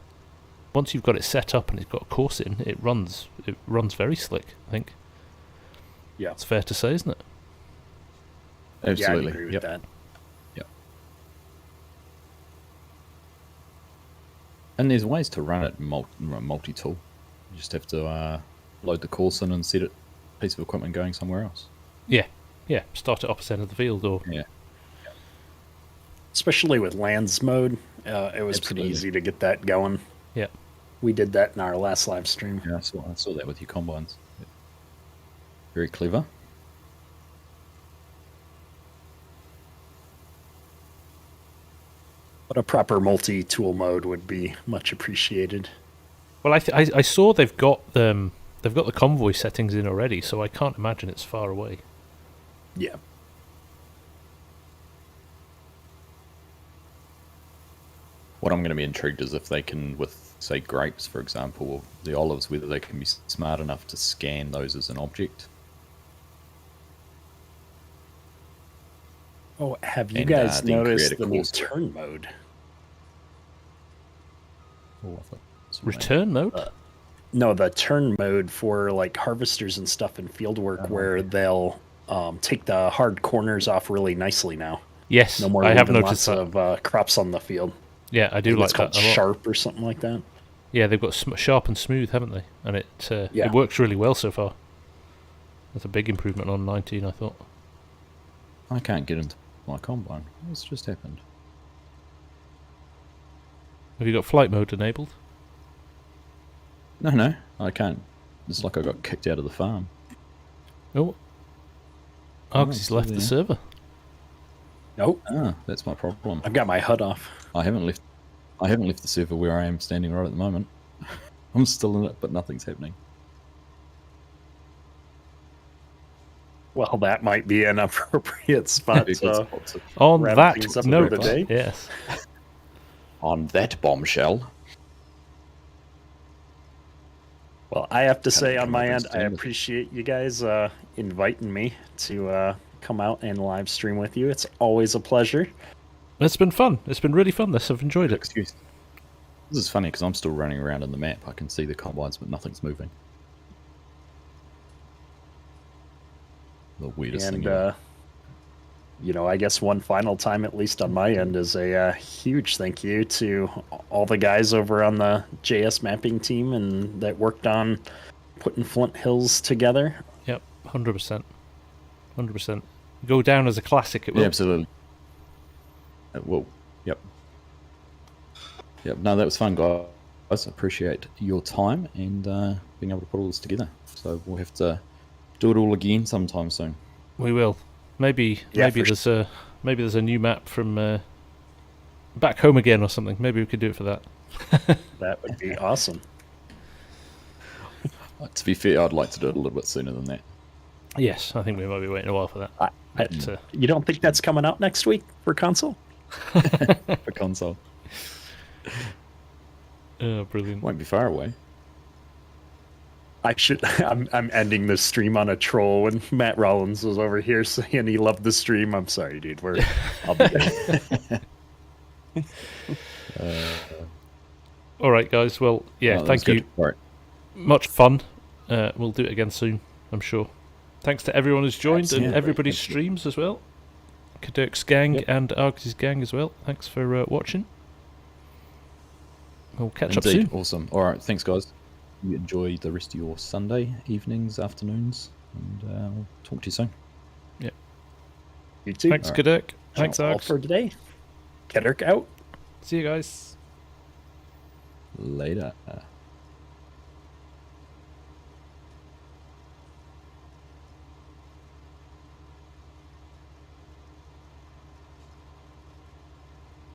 Once you've got it set up and it's got a course in, it runs very slick, I think. Yeah. It's fair to say, isn't it? Absolutely. Yeah, I agree with Yep. that. And there's ways to run it multi-tool. You just have to load the course in and set it piece of equipment going somewhere else. Yeah, start at opposite end of the field, or Yeah. Especially with lands mode, it was Absolutely. pretty easy to get that going. Yeah. We did that in our last live stream. Yeah, I saw that with your combines. Yeah. Very clever. But a proper multi-tool mode would be much appreciated. well, I saw they've got the convoy settings in already, so I can't imagine it's far away. Yeah. What I'm going to be intrigued is if they can, with say grapes, for example, or the olives, whether they can be smart enough to scan those as an object. Oh, have you And, guys then create noticed a the new course. turn mode? Oh, I thought that's what Return mode? No, the turn mode for like harvesters and stuff in field work, where they'll take the hard corners off really nicely now. Yes, No more I have leaving noticed lots that. of crops on the field. Yeah, I do It's like called that a lot. sharp or something like that. Yeah, they've got sharp and smooth, haven't they? And Yeah. it works really well so far. That's a big improvement on 19, I thought. I can't get into my combine. What's just happened? Have you got flight mode enabled? No, I can't. It's like I got kicked out of the farm. Oh, Oh, Argsy's still left the there. server. Nope, Ah, that's my problem. I've got my HUD off. I haven't left the server where I am standing right at the moment. I'm still in it, but nothing's happening. Well, that might be an appropriate spot Because to lots of- On Wrap that things up for note, the day. yes. On that bombshell. Well, I have to say, on come my over and end, I stand with- appreciate you guys inviting me to come out and live stream with you. It's always a pleasure. It's been fun. It's been really fun. I've enjoyed it. Excuse. This is funny because I'm still running around in the map. I can see the combines, but nothing's moving. The weirdest And, thing. ever. I guess one final time, at least on my end, is a huge thank you to all the guys over on the JS mapping team and that worked on putting Flint Hills together. Yep, 100%. 100%. Go down as a classic, it will. Yeah, absolutely. Well, yep. Yep. No, that was fun, guys. I appreciate your time and being able to put all this together. So we'll have to do it all again sometime soon. We will. Maybe Yeah, maybe for there's a new map from back home again or something. Maybe we could do it for that. That would be awesome. To be fair, I'd like to do it a little bit sooner than that. Yes, I think we might be waiting a while for that. But, You don't think that's coming out next week for console? For console. oh, brilliant. Won't be far away. I'm ending the stream on a troll when Matt Rollins was over here saying he loved the stream. I'm sorry, dude. I'll be All right, guys. Well, yeah, thank you. Right. Much fun. We'll do it again soon, I'm sure. Thanks to everyone who's joined and everybody's streams as well. Kederk's gang and Argsy's gang as well. Thanks for watching. We'll catch up soon. Awesome. All right, thanks, guys. You enjoy the rest of your Sunday evenings, afternoons, and I'll talk to you soon. Yeah. You too. Thanks, Kederk. Thanks, all Args. for today. Kederk out. See you guys. Later.